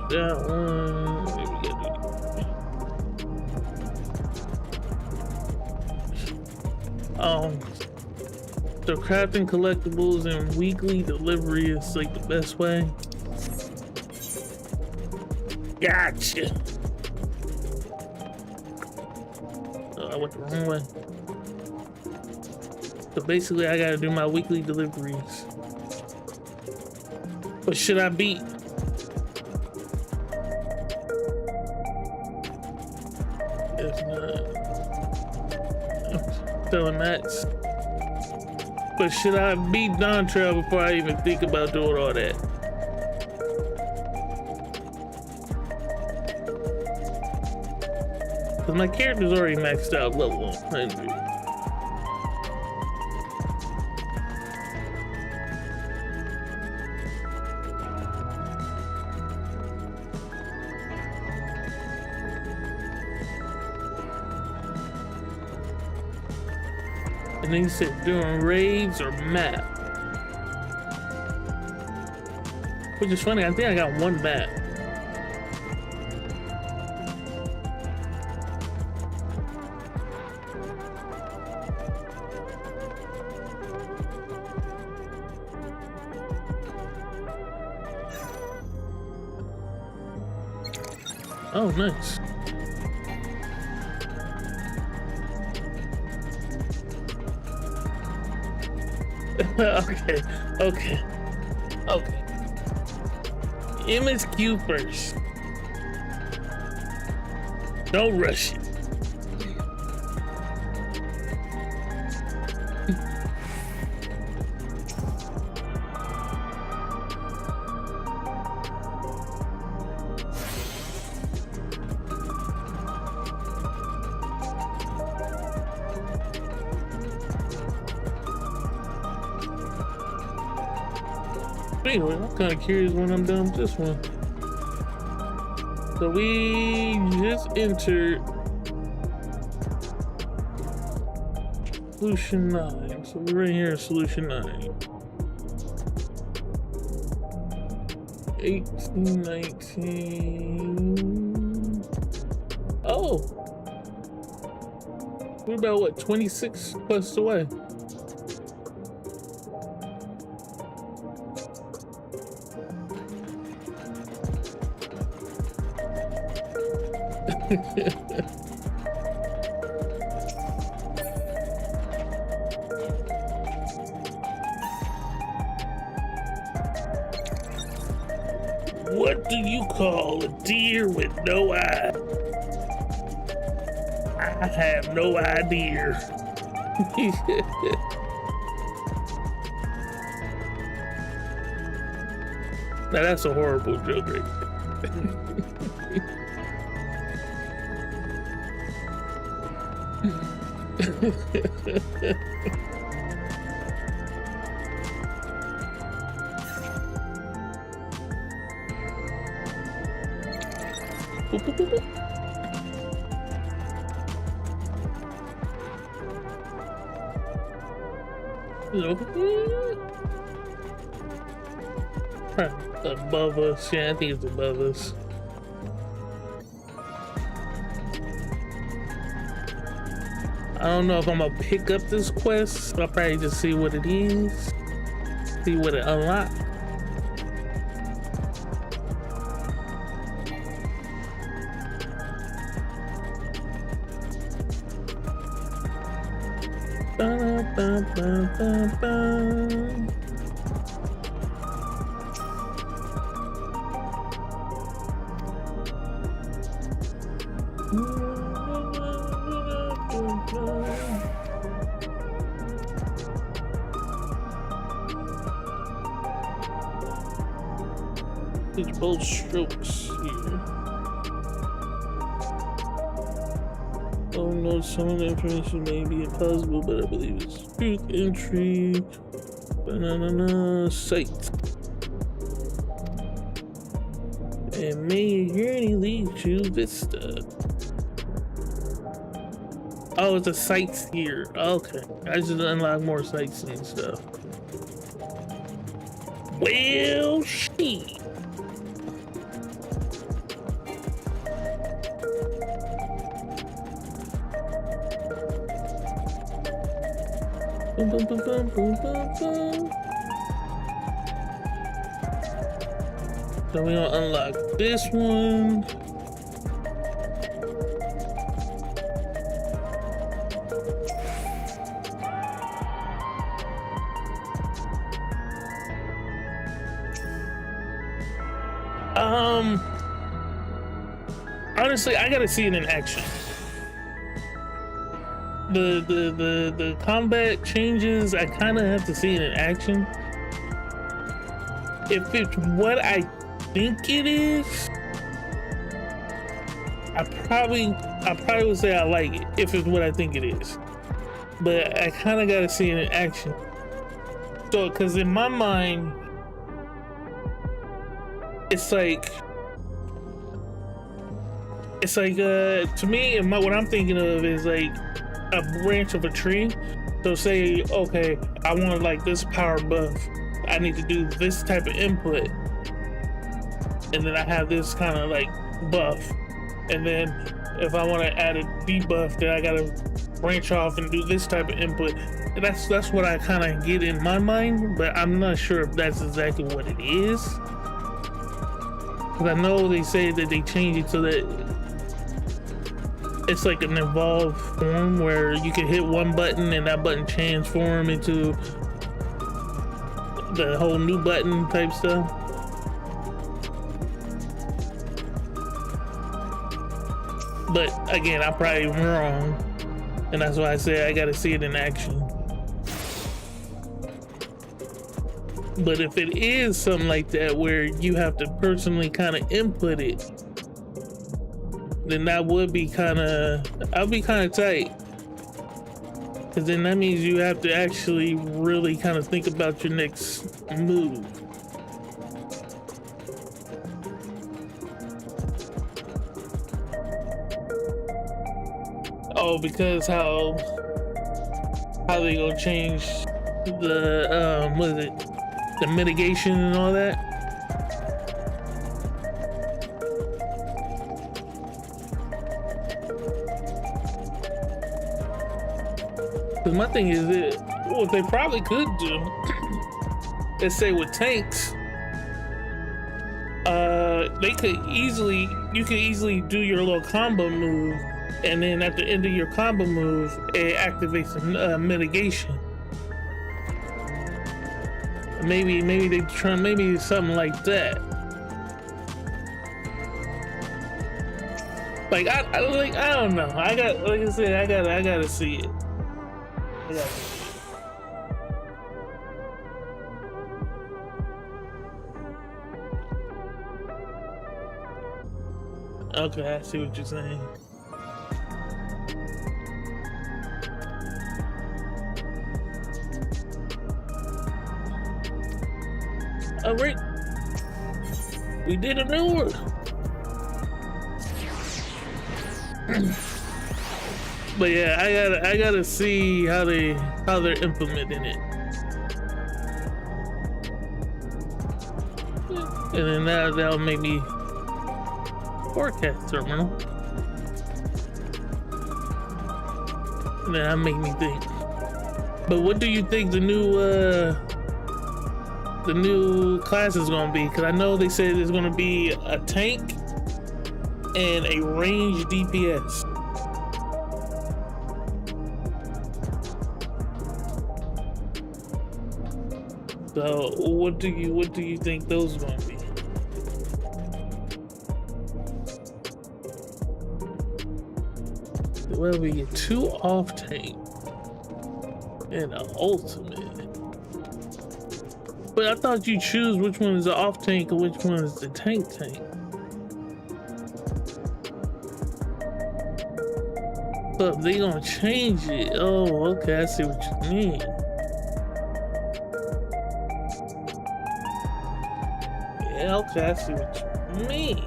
That one. So crafting collectibles and weekly delivery is like the best way. Gotcha. Oh, I went the wrong way. So basically I gotta do my weekly deliveries. What should I beat? If not, I'm telling Max. But should I beat Dontrell before I even think about doing all that? Cause my character's already maxed out level 100. And then you said doing raids or map. Which is funny, I think I got one map. Oh, nice. Okay. MSQ first. Don't rush it. Anyway, I'm kind of curious when I'm done with this one. So we just entered Solution 9. So we're right here in Solution 9. 18, 19. Oh! We're about, what, 26 quests away? What do you call a deer with no eye? I have no idea. Now that's a horrible joke right there. Above us, yeah, I think it's above us. I don't know if I'm gonna pick up this quest. I'll probably just see what it is, see what it unlocks. It's both strokes here. Oh no, some of the information may be impossible, but I believe it's truth, intrigue, banana, sight. And may your journey lead to Vista. Oh, it's a sights here. Okay, I just unlock more sights and stuff. Well, shit. Boom, boom, boom, boom, boom, boom, boom. So we gonna unlock this one. Honestly, I gotta see it in action. The combat changes, I kind of have to see it in action. If it's what I think it is, I probably would say I like it if it's what I think it is. But I kind of got to see it in action. So, because in my mind, it's like to me, what I'm thinking of is like a branch of a tree. So say, okay, I want like this power buff, I need to do this type of input, and then I have this kind of like buff, and then if I want to add a debuff, then I gotta branch off and do this type of input. And that's what I kind of get in my mind, but I'm not sure if that's exactly what it is, because I know they say that they change it so that it's like an evolved form where you can hit one button and that button transform into the whole new button type stuff. But again, I'm probably wrong, and that's why I say I gotta see it in action. But if it is something like that where you have to personally kind of input it, then that would be I'll be kind of tight, because then that means you have to actually really kind of think about your next move. Oh, because how they gonna change the what is it? The mitigation and all that. Cause my thing is that what they probably could do, let's say with tanks, you could easily do your little combo move, and then at the end of your combo move, it activates mitigation. Maybe they try, maybe something like that. Like I don't know. I gotta see it. I gotta see it. Okay, I see what you're saying. All right, we did a new one. But yeah, I gotta see how they're implementing it, and then that'll make me forecast terminal, and then that'll make me think. But what do you think the new class is gonna be? Because I know they said there's gonna be a tank and a range DPS. So what do you think those are gonna be? Well, we get 2 off tank and an ultimate. But I thought you choose which one is the off tank and which one is the tank. So if they gonna change it, oh, okay, I see what you mean. Yeah, okay, I see what you mean.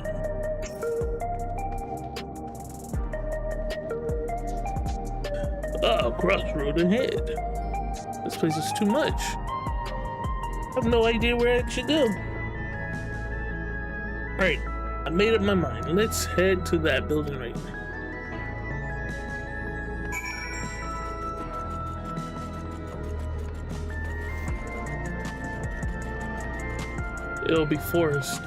Oh, crossroad ahead. This place is too much. I have no idea where I should go. Alright, I made up my mind. Let's head to that building right now. It'll be forest.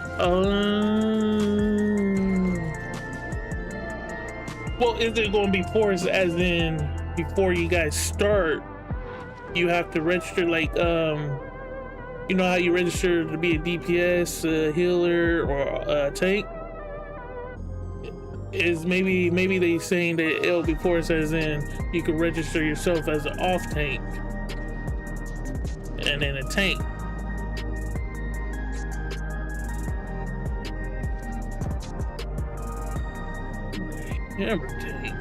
Well, is it going to be forest as in before you guys start, you have to register like, you know how you register to be a DPS, a healer, or a tank? Is maybe they saying that it'll be forest as in you can register yourself as an off tank and then a tank. Hammer tank.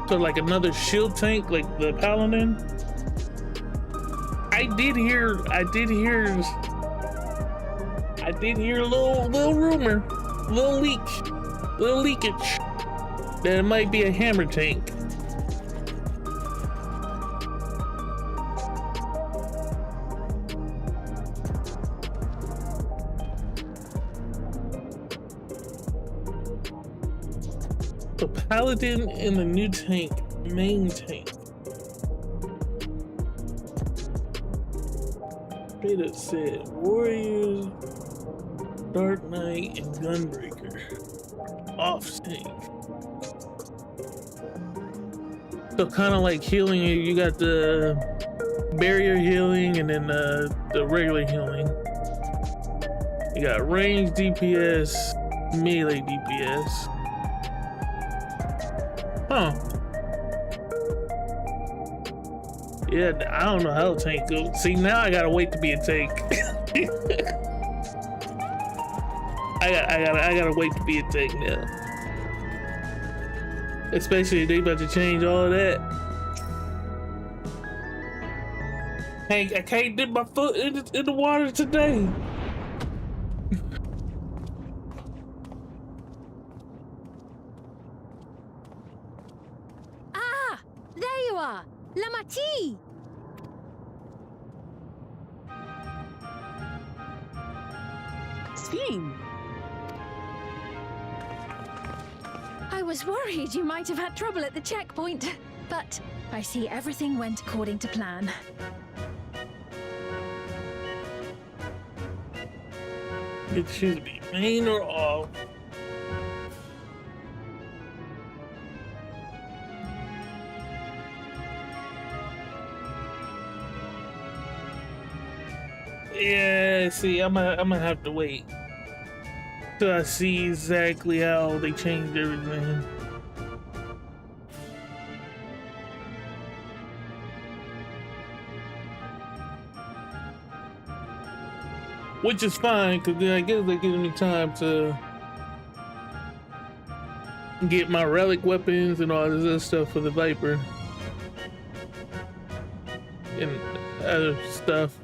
So like another shield tank, like the paladin. I did hear a little rumor, little leakage that it might be a hammer tank. The paladin in the new tank, main tank. It said warriors, dark knight, and gunbreaker. Off tank. So kind of like healing, you got the barrier healing and then the regular healing. You got range DPS, melee DPS. Huh. Yeah, I don't know how the tank goes. See, now I gotta wait to be a tank. I gotta wait to be a tank now. Especially if they about to change all of that. Hey, I can't dip my foot in the water today. Ah! There you are! Lamati! Sphene! I was worried you might have had trouble at the checkpoint, but I see everything went according to plan. It should be main or off. Yeah, see, I'm gonna have to wait till I see exactly how they changed everything. Which is fine, because I guess they're giving me time to get my relic weapons and all this other stuff for the Viper. And other stuff.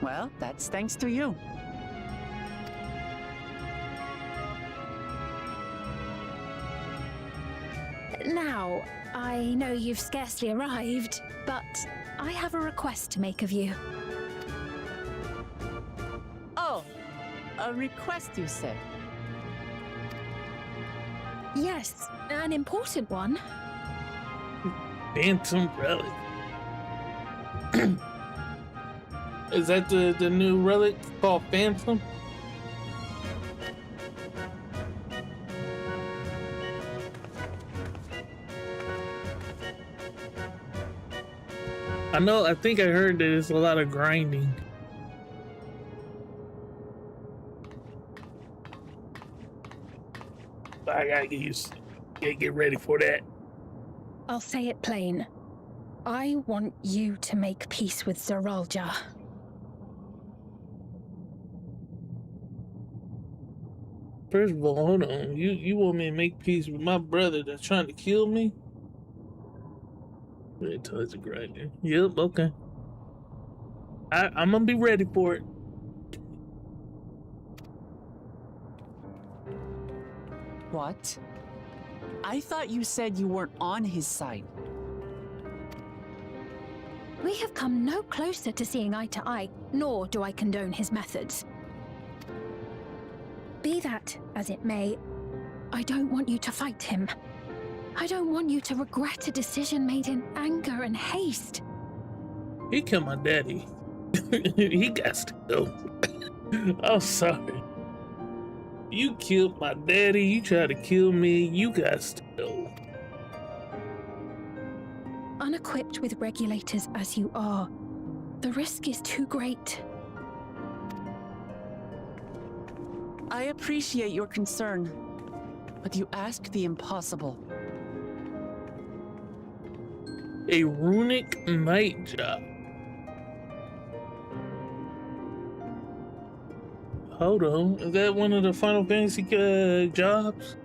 Well, that's thanks to you. Now, I know you've scarcely arrived, but I have a request to make of you. Oh, a request, you said? Yes, an important one. Phantom relic. Is that the new relic called Phantom? I think I heard that it's a lot of grinding. I gotta get ready for that. I'll say it plain. I want you to make peace with Zeralja. First of all, hold on. You want me to make peace with my brother that's trying to kill me? Red tons of grinding. Yep, okay. I'm gonna be ready for it. What? I thought you said you weren't on his side. We have come no closer to seeing eye to eye, nor do I condone his methods. Be that as it may, I don't want you to fight him. I don't want you to regret a decision made in anger and haste. He killed my daddy. He got to go. I'm sorry. You killed my daddy. You tried to kill me. You got to go. Unequipped with regulators as you are, the risk is too great. I appreciate your concern, but you ask the impossible. A runic night job. Hold on, is that one of the Final Fantasy jobs?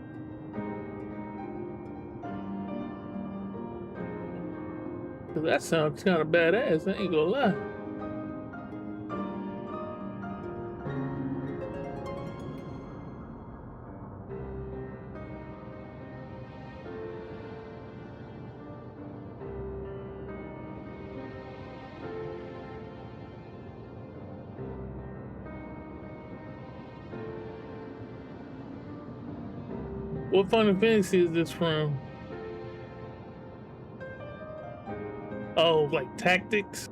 Cause that sounds kind of badass, I ain't gonna lie. What Final Fantasy is this from? Oh, like Tactics?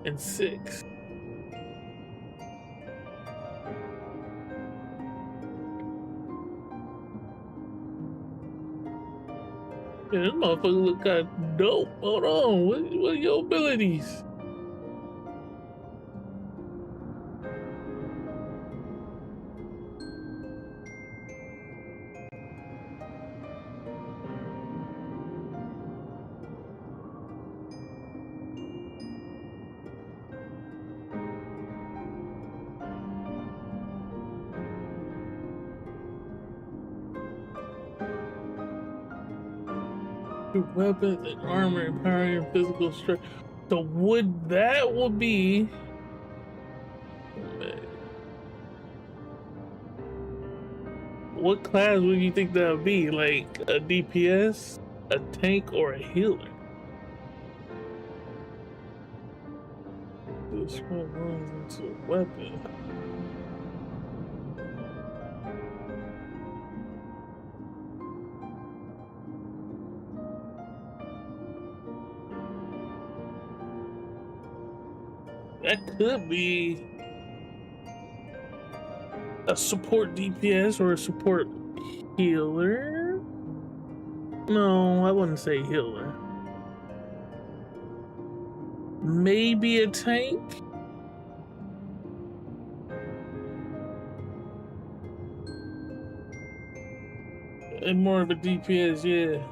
And 6. Yeah, this motherfucker look kind of dope. Hold on, what are your abilities? Your weapons and armor, empowering your physical strength. So would be what class would you think that would be? Like a DPS, a tank, or a healer? Describe runs into a weapon. That could be a support DPS or a support healer. No, I wouldn't say healer. Maybe a tank? And more of a DPS, yeah.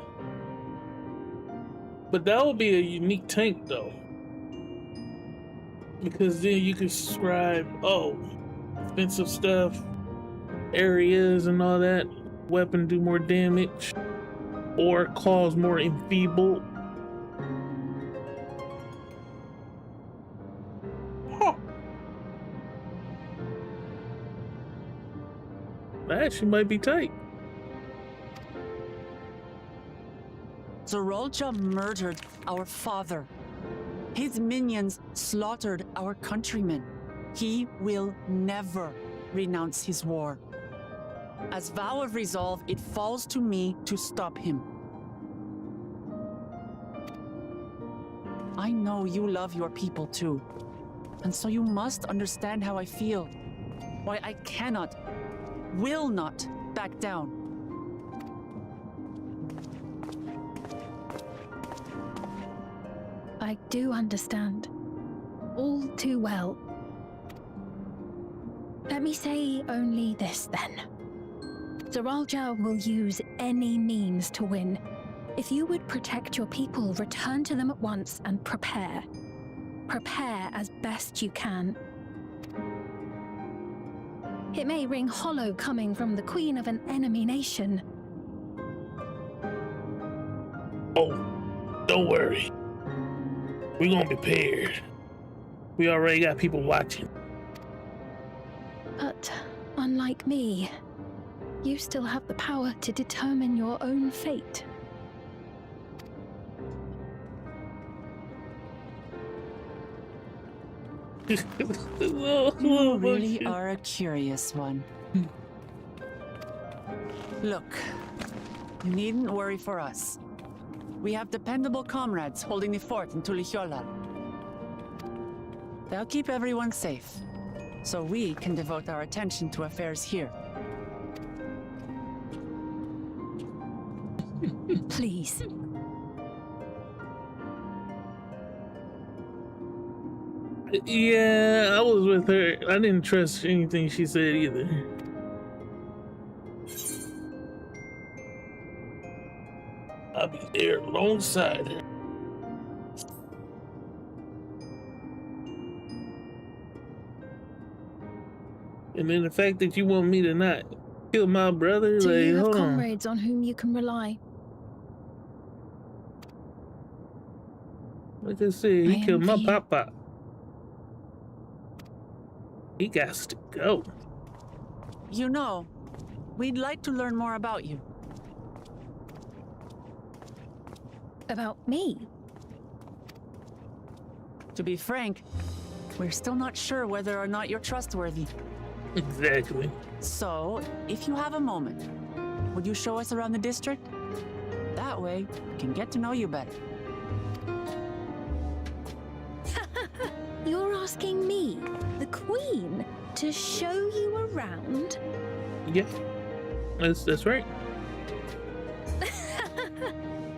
But that would be a unique tank though. Because then you can describe, oh, offensive stuff, areas and all that, weapon do more damage, or cause more enfeebled. Huh. That actually might be tight. Zoralja murdered our father. His minions slaughtered our countrymen. He will never renounce his war. As vow of resolve, it falls to me to stop him. I know you love your people too, and so you must understand how I feel. Why I cannot, will not back down. I do understand. All too well. Let me say only this then. Zoralja will use any means to win. If you would protect your people, return to them at once and prepare. Prepare as best you can. It may ring hollow coming from the queen of an enemy nation. Oh, don't worry. We're gonna be prepared. We already got people watching. But unlike me, you still have the power to determine your own fate. You really are a curious one. Look, you needn't worry for us. We have dependable comrades holding the fort in Tulihiola. They'll keep everyone safe, so we can devote our attention to affairs here. Please. Yeah, I was with her. I didn't trust anything she said either. I'll be there alongside her. And then the fact that you want me to not kill my brother, Do like, you have hold on. comrades on whom you can rely? Like I said, he I killed my envy you. papa. He got to go. You know, we'd like to learn more about you. About me? To be frank, we're still not sure whether or not you're trustworthy. Exactly. So, if you have a moment, would you show us around the district? That way, we can get to know you better. You're asking me, the Queen, to show you around? Yeah, that's right.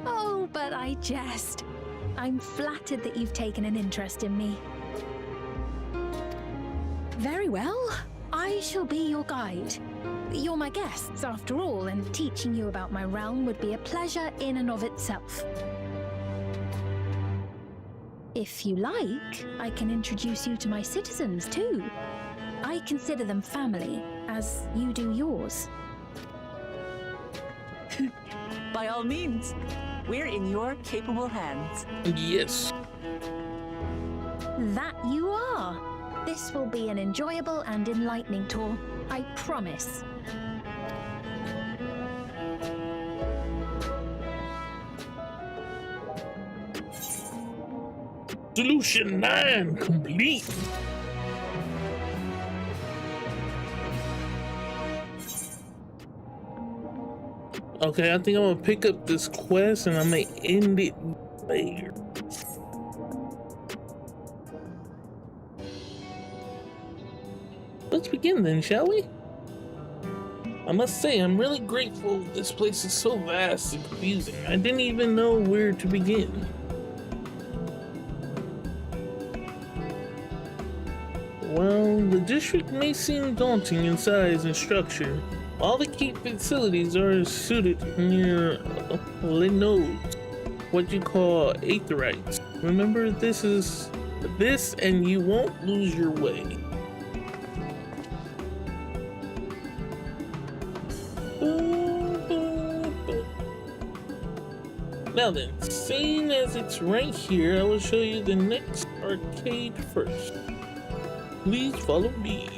Oh, but I jest. I'm flattered that you've taken an interest in me. Very well. I shall be your guide. You're my guests, after all, and teaching you about my realm would be a pleasure in and of itself. If you like, I can introduce you to my citizens, too. I consider them family, as you do yours. By all means. We're in your capable hands. Yes. That you are. This will be an enjoyable and enlightening tour. I promise. Solution 9 complete. Okay, I think I'm gonna pick up this quest and I'm gonna end it there. Let's begin then, shall we? I must say, I'm really grateful this place is so vast and confusing. I didn't even know where to begin. Well, the district may seem daunting in size and structure. All the key facilities are suited near nodes, what you call aetherites. Remember, this and you won't lose your way. Now then, seeing as it's right here, I will show you the next arcade first. Please follow me.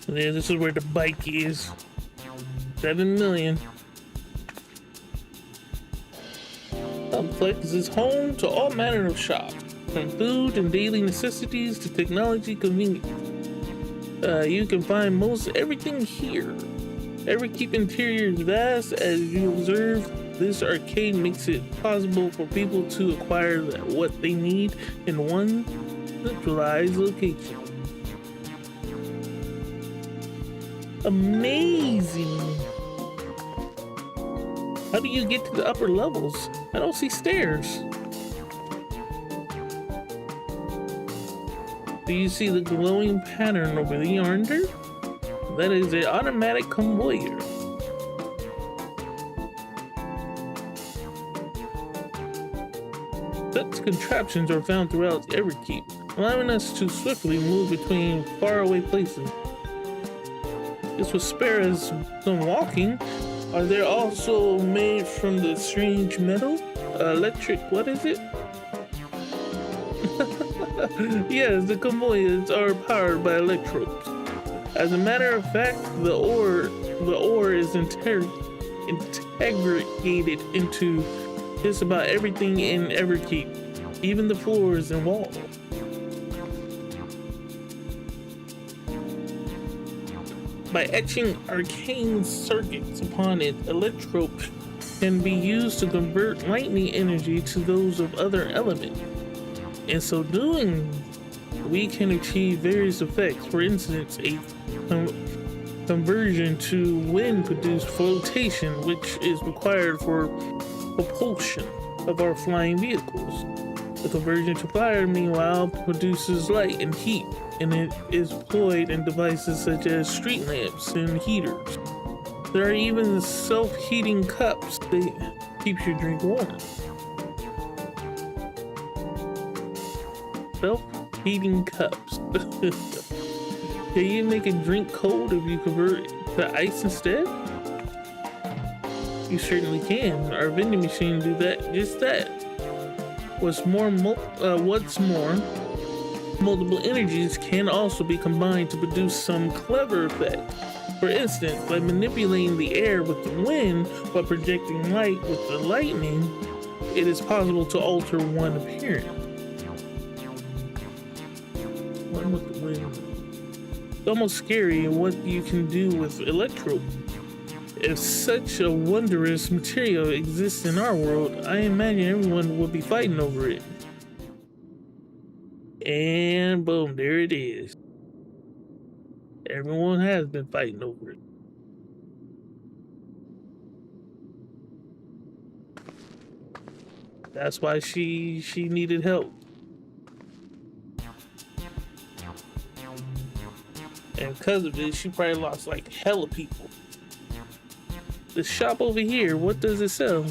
Yeah, this is where the bike is. 7 million. Complex is home to all manner of shops, from food and daily necessities to technology convenience. You can find most everything here. Everkeep interior is vast. As you observe, this arcade makes it possible for people to acquire what they need in one centralized location. Amazing! How do you get to the upper levels? I don't see stairs. Do you see the glowing pattern over the yonder? That is an automatic conveyor. Such contraptions are found throughout Everkeep, allowing us to swiftly move between faraway places. This will spare us some walking. Are they also made from the strange metal? Electric, what is it? Yes, the convoys are powered by electrodes. As a matter of fact, the ore is integrated into just about everything in Everkeep, even the floors and walls. By etching arcane circuits upon it, electrodes can be used to convert lightning energy to those of other elements. In so doing, we can achieve various effects. For instance, a conversion to wind-produced flotation, which is required for propulsion of our flying vehicles. The conversion to fire, meanwhile, produces light and heat, and it is employed in devices such as street lamps and heaters. There are even self-heating cups that keeps your drink warm. Self-heating cups. Can you make a drink cold if you convert it to ice instead? You certainly can. Our vending machine do that. Just that. What's more, multiple energies can also be combined to produce some clever effect. For instance, by manipulating the air with the wind while projecting light with the lightning, it is possible to alter one appearance. One with the wind. It's almost scary what you can do with electro. If such a wondrous material exists in our world, I imagine everyone would be fighting over it. And boom, there it is. Everyone has been fighting over it. That's why she needed help. And because of this, she probably lost like hella people. The shop over here, what does it sell?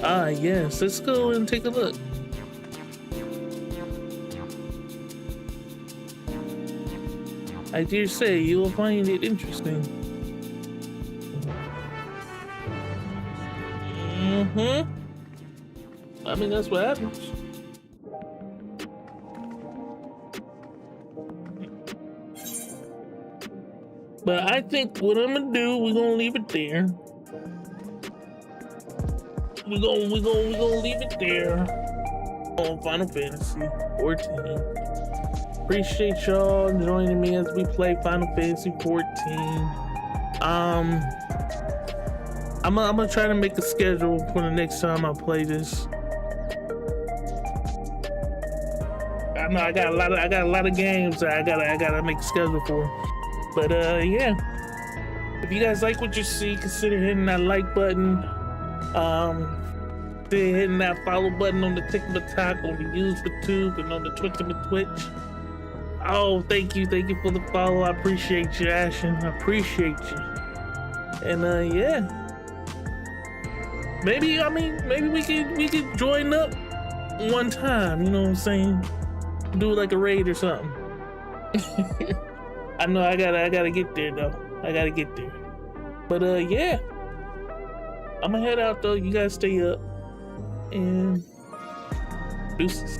Ah, yes, let's go and take a look. I dare say you will find it interesting. I mean, that's what happens. But I think what I'm gonna do, we're gonna leave it there. We're gonna leave it there on Final Fantasy XIV. Appreciate y'all joining me as we play Final Fantasy XIV. I'm gonna try to make a schedule for the next time I play this. I know I got a lot of games that I gotta make a schedule for. But yeah, if you guys like what you see, consider hitting that like button. Hitting that follow button on the TikTok, on the YouTube, and on the Twitch. Oh, thank you for the follow. I appreciate you, Ashen. I appreciate you. And yeah, maybe we could join up one time. You know what I'm saying? Do like a raid or something. I know I gotta get there though. I gotta get there. But yeah, I'm gonna head out though. You guys stay up and deuces.